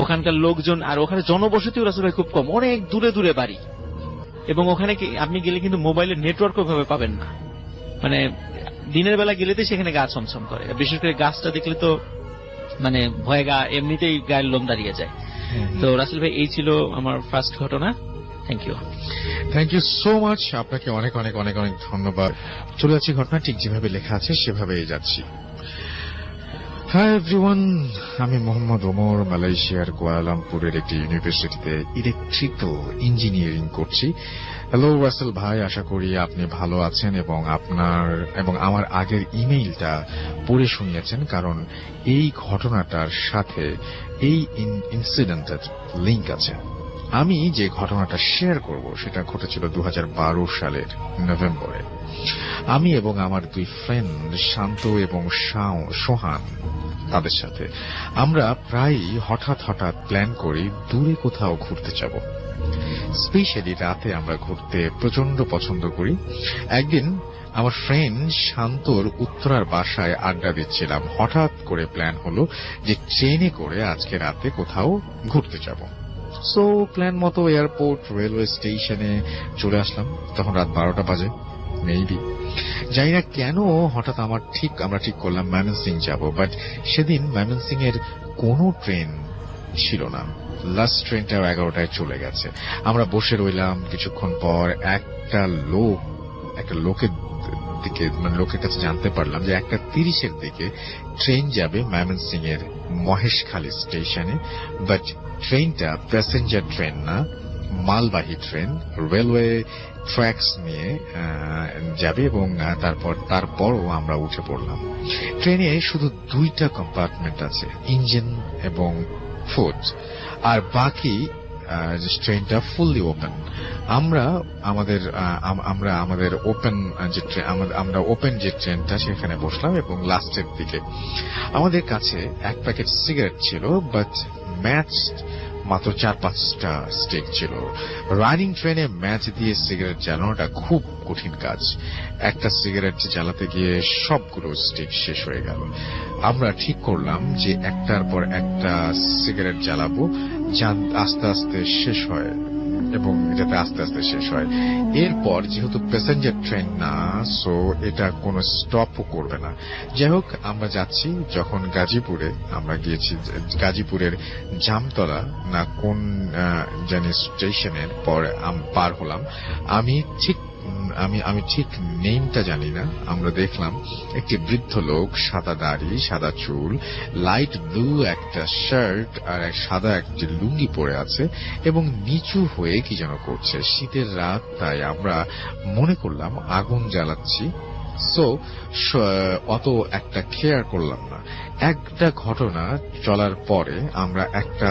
ওখানকার লোকজন, আর ওখানে জনবসতিও রাসেল ভাই খুব কম, অনেক দূরে দূরে বাড়ি, এবং ওখানে আপনি গেলে কিন্তু মোবাইলের নেটওয়ার্কও ভাবে পাবেন না, মানে দিনের বেলা গেলেতে সেখানে গা ছমছম করে, বিশেষ করে গাছটা দেখলে তো মানে ভয়ে এমনিতেই গায়ের লোম দাঁড়িয়ে যায়। তো রাসেল ভাই এই ছিল আমার ফার্স্ট ঘটনা। থ্যাংক ইউ সো মাচ, আপনাকে অনেক অনেক অনেক অনেক ধন্যবাদ। চলে যাচ্ছি ঘটনা ঠিক যেভাবে লেখা আছে সেভাবেই যাচ্ছি। হাই এভরিওয়ান, আমি মোহাম্মদ ওমর, মালয়েশিয়ার কুয়ালালামপুরের একটি ইউনিভার্সিটিতে ইলেকট্রিক্যাল ইঞ্জিনিয়ারিং করছি। হ্যালো রাসেল ভাই, আশা করি আপনি ভালো আছেন এবং আমার আগের ইমেইলটা পড়ে শুনিয়েছেন, কারণ এই ঘটনাটার সাথে এই ইনসিডেন্টের লিংক আছে। আমি যে ঘটনাটা শেয়ার করব সেটা ঘটেছিল 2012 সালের নভেম্বরে। আমি এবং আমার দুই ফ্রেন্ড শান্ত এবং সোহান, তাদের সাথে আমরা প্রায়ই হঠাৎ প্ল্যান করি দূরে কোথাও ঘুরতে যাব। স্পেশালি রাতে আমরা ঘুরতে প্রচন্ড পছন্দ করি। একদিন আমার ফ্রেন্ড শান্তর উত্তরার বাসায় আড্ডা দিচ্ছিলাম। হঠাৎ করে প্ল্যান হলো যে ট্রেনে করে আজকে রাতে কোথাও ঘুরতে যাব। সো প্ল্যান মতো এয়ারপোর্ট রেলওয়ে স্টেশনে চলে আসলাম। তখন রাত 12টা বাজে মেবি। জানি না কেন হঠাৎ আমরা ঠিক করলাম ময়মনসিং যাব, বাট সেদিন ময়মনসিং এর কোনো ট্রেন ছিল না। লাস্ট ট্রেনটাও 11টায় চলে গেছে। আমরা বসে রইলাম। কিছুক্ষণ পর একটা লোকের দিকে লোকের কাছে জানতে পারলাম যে 1:30 দিকে ট্রেন যাবে ময়মনসিং এর মহেশখালী স্টেশনে, বাট ট্রেনটা প্যাসেঞ্জার ট্রেন না, মালবাহী ট্রেন, রেলওয়ে ট্র্যাকস নিয়ে যাবে। এবং তারপরও আমরা উঠে পড়লাম। ট্রেনে শুধু 2টা কম্পার্টমেন্ট আছে, ইঞ্জিন এবং ফুড, আর বাকি ট্রেনটা ফুললি ওপেন। আমরা ওপেন যে ট্রেনটা সেখানে বসলাম এবং লাস্টের দিকে আমাদের কাছে 1 প্যাকেট সিগারেট ছিল, বাট ম্যাচ মাত্র 4-5টা স্টিক ছিল। রানিং ট্রেনে ম্যাচ দিয়ে সিগারেট জ্বালানোটা খুব কঠিন কাজ। একটা সিগারেট জ্বালাতে গিয়ে সবগুলো স্টিক শেষ হয়ে গেল। আমরা ঠিক করলাম যে একটার পর একটা সিগারেট জ্বালাবো, আস্তে আস্তে শেষ হয় এবং যাতে আস্তে আস্তে শেষ হয়। এরপর যেহেতু প্যাসেঞ্জার ট্রেন না, সো এটা কোনো স্টপও করবে না। যাই হোক, আমরা যাচ্ছি। যখন আমরা গিয়েছি গাজীপুরের জামতলা না কোন জানি স্টেশনের পর পার হলাম। আমি ঠিক নেমটা জানি না। আমরা দেখলাম একটি বৃদ্ধ লোক, সাদা দাড়ি, সাদা চুল, লাইট ব্লু একটা শার্ট আর সাদা একটি লুঙ্গি পরে আছে এবং নিচু হয়ে কি যেন করছে। শীতের রাত, তাই আমরা মনে করলাম আগুন জ্বালাচ্ছি। সো অত একটা কেয়ার করলাম না। একটা ঘটনা চলার পরে আমরা একটা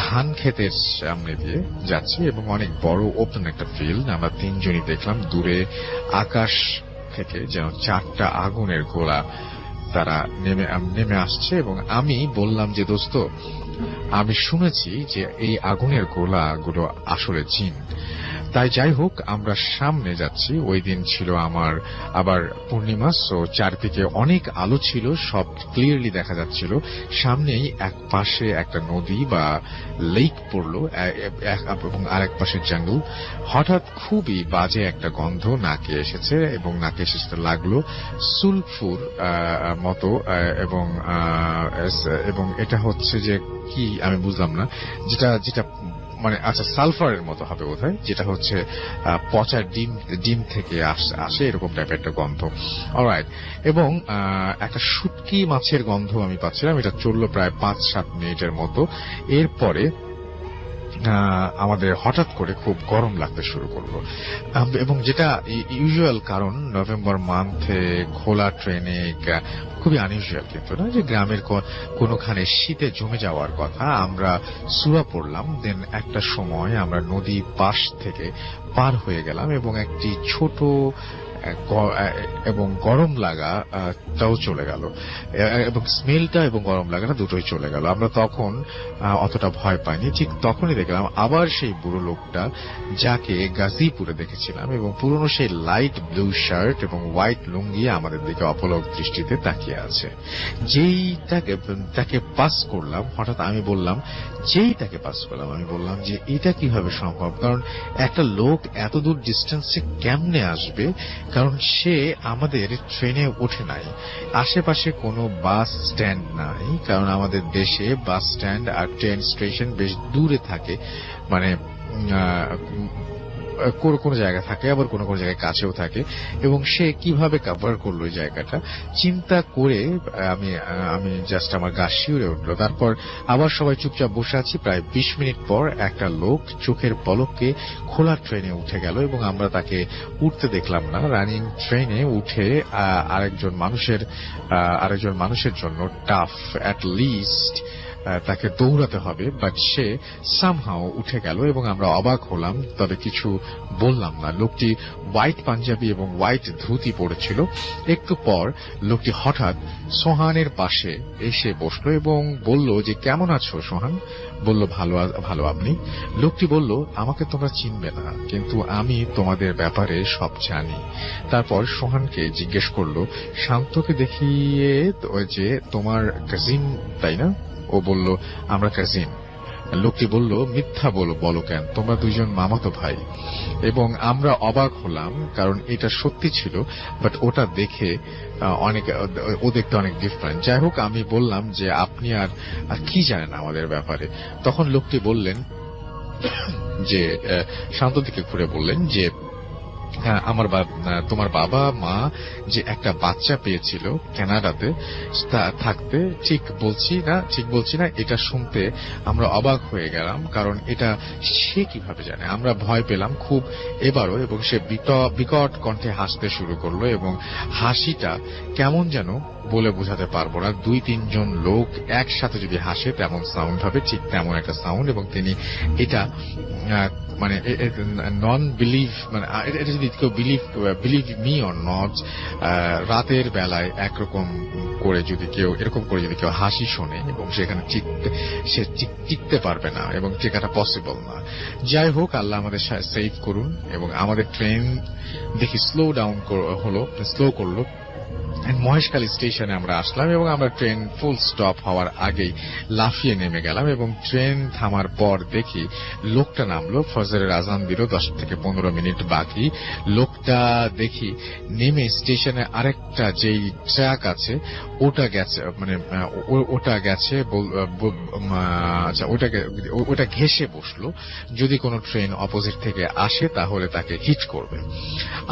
ধান ক্ষেতের সামনে দিয়ে যাচ্ছি এবং অনেক বড় ওপেন একটা ফিল্ড। আমরা 3জনই দেখলাম দূরে আকাশ থেকে যেন 4টা আগুনের গোলা তারা নেমে আসছে এবং আমি বললাম যে দোস্ত, আমি শুনেছি যে এই আগুনের গোলাগুলো আসলে জিন। তাই যাই হোক, আমরা সামনে যাচ্ছি। ওই দিন ছিল আবার পূর্ণিমা, সো চারদিকে অনেক আলো ছিল, সব ক্লিয়ারলি দেখা যাচ্ছিল। সামনেই এক পাশে একটা নদী বা লেক পড়লো এবং আরেক পাশে জঙ্গল। হঠাৎ খুবই বাজে একটা গন্ধ নাকে এসেছে এবং নাকে এসে লাগলো সুলফুর মতো এবং এটা হচ্ছে যে কি আমি বুঝলাম না, যেটা মানে আচ্ছা সালফারের মতো হবে বোধহয়, যেটা হচ্ছে পচা ডিম থেকে আসে এরকম টাইপের একটা গন্ধ। অলরাইট, এবং একটা শুটকি মাছের গন্ধ আমি পাচ্ছিলাম। এটা চললো প্রায় 5-7 মিনিটের মতো। এরপরে আমাদের হঠাৎ করে খুব গরম লাগতে শুরু করলো এবং যেটা ইউজুয়াল, কারণ নভেম্বর মান্থে খোলা ট্রেনে খুবই আনইউজুয়াল, কিন্তু না যে গ্রামের কোনোখানে শীতে জমে যাওয়ার কথা। আমরা সুরা পড়লাম। দেন একটা সময় আমরা নদী পাশ থেকে পার হয়ে গেলাম এবং একটি ছোট এবং গরম লাগাটাও চলে গেল এবং স্মেলটা এবং গরম লাগাটা দুটোই চলে গেল। আমরা তখন অতটা ভয় পাইনি। ঠিক তখনই দেখলাম আবার সেই বুড়ো লোকটা যাকে গাজীপুরে দেখেছিলাম এবং পুরনো সেই লাইট ব্লু শার্ট এবং হোয়াইট লুঙ্গি আমাদের দিকে অপলক দৃষ্টিতে তাকিয়ে আছে। তাকে পাস করলাম, হঠাৎ আমি বললাম যে এটা কিভাবে সম্ভব, কারণ একটা লোক এত দূর ডিস্টেন্সে কেমনে আসবে, কারণ সে আমাদের ট্রেনে ওঠে নাই। আশেপাশে কোনো বাস স্ট্যান্ড নাই, কারণ আমাদের দেশে বাস স্ট্যান্ড আর ট্রেন স্টেশন বেশ দূরে থাকে, মানে কোনো জায়গায় থাকে, আবার কোনো কোনো জায়গায় কাছেও থাকে, এবং সে কিভাবে কভার করলো এই জায়গাটা চিন্তা করে আমি জাস্ট আমার গা শিউরে উঠলো। তারপর আবার সবাই চুপচাপ বসে আছি। প্রায় 20 মিনিট পর একটা লোক চোখের পলকে খোলা ট্রেনে উঠে গেল এবং আমরা তাকে উঠতে দেখলাম না। রানিং ট্রেনে উঠে আরেকজন মানুষের জন্য টাফ, অ্যাট লিস্ট তাকে দৌড়াতে হবে, বাট সে সামহাও উঠে গেল এবং আমরা অবাক হলাম, তবে কিছু বললাম না। লোকটি হোয়াইট পাঞ্জাবি এবং হোয়াইট ধুতি পরেছিল। একটু পর লোকটি হঠাৎ সোহানের পাশে এসে বসলো এবং বলল যে, কেমন আছো সোহান? বলল, ভালো। আপনি? লোকটি বলল, আমাকে তোমরা চিনবে না, কিন্তু আমি তোমাদের ব্যাপারে সব জানি। তারপর সোহানকে জিজ্ঞেস করলো, শান্তকে দেখিয়ে যে তোমার কাজিন, তাই না? ও বলল, আমরা কাজিন। লোকটি বলল, মিথ্যা বলো কেন? তোমরা দুইজন মামাতো ভাই। এবং আমরা অবাক হলাম, কারণ এটা সত্যি ছিল, বাট ওটা দেখে ও দেখতে অনেক ডিফারেন্ট। যাই হোক, আমি বললাম যে, আপনি আর কি জানেন আমাদের ব্যাপারে? তখন লোকটি বললেন যে, শান্ত দিকে ঘুরে বললেন যে, হ্যাঁ, তোমার বাবা মা যে একটা বাচ্চা পেয়েছিল কানাডাতে থাকতে, ঠিক বলছি না, এটা শুনতে আমরা অবাক হয়ে গেলাম, কারণ এটা সে কিভাবে জানে? আমরা ভয় পেলাম খুব এবারও, এবং সে বিকট কণ্ঠে হাসতে শুরু করলো, এবং হাসিটা কেমন যেন বলে বোঝাতে পারবো না। 2-3 জন লোক একসাথে যদি হাসে তেমন সাউন্ড হবে, ঠিক তেমন একটা সাউন্ড। এবং তিনি এটা মানে নন বিলিভ, মানে এটা যদি কেউ বিলিভ মি অর নট, রাতের বেলায় একরকম করে যদি কেউ এরকম করে যদি কেউ হাসি শোনে এবং সেখানে সে টিকতে পারবে না, এবং টিকাটা পসিবল না। যাই হোক, আল্লাহ আমাদের সেভ করুন। এবং আমাদের ট্রেন দেখি স্লো করলো। মহেশখালী স্টেশনে আমরা আসলাম এবং আমরা ট্রেন ফুল স্টপ হওয়ার আগেই লাফিয়ে নেমে গেলাম, এবং ট্রেন থামার পর দেখি লোকটা নামলো। ফজরের আজান দিল, 10 থেকে 15 মিনিট বাকি। লোকটা দেখি নেমে স্টেশনে আরেকটা যেই ট্র্যাক আছে ওটা গেছে আচ্ছা, ওটা ঘেঁষে বসলো। যদি কোনো ট্রেন অপোজিট থেকে আসে তাহলে তাকে হিট করবে।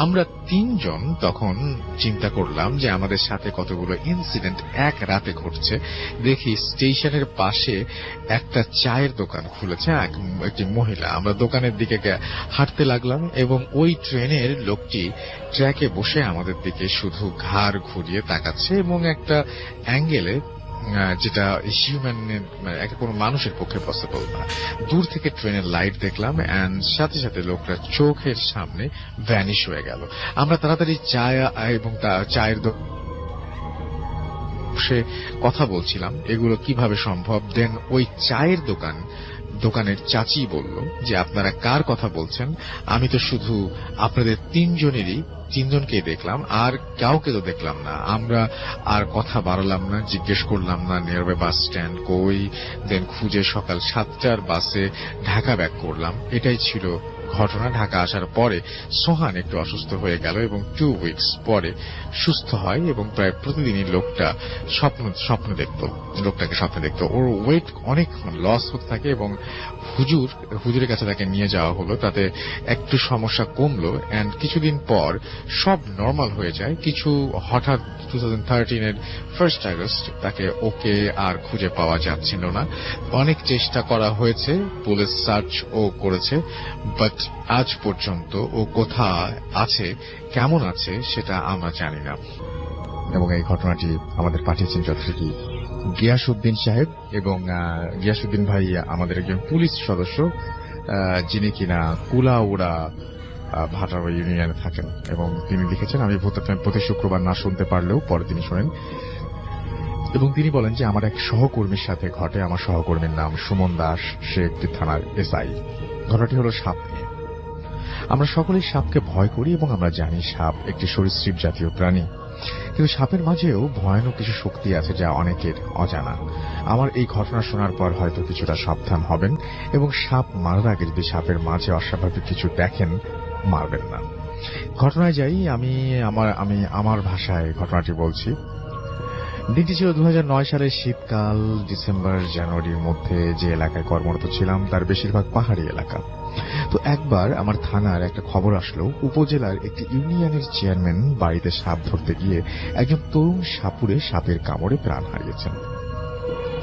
আমরা 3 জন তখন চিন্তা করলাম যে আমাদের সাথে কতগুলো ইনসিডেন্ট এক রাতে ঘটছে। দেখি স্টেশনের পাশে একটা চায়ের দোকান খুলেছে একটি মহিলা। আমরা দোকানের দিকে হাঁটতে লাগলাম, এবং ওই ট্রেনের লোকটি ট্র্যাকে বসে আমাদের দিকে শুধু ঘাড় ঘুরিয়ে তাকাচ্ছে, এবং একটা অ্যাঙ্গেলে যেটা কোনো মানুষের পক্ষে পসিবল না। দূর থেকে ট্রেনের লাইট দেখলাম, এন্ড সাথে সাথে লোকটা চোখের সামনে ভ্যানিশ হয়ে গেল। আমরা তাড়াতাড়ি চায়ের সে কথা বলছিলাম, এগুলো কিভাবে সম্ভব। দেন ওই চায়ের দোকানের চাচি বলল যে, আপনারা কার কথা বলছেন? আমি তো শুধু আপনাদের 3 জনকে দেখলাম, আর কাউকে তো দেখলাম না। আমরা আর কথা বাড়ালাম না, জিজ্ঞেস করলাম না নিয়ারবাই বাস স্ট্যান্ড কই। দেন খুঁজে সকাল 7টার বাসে ঢাকা ব্যাক করলাম। এটাই ছিল ঘটনা। ঢাকা আসার পরে সোহান একটু অসুস্থ হয়ে গেল এবং 2 উইকস পরে সুস্থ হয়, এবং প্রায় প্রতিদিনই লোকটাকে স্বপ্ন দেখতো। ওর ওয়েট অনেক লস হতে থাকে, এবং হুজুরের কাছে তাকে নিয়ে যাওয়া হলো। তাতে একটু সমস্যা কমলো, এন্ড কিছুদিন পর সব নর্মাল হয়ে যায়। হঠাৎ 2013 1 আগস্ট তাকে আর খুঁজে পাওয়া যাচ্ছিল না। অনেক চেষ্টা করা হয়েছে, পুলিশ সার্চ করেছে, বাট আজ পর্যন্ত ও কোথায় আছে, কেমন আছে সেটা আমরা জানি না। এবং এই ঘটনাটি আমাদের পাঠিয়েছেন যথারীতি গিয়াসউদ্দিন সাহেব, এবং গিয়াসউদ্দিন ভাই আমাদের একজন পুলিশ সদস্য, যিনি কিনা কুলাউড়া ভাটারা ইউনিয়নে থাকেন, এবং তিনি লিখেছেন, আমি প্রতি শুক্রবার না শুনতে পারলেও পরে তিনি শোনেন। এবং তিনি বলেন যে, আমার এক সহকর্মীর সাথে ঘটে। আমার সহকর্মীর নাম সুমন দাস, সে একটি থানার এসআই। ঘটনাটি হলো সাপ নিয়ে। আমরা সকলেই সাপকে ভয় করি, এবং আমরা জানি সাপ একটি সরীসৃপ জাতীয় প্রাণী, কিন্তু সাপের মাঝেও ভয়ানক কিছু শক্তি আছে যা অনেকের অজানা। আমার এই ঘটনা শোনার পর হয়তো কিছুটা সাবধান হবেন, এবং সাপ মারার আগে যদি সাপের মাঝে অস্বাভাবিক কিছু দেখেন, মারবেন না। ঘটনায় যাই, আমি আমার ভাষায় ঘটনাটি বলছি। দিনটি ছিল 2009 সালের শীতকাল। ডিসেম্বর জানুয়ারির মধ্যে যে এলাকায় কর্মরত ছিলাম তার বেশিরভাগ পাহাড়ি এলাকা। তো একবার আমার থানার একটা খবর আসলো, উপজেলার একটি ইউনিয়নের চেয়ারম্যান বাড়িতে সাপ ধরতে গিয়ে একজন তরুণ সাপুড়ে সাপের কামড়ে প্রাণ হারিয়েছেন।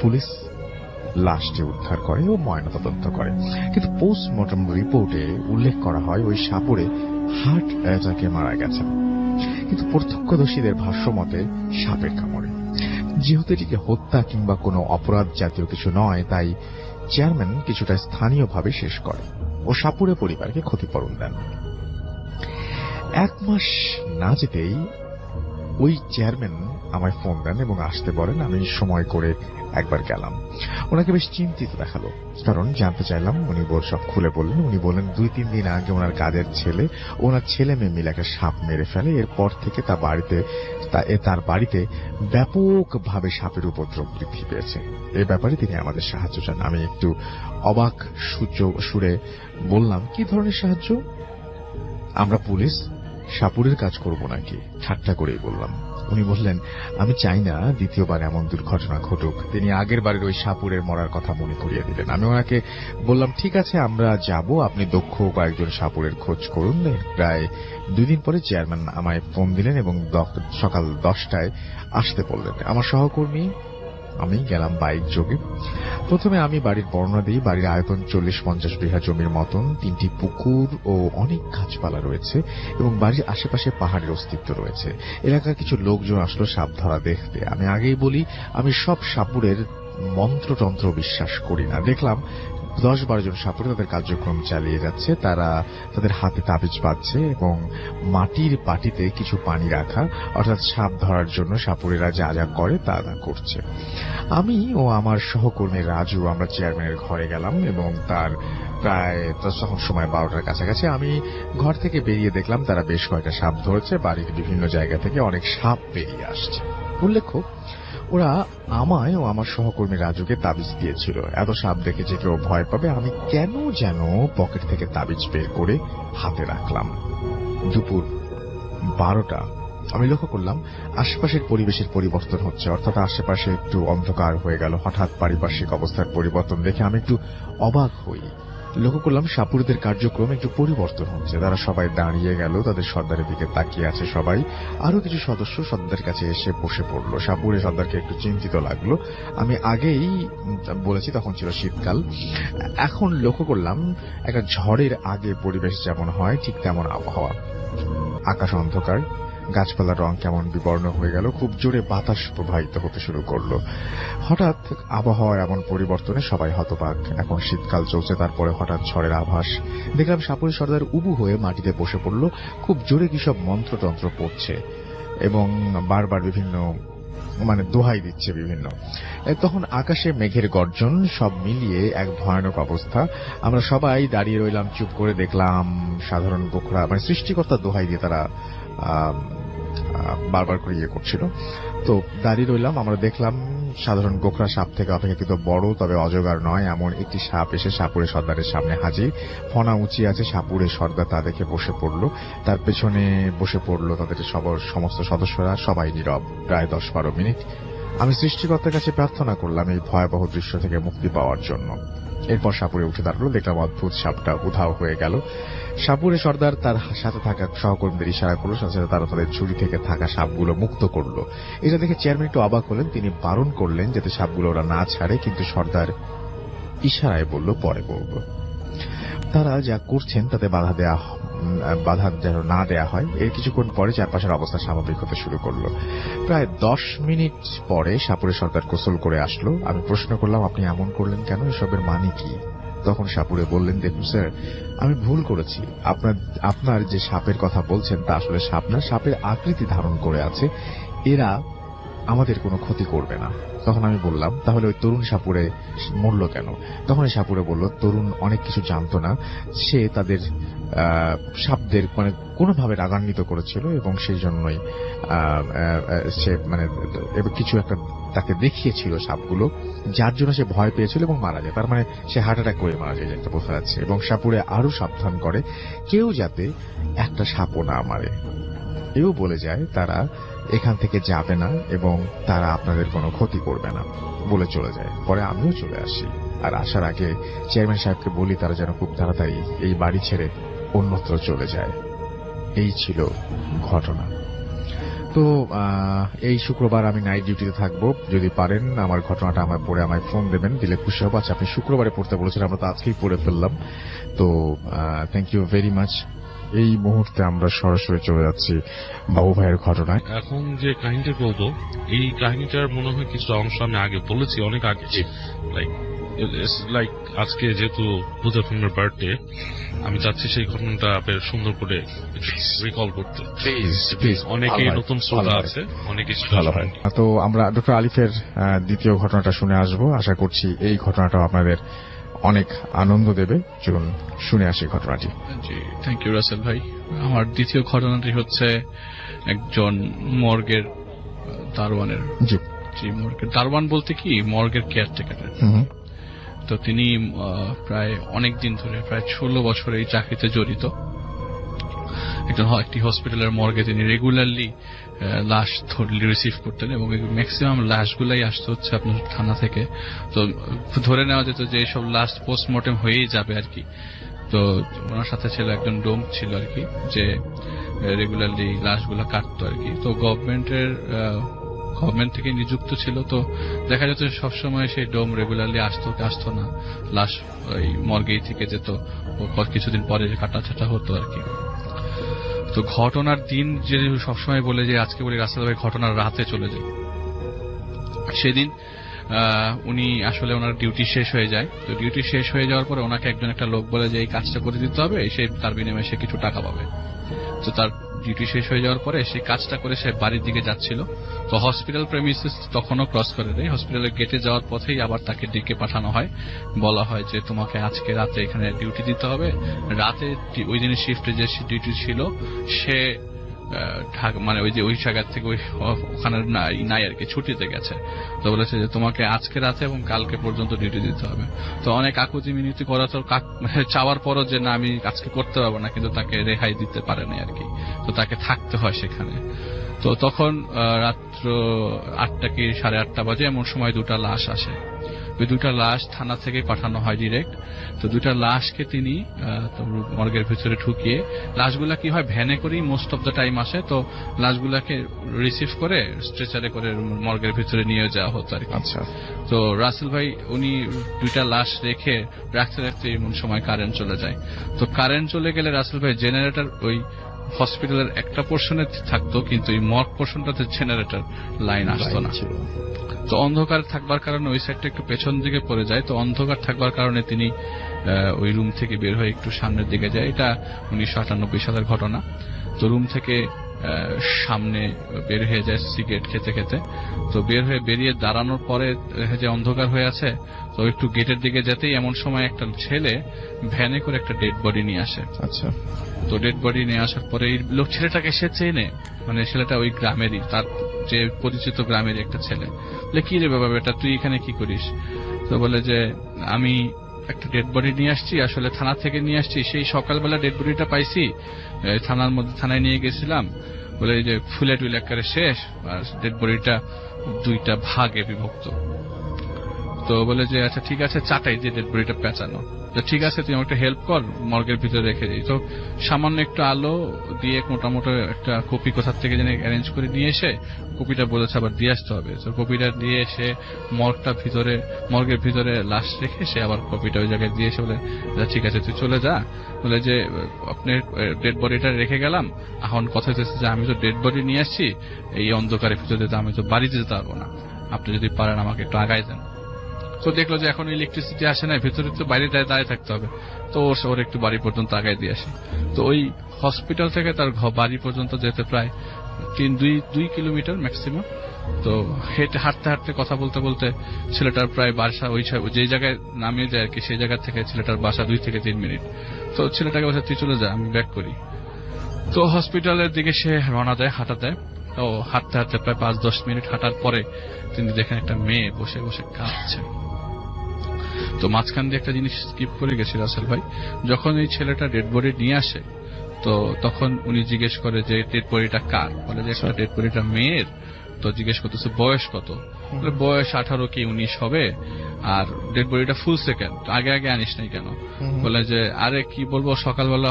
পুলিশ লাশটি উদ্ধার করে ও ময়নাতদন্ত করে, কিন্তু পোস্টমর্টম রিপোর্টে উল্লেখ করা হয় ওই সাপুড়ে হার্ট অ্যাটাকে মারা গেছেন, কিন্তু প্রত্যক্ষদর্শীদের ভাষ্য মতে সাপের কামড়ে। যেহেতু এটিকে হত্যা কিংবা কোনো অপরাধ জাতীয় কিছু নয়, তাই চেয়ারম্যান কিছুটা স্থানীয়ভাবে শেষ করে ও সাপুড়ে পরিবারকে ক্ষতিপূরণ দেন। 1 মাস না যেতেই ওই চেয়ারম্যান আমায় ফোন দেন এবং আসতে বলেন। আমি সময় করে একবার গেলাম। ওনাকে বেশ চিন্তিত দেখালো, কারণ জানতে চাইলাম। উনি সব খুলে বললেন। উনি বললেন 2-3 দিন আগে ওনার কাজের ছেলে, ওনার ছেলে মেয়ে মিলে একটা সাপ মেরে ফেলে। এরপর থেকে তার বাড়িতে ব্যাপকভাবে সাপের উপদ্রব বৃদ্ধি পেয়েছে। এ ব্যাপারে তিনি আমাদের সাহায্য চান। আমি একটু অবাক সুরে বললাম, কি ধরনের সাহায্য? আমরা পুলিশ, সাপুরের কাজ করব নাকি? ঠাট্টা করেই বললাম। উনি বললেন, আমি চাই না দ্বিতীয়বার এমন দুর্ঘটনা ঘটুক। তিনি আগের বারের ওই সাপুরের মরার কথা মনে করিয়ে দিলেন। আমি ওনাকে বললাম, ঠিক আছে, আমরা যাব, আপনি দক্ষ কয়েকজন সাপুরের খোঁজ করুন। প্রায় 2 দিন পরে চেয়ারম্যান আমায় ফোন দিলেন এবং সকাল 10টায় আসতে বললেন। আমার সহকর্মী আমি গেলাম বাইক যোগে। প্রথমে আমি বাড়ির বর্ণনা দিই। বাড়ির আয়তন 40-50 বিঘা জমির মতন, 3টি পুকুর ও অনেক গাছপালা রয়েছে এবং বাড়ির আশেপাশে পাহাড়ের অস্তিত্ব রয়েছে। এলাকার কিছু লোকজন আসলো সাপ ধরা দেখতে। আমি আগেই বলি, আমি সব সাপুরের মন্ত্রতন্ত্র বিশ্বাস করি না। দেখলাম 10-12 জন সাপুরে তাদের কার্যক্রম চালিয়ে যাচ্ছে। তারা তাদের হাতে তাবিজ বাঁধছে এবং মাটির বাটিতে কিছু পানি রাখা, অর্থাৎ সাপ ধরার জন্য সাপুরেরা যা যা করে তা করছে। আমি ও আমার সহকর্মী রাজু আমরা চেয়ারম্যানের ঘরে গেলাম এবং তার প্রায় তখন সময় 12টার কাছাকাছি। আমি ঘর থেকে বেরিয়ে দেখলাম তারা বেশ কয়েকটা সাপ ধরেছে। বাড়ির বিভিন্ন জায়গা থেকে অনেক সাপ বেরিয়ে আসছে। উল্লেখ্য, ওরা আমায় ও আমার সহকর্মী রাজুকে তাবিজ দিয়েছিল। এত সাপ দেখে যে কেউ ভয় পাবে, আমি কেন যেন পকেট থেকে তাবিজ বের করে হাতে রাখলাম। দুপুর 12টা। আমি লক্ষ্য করলাম আশেপাশের পরিবেশের পরিবর্তন হচ্ছে, অর্থাৎ আশেপাশে একটু অন্ধকার হয়ে গেল। হঠাৎ পারিপার্শ্বিক অবস্থার পরিবর্তন দেখে আমি একটু অবাক হই। লক্ষ্য করলাম সাপুরদের কার্যক্রম একটু পরিবর্তন হচ্ছে। তারা সবাই দাঁড়িয়ে গেল, তাদের সর্দারের দিকে তাকিয়ে আছে সবাই। আরো কিছু সদস্য সর্দারের কাছে এসে বসে পড়লো। সাপুরে সর্দারকে একটু চিন্তিত লাগলো। আমি আগেই বলেছি তখন ছিল শীতকাল। এখন লক্ষ্য করলাম একটা ঝড়ের আগে পরিবেশ যেমন হয় ঠিক তেমন আবহাওয়া। আকাশ অন্ধকার, গাছপালার রং কেমন বিবর্ণ হয়ে গেল, খুব জোরে বাতাস প্রবাহিত হতে শুরু করলো। হঠাৎ আবহাওয়ার এমন পরিবর্তনে সবাই হতবাক। এখন শীতকাল চলছে, তারপরে হঠাৎ ঝড়ের আভাস। দেখলাম সাপুরে সর্দার উবু হয়ে মাটিতে বসে পড়ল। খুব জোরে কি সব মন্ত্রতন্ত্র পড়ছে এবং বারবার বিভিন্ন দোহাই দিচ্ছে বিভিন্ন। তখন আকাশে মেঘের গর্জন, সব মিলিয়ে এক ভয়ানক অবস্থা। আমরা সবাই দাঁড়িয়ে রইলাম চুপ করে। দেখলাম সাধারণ গোখরা সৃষ্টিকর্তা দোহাই দিয়ে তারা বারবার করে ইয়ে করছিল। তো দাঁড়িয়ে রইলাম। আমরা দেখলাম সাধারণ গোখরা সাপ থেকে অপেক্ষাকৃত বড়, তবে অজগর নয়, এমন একটি সাপ এসে সাপুরে সর্দারের সামনে হাজির। ফনা উঁচিয়ে আছে। সাপুরে সর্দার তা দেখে বসে পড়ল, তার পেছনে বসে পড়ল তাদের সমস্ত সদস্যরা। সবাই নীরব প্রায় 10-12 মিনিট। আমি সৃষ্টিকর্তার কাছে প্রার্থনা করলাম এই ভয়াবহ দৃশ্য থেকে মুক্তি পাওয়ার জন্য। এরপর সাপুরে উঠে দাঁড়ালো। দেখলাম অদ্ভুত সাপটা উধাও হয়ে গেল। সাপুরে সর্দার তার সাথে থাকা সহকর্মীদের ইশারা করলো, সাথে সাথে তারা তাদের ঝুড়ি থেকে থাকা সাপগুলো মুক্ত করলো। এটা দেখে চেয়ারম্যান একটু অবাক হলেন। তিনি বারণ করলেন যাতে সাপগুলো ওরা না ছাড়ে, কিন্তু সর্দার ইশারায় বলল পরে করব। তারা যা করছেন তাতে বাধা যেন না দেয়া হয়। এর কিছুক্ষণ পরে চারপাশের অবস্থা স্বাভাবিক হতে শুরু করলো। প্রায় 10 মিনিট পরে সাপুরে সর্দার গোসল করে আসলো। আমি প্রশ্ন করলাম, আপনি এমন করলেন কেন? এসবের মানে কি? তখন সাপুরে বললেন, দেখুন স্যার, আমি ভুল করেছি। আপনার যে সাপের কথা বলছেন তা আসলে সাপ না, সাপের আকৃতি ধারণ করে আছে। এরা আমাদের কোনো ক্ষতি করবে না। তখন আমি বললাম, তাহলে ওই তরুণ সাপুরে মরল কেন? তখন এই সাপুরে বলল, তরুণ অনেক কিছু জানতো না। সে তাদের সাপদের কোনোভাবে রাগান্বিত করেছিল এবং সেই জন্যই সে কিছু একটা তাকে দেখিয়েছিল সাপগুলো, যার জন্য সে ভয় পেয়েছিল এবং মারা যায়। তার সে হার্ট অ্যাটাক করে মারা যায়, একটা বোঝা যাচ্ছে। এবং সাপুরে আরো সাবধান করে কেউ যাতে একটা সাপও না মারে। এও বলে যায় তারা এখান থেকে যাবে না এবং তারা আপনাদের কোনো ক্ষতি করবে না বলে চলে যায়। পরে আমিও চলে আসি, আর আসার আগে চেয়ারম্যান সাহেবকে বলি তারা যেন খুব তাড়াতাড়ি এই বাড়ি ছেড়ে অন্যত্র চলে যায়। এই ছিল ঘটনা। তো এই শুক্রবার আমি নাইট ডিউটিতে থাকবো। যদি পারেন আমার ঘটনাটা আমার পড়ে আমায় ফোন দেবেন, দিলে খুশি হবো। আচ্ছা, আপনি শুক্রবারে পড়তে বলেছেন, আমরা তো আজকেই পড়ে ফেললাম। তো থ্যাংক ইউ ভেরি মাচ। এই মুহূর্তে আমরা সরাসরি চলে যাচ্ছি বাবু ভাইয়ের ঘটনায়। এখন যে কাহিনীটা বলবো, এই কাহিনীটার মনে হয় কিছু অংশ আমি আগে বলেছি, অনেক আগে। লাইক আজকে যেহেতু ভূতের ফিল্মের বার্থডে, আমি চাচ্ছি সেই ঘটনাটা বেশ সুন্দর করে রিকল করতে। প্লিজ অনেকেই নতুন শ্রোতা আছে, অনেকে ভালো হয়। তো আমরা ডক্টর আলিফের দ্বিতীয় ঘটনাটা শুনে আসবো। আশা করছি এই ঘটনাটাও আপনাদের অনেক আনন্দ দেবে। চলুন শুনে আসি ঘটনাটি। জি, থ্যাংক ইউ রাসেল ভাই। আমার দ্বিতীয় ঘটনাটি হচ্ছে একজন মর্গের দারোয়ানের। জি, মর্গের দারোয়ান বলতে কি, মর্গের কেয়ারটেকার। তো তিনি প্রায় অনেক দিন ধরে, প্রায় 16 বছর এই চাকরিতে জড়িত। একটি হসপিটালের মর্গে তিনি রেগুলারলি লাশ রিসিভ করতেন এবং ম্যাক্সিমাম লাশগুলাই আসতো হচ্ছে আপনার থানা থেকে। তো ধরে নেওয়া যেত যে এইসব লাশ পোস্টমর্টেম হয়েই যাবে আর কি। তো ওনার সাথে ছিল একজন ডোম ছিল আর কি, যে রেগুলারলি লাশগুলা কাটতো আর কি। তো গভর্নমেন্ট থেকে নিযুক্ত ছিল। তো দেখা যেত সবসময় সেই ডোম রেগুলারলি আসতো না, লাশ ওই মর্গেই থেকে যেত, কিছুদিন পরে কাটা ছাটা হতো আর কি। তো ঘটনার দিন যে সবসময় বলে যে আজকে বলি রাসেল ভাই ঘটনার রাতে চলে যায়, সেদিন উনি আসলে ওনার ডিউটি শেষ হয়ে যায়। তো ডিউটি শেষ হয়ে যাওয়ার পরে ওনাকে একটা লোক বলে যে এই কাজটা করে দিতে হবে, সে তার বিনিময়ে সে কিছু টাকা পাবে। তো তার ডিউটি শেষ হয়ে যাওয়ার পরে সেই কাজটা করে সে বাড়ির দিকে যাচ্ছিল। তো হসপিটাল প্রেমিসেস তখনও ক্রস করে দেয়। হসপিটালের গেটে যাওয়ার পথেই আবার তাকে ডেকে পাঠানো হয়, বলা হয় যে তোমাকে আজকে রাতে এখানে ডিউটি দিতে হবে। রাতে ওই দিনের শিফটে যে ডিউটি ছিল সে মানে ওই জায়গা থেকে ওখানে নাই আর কি, ছুটিতে গেছে। তো বলেছে যে তোমাকে আজকে রাতে এবং কালকে পর্যন্ত ডিউটি দিতে হবে। তো অনেক আকুতি মিনতি করা, তো চাওয়ার পরও যে না আমি আজকে করতে পারবো না, কিন্তু তাকে রেহাই দিতে পারে না আর কি। তো তাকে থাকতে হয় সেখানে। তো তখন রাত্র 8টা কি 8:30 বাজে, এমন সময় 2টা লাশ আসে। ওই 2টা লাশ থানা থেকে পাঠানো হয় ডিরেক্ট। তো 2টা লাশকে তিনি মর্গের ভিতরে ঢুকিয়ে, লাশগুলা কি হয় ভ্যানে করেই মোস্ট অফ দ্য টাইম আসে। তো লাশগুলাকে রিসিভ করে স্ট্রেচারে করে মর্গের ভিতরে নিয়ে যাওয়া হতো আর কি। আচ্ছা। তো রাসেল ভাই উনি 2টা লাশ রাখতে এমন সময় কারেন্ট চলে যায়। তো কারেন্ট চলে গেলে রাসেল ভাই জেনারেটর ওই হসপিটালের একটা পোর্শনে থাকতো, কিন্তু এই মর্গ পোর্শনটাতে জেনারেটর লাইন আসতো না। তো অন্ধকার থাকবার কারণে ওই সাইডটা একটু পেছন দিকে পড়ে যায়। তো অন্ধকার থাকবার কারণে তিনি ওই রুম থেকে বের হয়ে একটু সামনের দিকে যায়। এটা 1998 সালের ঘটনা। তো রুম থেকে সামনে বের হয়ে যায় সিগারেট খেতে খেতে। তো বেরিয়ে দাঁড়ানোর পরে যে অন্ধকার হয়ে আছে, তো একটু গেটের দিকে যেতেই এমন সময় একটা ছেলে ভ্যানে করে একটা ডেড বডি নিয়ে আসে। আচ্ছা। তো ডেড বডি নিয়ে আসার পরে এই ছেলেটাকে সে চেনে, মানে ছেলেটা ওই গ্রামেরই, তার যে পরিচিত গ্রামেরই একটা ছেলে। বলে কি রে বাবা বেটা, তুই এখানে কি করিস? তো বলে যে আমি একটা ডেড বডি নিয়ে আসছি, আসলে থানা থেকে নিয়ে আসছি। সেই সকালবেলা ডেড বডিটা পাইছি, থানায় নিয়ে গেছিলাম। বলে যে ফুলে টুলে একেবারে শেষ, আর ডেড বডিটা 2টা ভাগে বিভক্ত। তো বলে যে আচ্ছা ঠিক আছে, চাটাই যে ডেড বডিটা পেঁচানো। তো ঠিক আছে, তুই আমাকে হেল্প কর, মর্গের ভিতরে রেখে দিই। তো সামান্য একটু আলো দিয়ে মোটামুটি একটা কপি কোথার থেকে যেন অ্যারেঞ্জ করে নিয়ে এসে কপিটা বলেছে আবার দিয়ে আসতে হবে। তো কপিটা দিয়ে এসে মর্গের ভিতরে লাশ রেখে সে আবার কপিটা ওই জায়গায় দিয়ে এসে বলে ঠিক আছে তুই চলে যা। বলে যে আপনি ডেড বডিটা রেখে গেলাম, এখন কথা হচ্ছে যে আমি তো ডেড বডি নিয়ে আসছি, এই অন্ধকারের ভিতরে আমি তো বাড়িতে যেতে পারবো না, আপনি যদি পারেন আমাকে একটু আগায় দেন। তো দেখলো যে এখন ইলেকট্রিসিটি আসে না, ভিতরে তো বাইরে দাঁড়িয়ে থাকতে হবে। তো ওর একটু বাড়ি পর্যন্ত আগায় দিয়ে আসে। তো ওই হসপিটাল থেকে তার বাড়ি পর্যন্ত যেতে প্রায় 2 কিলোমিটার ম্যাক্সিমাম। তো হাঁটতে হাঁটতে কথা বলতে বলতে ছেলেটার প্রায় বাসা ওই যে জায়গায় নামিয়ে যায় আর কি, সেই জায়গা থেকে ছেলেটার বাসা 2 থেকে 3 মিনিট। তো ছেলেটাকে বলছে তুই চলে যা, আমি ব্যাক করি। তো হসপিটালের দিকে সে রওনা দেয়, হাঁটা দেয়। তো হাঁটতে হাঁটতে প্রায় 5-10 মিনিট হাঁটার পরে তিনি দেখেন একটা মেয়ে বসে বসে কাঁদছে। তো মাঝখান দিয়ে একটা জিনিস স্কিপ করে গেছে রাসেল ভাই, যখন এই ছেলেটা ডেড বডি নিয়ে আসে তো তখন উনি জিজ্ঞেস করে যে ডেড বডিটা কার, বলে যে একটা ডেড বডিটা মেয়ের। তো জিজ্ঞেস করতেছে বয়স কত, বলে বয়স 18 কি 19 হবে, আর ডেড বডিটা ফুল সেকেন্ড, আগে আগে আনিস নাই কেন? বলে যে আরে কি বলবো, সকালবেলা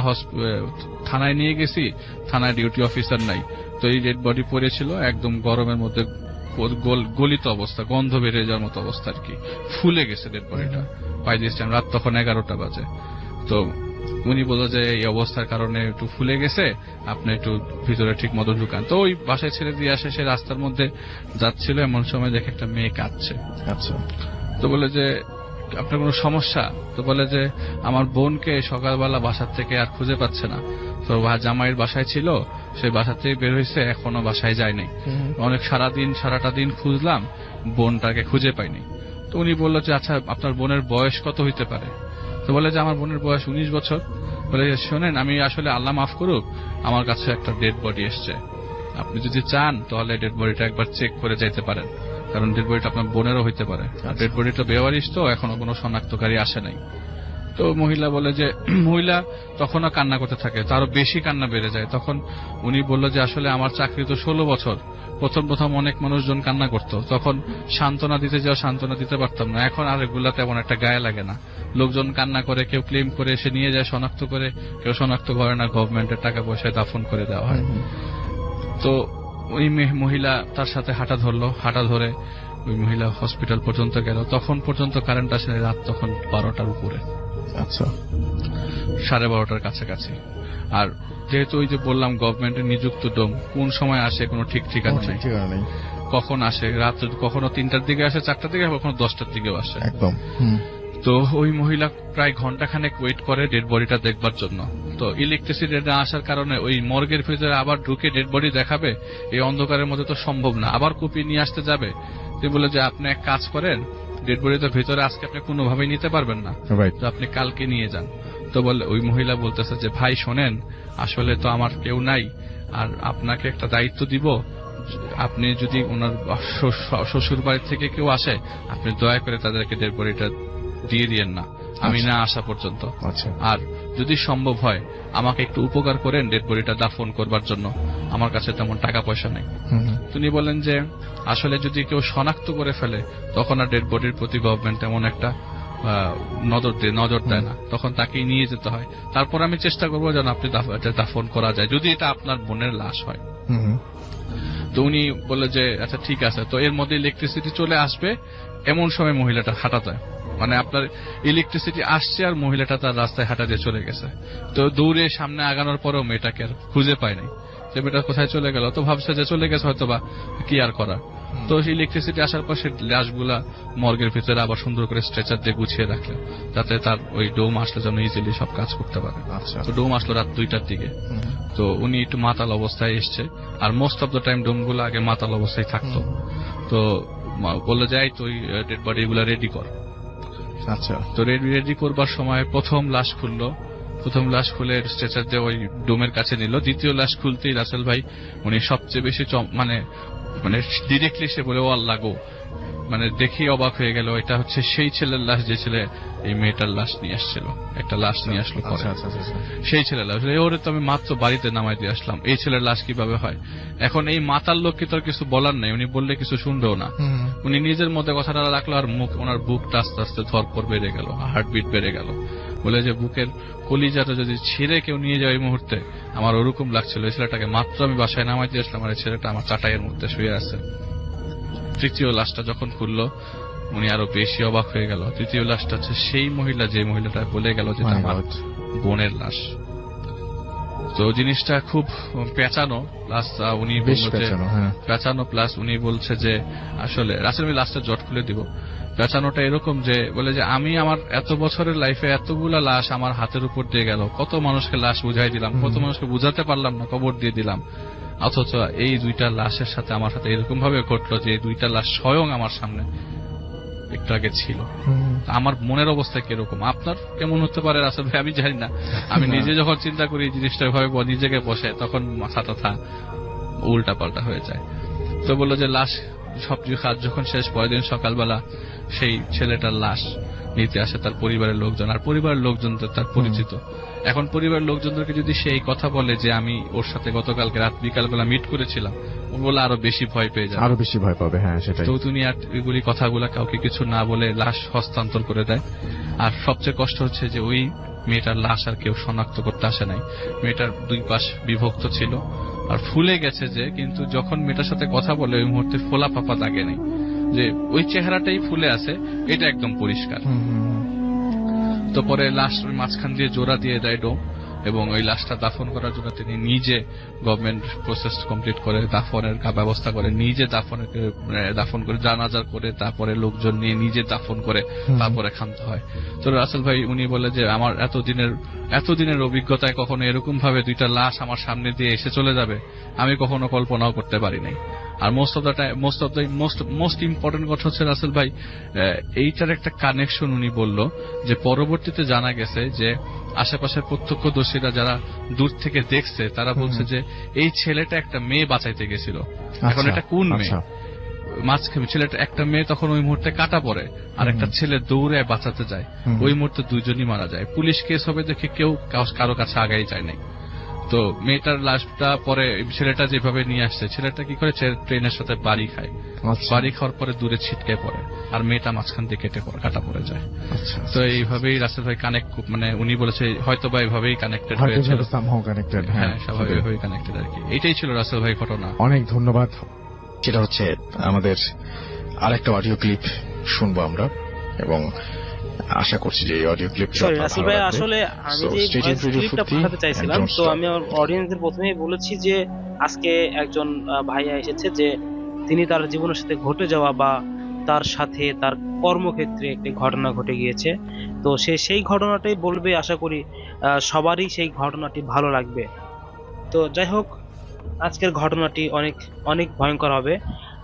থানায় নিয়ে গেছি, থানায় ডিউটি অফিসার নাই, তো এই ডেড বডি পড়েছিল একদম গরমের মধ্যে গলিত অবস্থা, গন্ধ বেরিয়ে যাওয়ার মতো অবস্থা আর কি, ফুলে গেছে ডেড বডিটা বাই দিস টাইম, রাত তখন 11টা বাজে। তো উনি বলল যে এই অবস্থার কারণে একটু ফুলে গেছে, আপনি একটু ভিতরে ঠিক মতো ঢুকান। তো ওই বাসায় ছেড়ে দিয়ে আসে, সে রাস্তার মধ্যে যাচ্ছিল, এমন সময় দেখে একটা মেয়ে কাঁদছে। আচ্ছা, তো বলে যে আপনার কোনো সমস্যা? তো বলে যে আমার বোনকে সকালবেলা বাসার থেকে আর খুঁজে পাচ্ছে না, তো জামাইয়ের বাসায় ছিল, সেই বাসা থেকে বের হয়েছে, এখনো বাসায় যায়নি, অনেক সারাটা দিন খুঁজলাম, বোনটাকে খুঁজে পাইনি। তো উনি বলল যে আচ্ছা আপনার বোনের বয়স কত হইতে পারে? তো বলে যে আমার বোনের বয়স 19 বছর। বলে শোনেন, আমি আসলে আল্লাহ মাফ করুক, আমার কাছে একটা ডেড বডি এসছে, আপনি যদি চান তাহলে ডেড বডিটা একবার চেক করে যাইতে পারেন, কারণ ডেড বডিটা আপনার বোনেরও হইতে পারে, আর ডেড বডিটা বেওয়ারিশ, তো এখনো কোনো শনাক্তকারী আসে নাই। তো মহিলা বলে যে, মহিলা তখনও কান্না করতে থাকে, তারও বেশি কান্না বেড়ে যায়। তখন উনি বলল যে আসলে আমার চাকরি তো 16 বছর, প্রথম অনেক মানুষজন কান্না করতো, তখন সান্ত্বনা দিতে পারতাম না, এখন আর এগুলা তেমন একটা গায়ে লাগে না, লোকজন কান্না করে, কেউ ক্লেম করে এসে নিয়ে যায়, শনাক্ত করে, কেউ শনাক্ত করে না, গভর্নমেন্টের টাকা পয়সায় দাফন করে দেওয়া হয়। তো ওই মহিলা তার সাথে হাঁটা ধরে ওই মহিলা হসপিটাল পর্যন্ত গেল, তখন পর্যন্ত কারেন্ট আসে রাত তখন 12টার উপরে। আচ্ছা, 12:30টার কাছাকাছি। আর যেহেতু ওই যে বললাম গভর্নমেন্টের নিযুক্ত ডোম, কোন সময় আসে কোনো ঠিক ঠিকানা নেই, কখন আসে, রাত কখনো 3টার দিকে আসে, 4টার দিকে, কখনো 10টার দিকেও আসে একদম। তো ওই মহিলা প্রায় ঘন্টাখানেক ওয়েট করে ডেড বডিটা দেখবার জন্য। তো ইলেকট্রিসিটি না আসার কারণে ওই মর্গের ভিতরে আবার ঢুকে ডেড বডি দেখাবে, এই অন্ধকারের মধ্যে তো সম্ভব না, আবার কপি নিয়ে আসতে যাবে। তো বলে যে আপনি এক কাজ করেন, ডেড বডি তো ভিতরে আজকে আপনি কোনোভাবেই নিতে পারবেন না, তো আপনি কালকে নিয়ে যান। তো বলে ওই মহিলা বলতেছে যে ভাই শোনেন, আসলে তো আমার কেউ নাই, আর আপনাকে একটা দায়িত্ব দিব, আপনি যদি ওনার শ্বশুর বাড়ি থেকে কেউ আসে, আপনি দয়া করে তাদেরকে ডেড বডিটা দিয়ে দিয়েন না আমি না আসা পর্যন্ত। আর যদি সম্ভব হয় আমাকে একটু উপকার করেন ডেড বডিটা দাফন করবার জন্য, আমার কাছে তেমন টাকা পয়সা নেই। তিনি বলেন যে আসলে যদি কেউ শনাক্ত করে ফেলে তখন আর ডেড বডির প্রতি গভর্নমেন্ট তেমন একটা নজর দেয় না, তখন তাকেই নিয়ে যেতে হয়। তারপর আমি চেষ্টা করবো যেন আপনি দাফন করা যায়, যদি এটা আপনার বোনের লাশ হয়। তো উনি বলে যে আচ্ছা ঠিক আছে। তো এর মধ্যে ইলেকট্রিসিটি চলে আসবে, এমন সময় মহিলাটা হাঁটা যায়, মানে আপনার ইলেকট্রিসিটি আসছে আর মহিলাটা তার রাস্তায় হাঁটা দিয়ে চলে গেছে। তো দৌড়ে সামনে আগানোর পরেও মেয়েটাকে আর খুঁজে পায় নাই, যে মেয়েটা কোথায় চলে গেল। তো ভাবছে যে চলে গেছে হয়তো বা, কি আর করা। তো ইলেকট্রিসিটি আসার পর সে লাশগুলা মর্গের ভিতরে আবার সুন্দর করে স্ট্রেচার দিয়ে গুছিয়ে রাখলো, যাতে তার ওই ডোম আসলে যেন ইজিলি সব কাজ করতে পারে। তো ডোম আসলো রাত 2টার দিকে। তো উনি একটু মাতাল অবস্থায় এসছে, আর মোস্ট অফ দ্য টাইম ডোমগুলো আগে মাতাল অবস্থায় থাকতো। তো বলে যায় তো ওই ডেড বডি গুলা রেডি কর। আচ্ছা, তো রেডি করবার সময় প্রথম লাশ খুলে স্ট্রেচার দিয়ে ওই ডোমের কাছে নিল। দ্বিতীয় লাশ খুলতেই রাসেল ভাই উনি সবচেয়ে বেশি মানে ডিরেক্টলি সে বলে ও আল্লাহ গো, মানে দেখি অবাক হয়ে গেল, এটা হচ্ছে সেই ছেলের লাশ যে ছেলে এই মেয়েটার লাশ নিয়ে আসছিল, একটা লাশ নিয়ে আসলো পরে, সেই ছেলের লাশ। ওরে তো আমি মাত্র বাড়িতে নামাই দিয়ে আসলাম, এই ছেলের লাশ কিভাবে হয়? এখন এই মাতাল লোককে তো কিছু বলার নাই, উনি বললে কিছু শুনবেও না। উনি নিজের মধ্যে কথাটা রাখলো, আর ওনার বুকটা আস্তে আস্তে ধরপড় বেড়ে গেল, হার্টবিট বেড়ে গেল। বলে যে বুকের কলিজাটা যদি ছিঁড়ে কেউ নিয়ে যায় এই মুহূর্তে, আমার ওরকম লাগছিল। এই ছেলেটাকে মাত্র আমি বাসায় নামাই দিয়ে আসলাম, আর এই ছেলেটা আমার চাটাইয়ের মধ্যে শুয়ে আছে। তৃতীয় লাশটা যখন খুললো উনি আরো বেশি অবাক হয়ে গেল। তৃতীয় লাশটা হচ্ছে সেই মহিলা, যে মহিলাটা বলে গেল যে আমার বোনের লাশ। তো জিনিসটা খুব পেঁচানো, প্লাস উনি পেঁচানো, প্লাস উনি বলছে যে আসলে রাসেল আমি লাশটা জট খুলে দিব। পেঁচানোটা এরকম যে বলে যে আমি আমার এত বছরের লাইফে এতগুলা লাশ আমার হাতের উপর দিয়ে গেল, কত মানুষকে লাশ বুঝাই দিলাম, কত মানুষকে বুঝাতে পারলাম না, কবর দিয়ে দিলাম, অথচ এই 2টা লাশের সাথে আমার সাথে এরকম ভাবে ঘটলো যে 2টা লাশ স্বয়ং আমার সামনে একটু আগে ছিল। আমার মনের অবস্থা কিরকম, আপনার কেমন হতে পারে রাসেল ভাই আমি জানি না। আমি নিজে যখন চিন্তা করি এই জিনিসটা ভাবে নিজেকে বসে, তখন মাথা টাথা উল্টা পাল্টা হয়ে যায়। তো বললো যে লাশ সব কাজ যখন শেষ, পরের দিন সকালবেলা সেই ছেলেটার লাশ নিতে আসে তার পরিবারের লোকজন, আর পরিবারের লোকজন তো তার পরিচিত। এখন পরিবারের লোকজনদেরকে যদি সে এই কথা বলে যে আমি ওর সাথে গতকালকে রাত বিকালবেলা মিট করেছিলাম, ও বলে আরো বেশি ভয় পেয়ে যাবে, আরো বেশি ভয় পাবে। হ্যাঁ, সেটাই। তো তুমি আর এগুলি কথাগুলা কাউকে কিছু না বলে লাশ হস্তান্তর করে দেয়। আর সবচেয়ে কষ্ট হচ্ছে যে ওই মেয়েটার লাশ আর কেউ শনাক্ত করতে আসে নাই। মেয়েটার দুই পাশ বিভক্ত ছিল আর ফুলে গেছে যে, কিন্তু যখন মেয়েটার সাথে কথা বলে ওই মুহূর্তে ফোলা পাপা দাগে নেই, যে ওই চেহারাটাই ফুলে আছে, এটা একদম পরিষ্কার। তো পরে লাশ ওই মাঝখান দিয়ে জোড়া দিয়ে দেয় ডোম, এবং ওই লাশটা দাফন করার জন্য তিনি নিজে গভর্নমেন্ট প্রসেস কমপ্লিট করে দাফনের ব্যবস্থা করে, নিজে দাফন করে জানাজা করে, তারপরে লোকজন নিয়ে নিজে দাফন করে, তারপরে ক্ষান্ত হয়। তো রাসেল ভাই উনি বলে যে আমার এতদিনের অভিজ্ঞতায় কখনো এরকম ভাবে দুইটা লাশ আমার সামনে দিয়ে এসে চলে যাবে আমি কখনো কল্পনাও করতে পারি নাই। আর মোস্ট ইম্পর্টেন্ট কথা হচ্ছে রাসেল ভাই, এইটার একটা কানেকশন উনি বলল যে পরবর্তীতে জানা গেছে যে আশেপাশের প্রত্যক্ষদর্শীরা যারা দূর থেকে দেখছে তারা বলছে যে এই ছেলেটা একটা মেয়ে বাঁচাইতে গেছিল। এখন এটা কোন মেয়ে? মাঝখানে ছেলেটা একটা মেয়ে তখন ওই মুহূর্তে কাটা পড়ে, আর একটা ছেলে দৌড়ে বাঁচাতে যায়, ওই মুহূর্তে দুইজনই মারা যায়। পুলিশ কেস হবে দেখে কেউ কারো কাছে আগাই যায় নাই। তো মেয়েটার লাশটা পরে ছেলেটা যেভাবে নিয়ে আসছে, ছেলেটা কি করে ট্রেনের সাথে বাড়ি খায়, বাড়ি খাওয়ার পরে দূরে ছিটকে পড়ে, আর মেয়েটা মাঝখান দিয়ে কাটা পড়ে যায়। তো এইভাবেই রাসেল ভাই কানেক্ট, মানে উনি বলেছে হয়তো বা এইভাবেই কানেক্টেড হয়েছিল। হ্যাঁ, স্বাভাবিকভাবেই কানেক্টেড আর কি। এটাই ছিল রাসেল ভাই ঘটনা। অনেক ধন্যবাদ। সেটা হচ্ছে আমাদের আরেকটা অডিও ক্লিপ শুনবো আমরা, এবং আশা করছি যে এই অডিও ক্লিপ রাসেল ভাই, আসলে আমি যে ক্লিপটা পাঠাতে চাইছিলাম, তো আমি আমার অডিয়েন্সদের প্রথমেই বলেছি যে আজকে একজন ভাইয়া এসেছে যে তিনি তার জীবনের সাথে ঘটে যাওয়া বা তার সাথে তার কর্মক্ষেত্রে একটি ঘটনা ঘটে গিয়েছে। তো সেই ঘটনাটাই বলবে, আশা করি সবারই সেই ঘটনাটি ভালো লাগবে। তো যাই হোক, আজকের ঘটনাটি অনেক অনেক ভয়ঙ্কর হবে।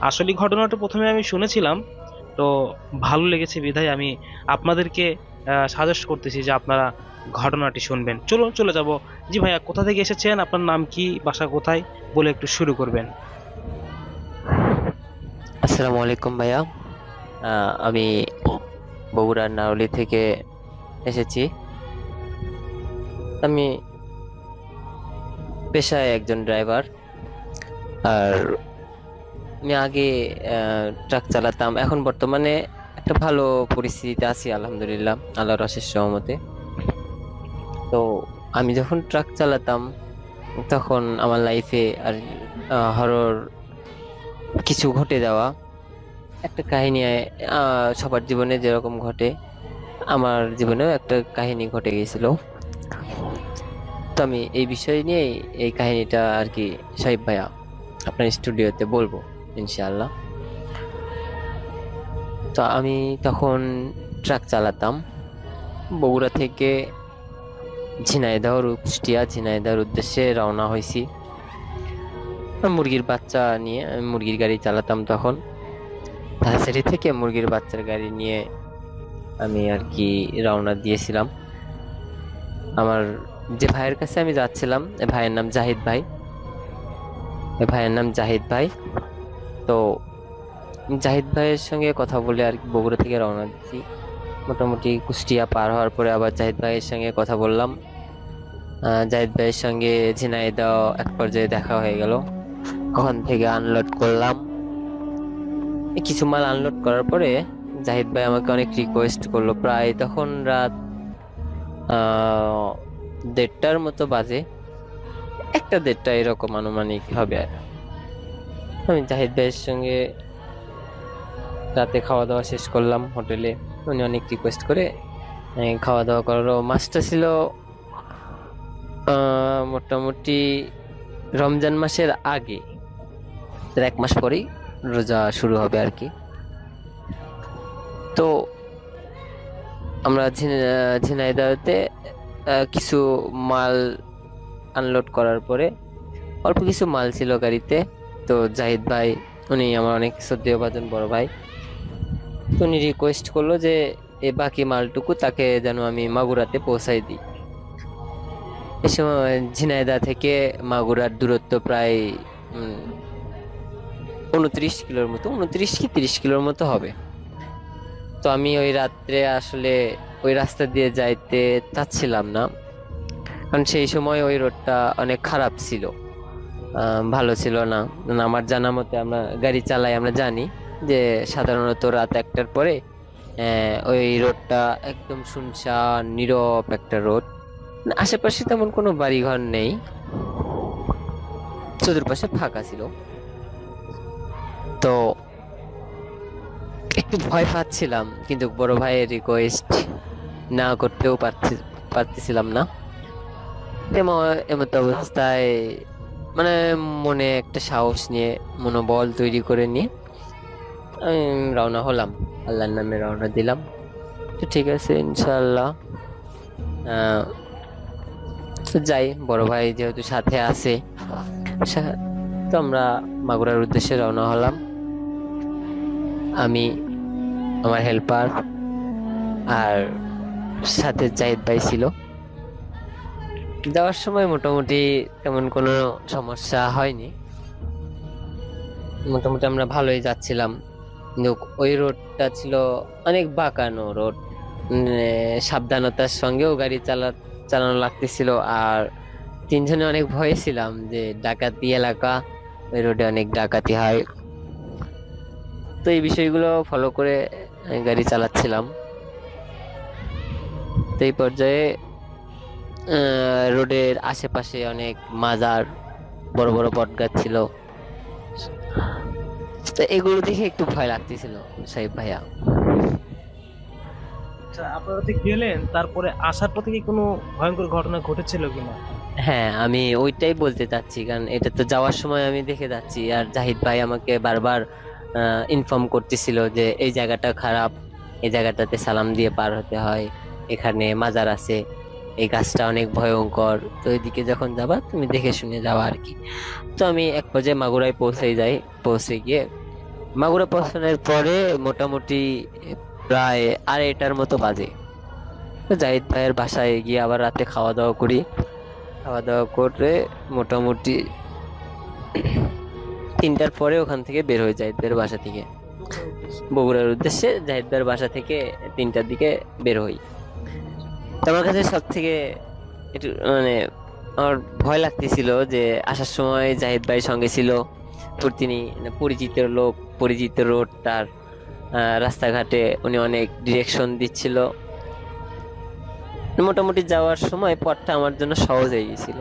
আসলে ঘটনাটা প্রথমে আমি শুনেছিলাম, তো ভালো লেগেছে বিধায় আমি আপনাদেরকে সাজেস্ট করতেছি যে আপনারা ঘটনাটি শুনবেন। চলে যাব। জি ভাইয়া, কোথা থেকে এসেছেন, আপনার নাম কি, বাসা কোথায়, বলে একটু শুরু করবেন। আসসালামু আলাইকুম ভাইয়া, আমি বগুড়ার নারুলি থেকে এসেছি। আমি পেশায় একজন ড্রাইভার, আর আমি আগে ট্রাক চালাতাম। এখন বর্তমানে একটা ভালো পরিস্থিতিতে আছি আলহামদুলিল্লাহ, আল্লাহর অশেষ রহমতে। তো আমি যখন ট্রাক চালাতাম তখন আমার লাইফে আর হরর কিছু ঘটে যাওয়া একটা কাহিনী, সবার জীবনে যেরকম ঘটে আমার জীবনেও একটা কাহিনী ঘটে গিয়েছিল। তো আমি এই বিষয় নিয়ে এই কাহিনীটা আর কি সাহিব ভাইয়া আপনার স্টুডিওতে বলবো ইনশাআল্লাহ। তো আমি তখন ট্রাক চালাতাম, বগুড়া থেকে ঝিনাইদহের উদ্দেশ্যে রওনা হয়েছি মুরগির বাচ্চা নিয়ে। আমি মুরগির গাড়ি চালাতাম তখন, ধানসারি থেকে মুরগির বাচ্চার গাড়ি নিয়ে আমি আর কি রওনা দিয়েছিলাম। আমার যে ভাইয়ের কাছে আমি যাচ্ছিলাম, ভাইয়ের নাম জাহিদ ভাই। তো জাহিদ ভাইয়ের সঙ্গে কথা বলে আর কি বগুড়া থেকে রওনা দিচ্ছি। মোটামুটি কুষ্টিয়া পার হওয়ার পরে আবার জাহিদ ভাইয়ের সঙ্গে কথা বললাম। জাহিদ ভাইয়ের সঙ্গে ঝিনাইদহ এক পর্যায়ে দেখা হয়ে গেল। ওখান থেকে আনলোড করলাম। কিছু মাল আনলোড করার পরে জাহিদ ভাই আমাকে অনেক রিকোয়েস্ট করলো। প্রায় তখন রাত 1:30টার মতো বাজে, 1:30 এরকম আনুমানিক হবে। আর আমি জাহিদ ভাইয়ের সঙ্গে রাতে খাওয়া দাওয়া শেষ করলাম হোটেলে। উনি অনেক রিকোয়েস্ট করে খাওয়া দাওয়া করারও। মাসটা ছিল মোটামুটি রমজান মাসের আগে, 1 মাস পরেই রোজা শুরু হবে আর কি। তো আমরা ঝিনাইদহতে কিছু মাল আনলোড করার পরে অল্প কিছু মাল ছিল গাড়িতে। তো জাহিদ ভাই, উনি আমার অনেক শ্রদ্ধেয় ভাজন বড় ভাই, তো উনি রিকোয়েস্ট করলো যে এই বাকি মালটুকু তাকে যেন আমি মাগুরাতে পৌঁছাই দিই। এই সময় ঝিনাইদহ থেকে মাগুরার দূরত্ব প্রায় 29 কিলোর মতো, 29 কি 30 কিলোর মতো হবে। তো আমি ওই রাত্রে আসলে ওই রাস্তা দিয়ে যাইতে চাচ্ছিলাম না, কারণ সেই সময় ওই রোডটা অনেক খারাপ ছিল, ভালো ছিল না। আমার জানা মতে, আমরা গাড়ি চালাই, আমরা জানি যে সাধারণত রাত 1টার পরে ওই রোডটা একদম শুনশান নীরব একটা রোড, আশেপাশে তেমন কোনো বাড়িঘর নেই, চতুর্পাশে ফাঁকা ছিল। তো একটু ভয় পাচ্ছিলাম, কিন্তু বড় ভাইয়ের রিকোয়েস্ট না করতেও পারতেছিলাম না। এমত অবস্থায় মানে মনে একটা সাহস নিয়ে, মনোবল তৈরি করে নিয়ে আমি রওনা হলাম, আল্লাহর নামে রওনা দিলাম। তো ঠিক আছে, ইনশাআল্লাহ তো যাই, বড় ভাই যেহেতু সাথে আছে, তো আমরা মাগুরার উদ্দেশ্যে রওনা হলাম। আমি, আমার হেল্পার আর সাথে জাহিদ ভাই ছিল। যাওয়ার সময় মোটামুটি তেমন কোনো সমস্যা হয়নি, মোটামুটি আমরা ভালোই যাচ্ছিলাম। কিন্তু ওই রোডটা ছিল অনেক বাঁকানো রোড, সাবধানতার সঙ্গেও গাড়ি চালানো লাগতেছিল। আর তিনজনে অনেক ভয়ে ছিলাম যে ডাকাতি এলাকা, ওই রোডে অনেক ডাকাতি হয়। তো এই বিষয়গুলো ফলো করে গাড়ি চালাচ্ছিলাম। তো এই পর্যায়ে রোডের আশেপাশে অনেক মাজার, বড় বড় বটগাছ ছিল। তো এগুলো দেখে একটু ভয় লাগতেছিল সাহেব ভাইয়া। আপনারা তো গেলেন, তারপরে আসার পথে কি কোনো ভয়ঙ্কর ঘটনা ঘটেছিল কিনা? হ্যাঁ, আমি ওইটাই বলতে চাচ্ছি, কারণ এটা তো যাওয়ার সময় আমি দেখে যাচ্ছি, আর জাহিদ ভাই আমাকে বারবার ইনফর্ম করতেছিল যে এই জায়গাটা খারাপ, এই জায়গাটাতে সালাম দিয়ে পার হতে হয়, এখানে মাজার আছে, এই গাছটা অনেক ভয়ঙ্কর, তো এদিকে যখন যাবা তুমি দেখে শুনে যাওয়া আর কি। তো আমি এক পর্যায়ে মাগুরায় পৌঁছে গিয়ে মাগুরা পৌঁছানোর পরে মোটামুটি প্রায় 2:30টার মতো বাজে। তো জাহিদ ভাইয়ের বাসায় গিয়ে আবার রাতে খাওয়া দাওয়া করি। খাওয়া দাওয়া করে মোটামুটি 3টার পরে ওখান থেকে বের হয়ে জাহিদ ভাইয়ের বাসা থেকে, বগুড়ার উদ্দেশ্যে জাহিদ ভাইয়ের বাসা থেকে 3টার দিকে বের হই। তো আমার কাছে সব থেকে একটু মানে আমার ভয় লাগতেছিল যে আসার সময় জাহিদ ভাই সঙ্গে ছিল, তিনি পরিচিত লোক, পরিচিত রোড, তার রাস্তাঘাটে উনি অনেক ডিরেকশন দিচ্ছিল। মোটামুটি যাওয়ার সময় পথটা আমার জন্য সহজ হয়ে গেছিল।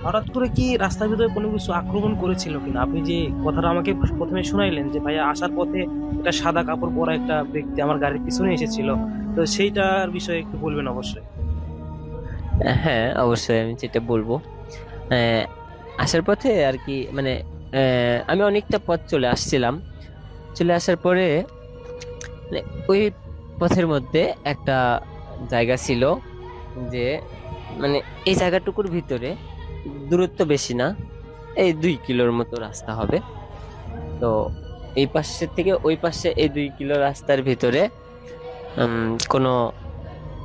হঠাৎ করে কি রাস্তার ভিতরে কোনো কিছু আক্রমণ করেছিল কিনা? আপনি যে কথাটা আমাকে প্রথমে শুনাইলেন যে ভাইয়া আসার পথে একটা সাদা কাপড় পরা একটা ব্যক্তি আমার গাড়ির পিছনে এসেছিল, তো সেইটার বিষয়ে একটু বলবেন অবশ্যই। হ্যাঁ, অবশ্যই আমি যেটা বলবো, আসার পথে আর কি মানে আমি অনেকটা পথ চলে আসছিলাম। চলে আসার পরে ওই পথের মধ্যে একটা জায়গা ছিল, যে মানে এই জায়গাটুকুর ভিতরে দূরত্ব বেশি না, এই 2 কিলোর মতো রাস্তা হবে। তো এই পাশের থেকে ওই পাশে এই 2 কিলো রাস্তার ভিতরে কোনো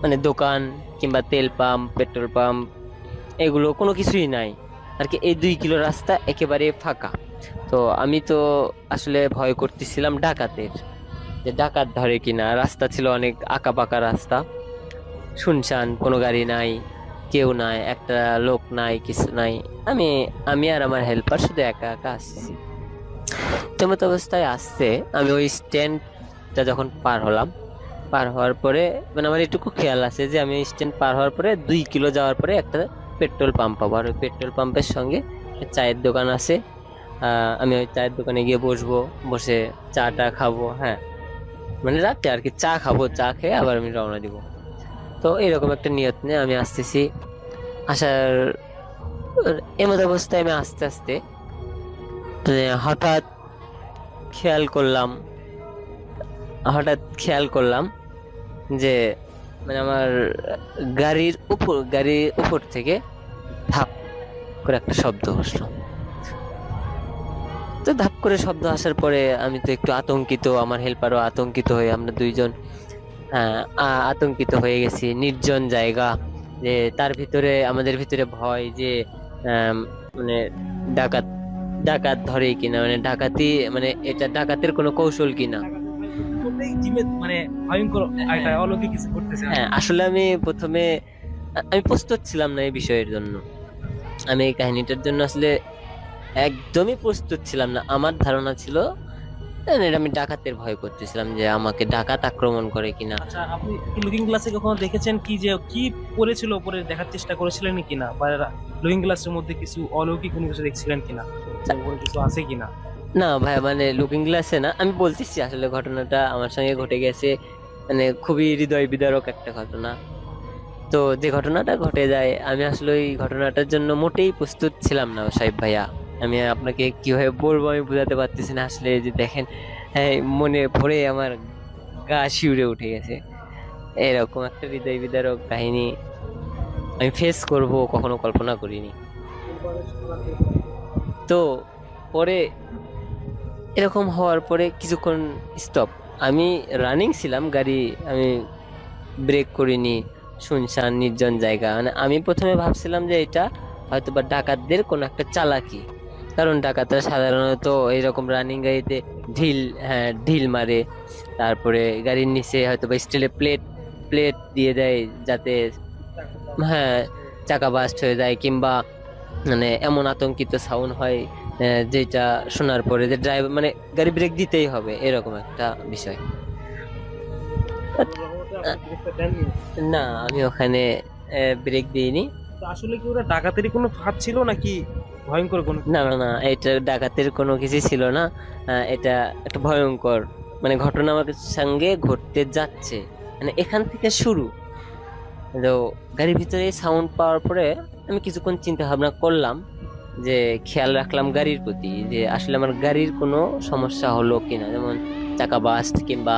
মানে দোকান কিংবা তেল পাম্প, পেট্রোল পাম্প, এগুলো কোনো কিছুই নাই আর কি। এই 2 কিলো রাস্তা একেবারে ফাঁকা। তো আমি তো আসলে ভয় করতেছিলাম ডাকাতের, যে ডাকাত ধরে কিনা। রাস্তা ছিল অনেক আঁকা পাকা রাস্তা, শুনশান, কোনো গাড়ি নাই, কেউ নাই, একটা লোক নাই, কিছু নাই। আমি আর আমার হেল্পার শুধু একা একা আসছি। তেমত অবস্থায় আসছে, আমি ওই স্ট্যান্ডটা যখন পার হলাম, পার হওয়ার পরে মানে আমার এটুকু খেয়াল আছে যে আমি স্ট্যান্ড পার হওয়ার পরে 2 কিলো যাওয়ার পরে একটা পেট্রোল পাম্প পাবো, আর ওই পেট্রোল পাম্পের সঙ্গে চায়ের দোকান আছে। আমি ওই চায়ের দোকানে গিয়ে বসবো, বসে চাটা খাবো। হ্যাঁ, মানে রাতে আর কি চা খাবো, চা খেয়ে আবার আমি রওনা দিব। তো এরকম একটা নিয়ত নিয়ে আমি আসতেছি। আসার এমন অবস্থায় আমি আস্তে আস্তে হঠাৎ খেয়াল করলাম যে মানে আমার গাড়ির উপর থেকে ধাপ করে একটা শব্দ আসলো। তো ধাপ করে শব্দ আসার পরে আমি তো একটু আতঙ্কিত, আমার হেল্পারও আতঙ্কিত হয়ে, আমরা দুইজন আতঙ্কিত হয়ে গেছি। নির্জন জায়গা, যে তার ভিতরে আমাদের ভিতরে ভয় যে মানে ডাকাত ধরে কিনা, মানে ডাকাতি, মানে এটা ডাকাতের কোনো কৌশল কিনা। আসলে জিমে মানে ভয়ঙ্কর একটা অলৌকিক কিছু করতেছে। হ্যাঁ, আসলে আমি প্রথমে আমি প্রস্তুত ছিলাম না এই বিষয়ের জন্য। আমি এই কাহিনীটার জন্য আসলে একদমই প্রস্তুত ছিলাম না। আমার ধারণা ছিল আমি ডাকাতের ভয় করতেছিলাম যে আমাকে ডাকাত আক্রমণ করে কিনা। আচ্ছা, আপনি লুকিং গ্লাসে কখনো দেখেছেন কি যে কি পড়েছিল উপরে, দেখার চেষ্টা করেছিলেন কিনা, বা লুকিং গ্লাসের মধ্যে কিছু অলৌকিক কোনো কিছু দেখছিলেন কিনা, উপরে কিছু আছে কিনা? না ভাই, মানে লুকিং গ্লাসে না, আমি বলতেছি আসলে ঘটনাটা আমার সঙ্গে ঘটে গেছে, মানে খুবই হৃদয় বিদারক একটা ঘটনা। তো যে ঘটনাটা ঘটে যায়, আমি আসলে ওই ঘটনাটার জন্য মোটেই প্রস্তুত ছিলাম না সাহেব ভাইয়া। আমি আপনাকে কিভাবে বলবো আমি বোঝাতে পারতেছি না। আসলে যে দেখেন, হ্যাঁ, মনে পড়ে আমার গা শিউরে উঠে গেছে। এরকম একটা হৃদয় বিদারক কাহিনী আমি ফেস করব কখনো কল্পনা করিনি। তো পরে এরকম হওয়ার পরে কিছুক্ষণ স্টপ, আমি রানিং ছিলাম, গাড়ি আমি ব্রেক করিনি, শুনশান নির্জন জায়গা। মানে আমি প্রথমে ভাবছিলাম যে এটা হয়তো বা ডাকাতদের কোনো একটা চালাকি, কারণ ডাকাতরা সাধারণত এইরকম রানিং গাড়িতে ঢিল মারে, তারপরে গাড়ির নিচে হয়তো বা স্টিলে প্লেট দিয়ে দেয় যাতে হ্যাঁ চাকা বাস্ট হয়ে যায়, কিংবা মানে এমন আতঙ্কিত সাউন্ড হয় যেটা শোনার পরে যে ড্রাইভার মানে গাড়ি ব্রেক দিতেই হবে, এরকম একটা বিষয়। না, আমি ওখানে ব্রেক দিইনি। তো আসলে কি ওটা ডাকাতেরই কোনো হাত ছিল নাকি ভয়ঙ্কর কোনো? না না না, এটা ডাকাতের কোনো কিছু ছিল না। এটা একটা ভয়ঙ্কর মানে ঘটনা আমার সঙ্গে ঘটতে যাচ্ছে, মানে এখান থেকে শুরু। তো গাড়ির ভিতরে সাউন্ড পাওয়ার পরে আমি কিছুক্ষণ চিন্তা ভাবনা করলাম, যে খেয়াল রাখলাম গাড়ির প্রতি, যে আসলে আমার গাড়ির কোনো সমস্যা হলো কিনা, যেমন চাকা বাস্ট কিংবা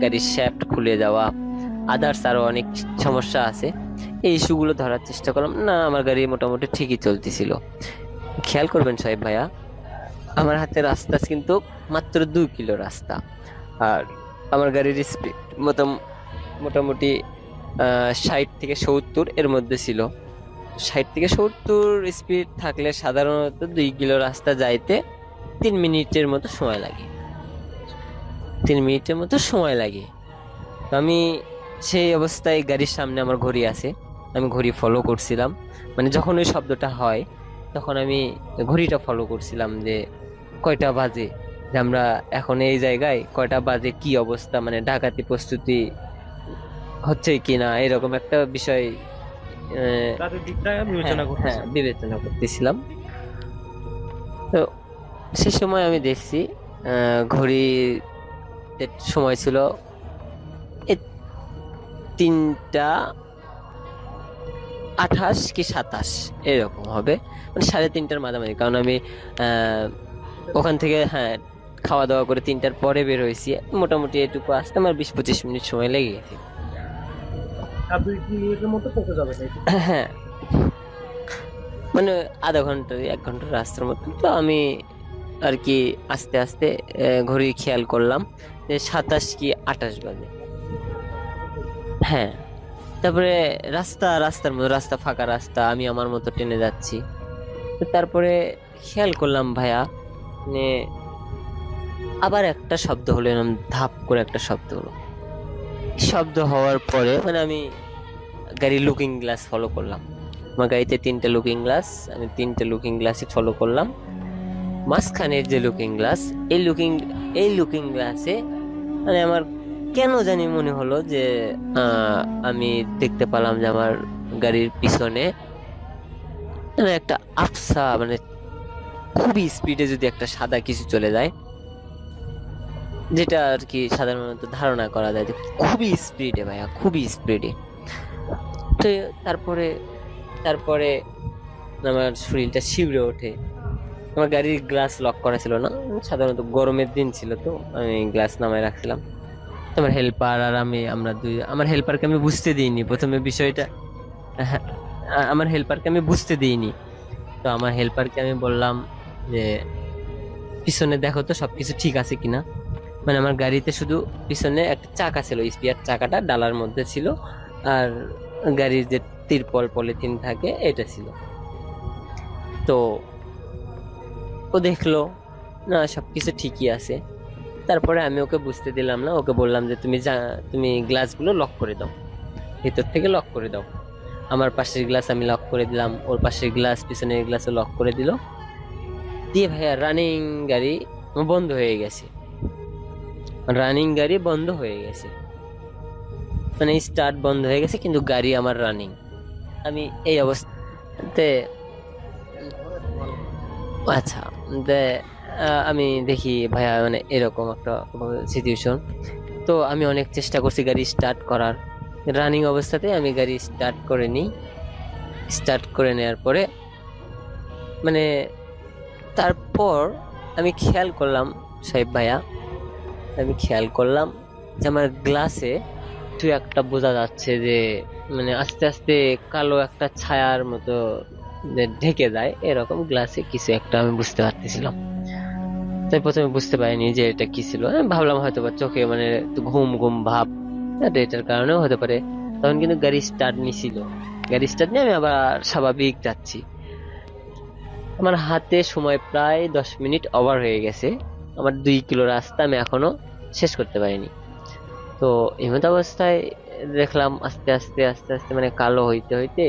গাড়ির শ্যাফট খুলে যাওয়া, আদার্স আরো অনেক সমস্যা আছে। এই ইস্যুগুলো ধরার চেষ্টা করলাম। না, আমার গাড়ি মোটামুটি ঠিকই চলতেছিল। খেয়াল করবেন সাহেব ভাইয়া, আমার হাতে রাস্তা কিন্তু মাত্র 2 কিলো রাস্তা, আর আমার গাড়ির স্পিড মোটামুটি 60 থেকে 70 এর মধ্যে ছিল। 60 থেকে 70 স্পিড থাকলে সাধারণত 2 কিলো রাস্তা যাইতে 3 মিনিটের মতো সময় লাগে। 3 মিনিটের মতো সময় লাগে। তো আমি সেই অবস্থায় গাড়ির সামনে আমার ঘড়ি আছে, আমি ঘড়ি ফলো করছিলাম। মানে যখন ওই শব্দটা হয় তখন আমি ঘড়িটা ফলো করছিলাম যে কয়টা বাজে, যে আমরা এখন এই জায়গায় কয়টা বাজে, কি অবস্থা, মানে ডাকাতি প্রস্তুতি হচ্ছে কিনা, এরকম একটা বিষয় বিবেচনা করতেছিলাম। তো সে সময় আমি দেখছি ঘড়ি সময় ছিল 3:28 কি 27 এরকম হবে, মানে 3:30টার মাঝামাঝি। কারণ আমি ওখান থেকে খাওয়া দাওয়া করে 3টার পরে বের হয়েছি, মোটামুটি এটুকু আসতে আমার 20-25 মিনিট সময় লেগে গেছে। হ্যাঁ, মানে আধা ঘন্টা 1 ঘন্টার রাস্তার মতো। তো আমি আর কি আস্তে আস্তে ঘড়ি খেয়াল করলাম যে 27 কি 28 বাজে। হ্যাঁ, তারপরে রাস্তার মতো, রাস্তা ফাঁকা রাস্তা, আমি আমার মতো টেনে যাচ্ছি। তারপরে খেয়াল করলাম ভাইয়া, মানে আবার একটা শব্দ হলো, এরকম ধাপ করে একটা শব্দ হলো। শব্দ হওয়ার পরে মানে আমি গাড়ির লুকিং গ্লাস ফলো করলাম। আমার গাড়িতে 3টে লুকিং গ্লাস, আমি 3টে লুকিং গ্লাসই ফলো করলাম। মাঝখানের যে লুকিং গ্লাস, এই লুকিং গ্লাসে মানে আমার কেন জানি মনে হলো যে আমি দেখতে পেলাম যে আমার গাড়ির পিছনে একটা আফসা, মানে খুবই স্পিডে যদি একটা সাদা কিছু চলে যায়, যেটা আর কি সাধারণত ধারণা করা যায় যে খুবই স্পিডে ভাইয়া, খুবই স্পিডে। তো তারপরে আমার শরীরটা শিউরে ওঠে। আমার গাড়ির গ্লাস লক করা ছিল না, সাধারণত গরমের দিন ছিল, তো আমি গ্লাস নামায় রাখছিলাম। আমার হেল্পার আর আমরা আমার হেল্পারকে আমি বুঝতে দিইনি প্রথমে বিষয়টা। আমার হেল্পারকে আমি বুঝতে দিইনি। তো আমার হেল্পারকে আমি বললাম যে পিছনে দেখো তো সবকিছু ঠিক আছে কিনা। মানে আমার গাড়িতে শুধু পিছনে একটা চাকা ছিল, স্পিয়ার চাকাটা ডালার মধ্যে ছিল, আর গাড়ির যে তিরপল পলিথিন থাকে এটা ছিল। তো ও দেখলো না সবকিছু ঠিকই আছে। তারপরে আমি ওকে বুঝতে দিলাম না, ওকে বললাম যে তুমি গ্লাসগুলো লক করে দাও, ভিতর থেকে লক করে দাও। আমার পাশের গ্লাস আমি লক করে দিলাম, ওর পাশের গ্লাস পিছনের গ্লাসও লক করে দিল। দিয়ে ভাইয়া রানিং গাড়ি বন্ধ হয়ে গেছে, মানে স্টার্ট বন্ধ হয়ে গেছে, কিন্তু গাড়ি আমার রানিং। আমি এই অবস্থাতে আচ্ছা আমি দেখি ভাইয়া মানে এরকম একটা সিচুয়েশন। তো আমি অনেক চেষ্টা করছি গাড়ি স্টার্ট করার, রানিং অবস্থাতে আমি গাড়ি স্টার্ট করে নিই। স্টার্ট করে নেওয়ার পরে মানে তারপর আমি খেয়াল করলাম সাহেব ভাইয়া, যে আমার গ্লাসে একটু একটা বোঝা যাচ্ছে যে মানে আস্তে আস্তে কালো একটা ছায়ার মতো যে ঢেকে যায়, এরকম গ্লাসে কিছু একটা আমি বুঝতে পারতেছিলাম। তাই প্রথমে বুঝতে পারিনি যে এটা কি ছিল, আমি ভাবলাম হয়তো বা চোখে মানে একটু ঘুম ঘুম ভাব, এটার কারণেও হতে পারে। তখন কিন্তু গাড়ি স্টার্ট নিয়ে আমি আবার স্বাভাবিক যাচ্ছি। আমার হাতে সময় প্রায় 10 মিনিট ওভার হয়ে গেছে, আমার 2 কিলো রাস্তা আমি এখনো শেষ করতে পারিনি। তো এমত অবস্থায় দেখলাম আস্তে আস্তে মানে কালো হইতে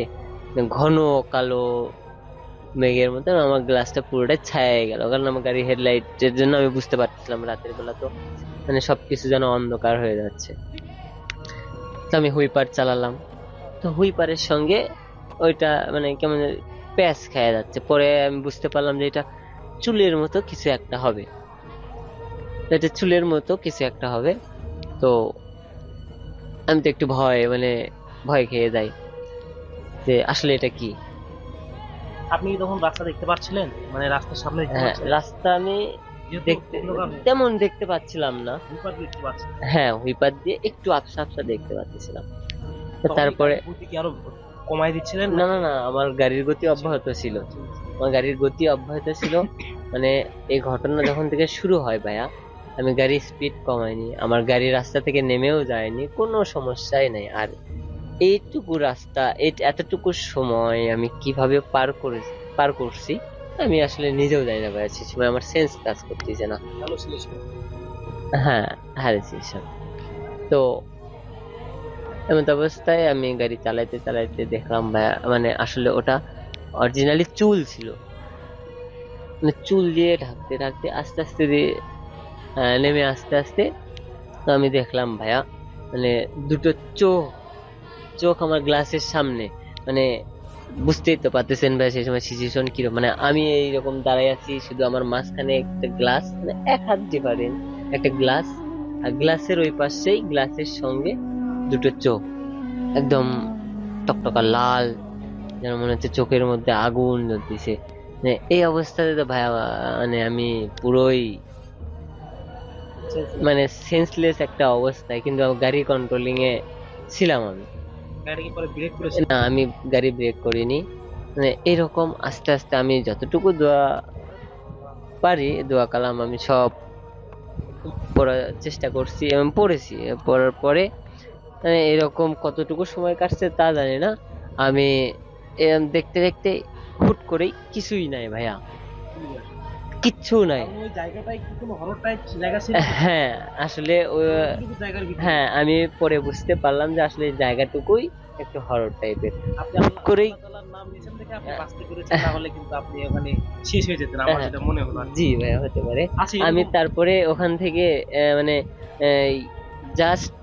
ঘন কালো মেঘের মতন আমার গ্লাসটা পুরোটাই ছায়া গেল, কারণ আমার গাড়ি হেডলাইটের জন্য আমি বুঝতে পারছিলাম রাতের বেলা তো মানে সবকিছু যেন অন্ধকার হয়ে যাচ্ছে। তো আমি হুইপার চালালাম, তো হুইপারের সঙ্গে ওইটা মানে কেমন প্যাচ খেয়ে যাচ্ছে। পরে আমি বুঝতে পারলাম যে এটা চুলের মতো কিছু একটা হবে। তো আমি তো একটু ভয় খেয়ে যাই যে আসলে এটা কি। আপনি কি তখন রাস্তা দেখতে পাচ্ছিলেন, মানে রাস্তার সামনে রাস্তা আমি তেমন দেখতে পাচ্ছিলাম না, হুইপার দিয়ে একটু আবসা দেখতে পাচ্ছিলাম। তারপরে আরো কমাই দিচ্ছিলেন? না, আমার গাড়ির গতি অব্যাহত ছিল। মানে এই ঘটনা যখন থেকে শুরু হয় ভাইয়া, আমি গাড়ির স্পিড কমাইনি, আমার গাড়ি রাস্তা থেকে নেমেও যায়নি, কোনো সমস্যাই নাই। আর এইটুকু রাস্তা এতটুকু সময় আমি কিভাবে পার করছি আমি আসলে নিজেও জানি না ভাইয়া। সে সময় আমার সেন্স কাজ করতেছে না। হ্যাঁ, হারিয়েছিলাম। তো এমন অবস্থায় আমি গাড়ি চালাইতে দেখলাম ভাইয়া মানে আসলে ওটা অরিজিনালি চুল ছিল, মানে চুল দিয়ে ঢাকতে আস্তে আস্তে নেমে আস্তে তো আমি দেখলাম ভাইয়া মানে দুটো চোখ আমার গ্লাসের সামনে, মানে বুঝতেই তো পারতেছেন ভাই সেই সময় সিচুয়েশন কিরকম। মানে আমি এইরকম দাঁড়াই আছি, শুধু আমার মাঝখানে একটা গ্লাস, মানে 1 হাত ডিফারেন্স একটা গ্লাস, আর গ্লাসের ওই পাশেই গ্লাসের সঙ্গে দুটো চোখ একদম টকটকা লাল, যেন মনে হচ্ছে চোখের মধ্যে আগুন জ্বলতেছে। মানে এই অবস্থাতে তো ভাই মানে আমি পুরোই মানে সেন্সলেস একটা অবস্থায়, কিন্তু গাড়ি কন্ট্রোলিং এ ছিলাম আমি। না, আমি গাড়ি ব্রেক করিনি। মানে এরকম আস্তে আস্তে আমি যতটুকু দোয়া কালাম আমি সব পড়ার চেষ্টা করছি এবং পড়েছি। পড়ার পরে মানে এরকম কতটুকু সময় কাটছে তা জানি না, আমি দেখতে হুট করেই কিছুই নাই ভাইয়া, কিচ্ছু নাই। হ্যাঁ আসলে হ্যাঁ আমি পরে বুঝতে পারলাম যে আসলে জায়গাটুকুই একটু হরর টাইপের। জি ভাইয়া, হতে পারে। আমি তারপরে ওখান থেকে মানে জাস্ট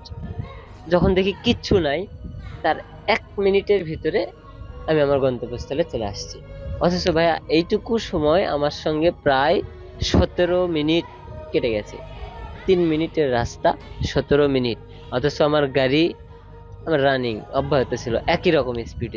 যখন দেখি কিচ্ছু নাই, তার 1 মিনিটের ভিতরে আমি আমার গন্তব্যস্থলে চলে আসছি। অথচ ভাইয়া এইটুকু সময় আমার সঙ্গে প্রায় 17 মিনিট কেটে গেছে। 3 মিনিটের রাস্তা 17 মিনিট, অথচ আমার গাড়ি আমার রানিং অব্যাহত ছিল, একই রকম স্পিডে।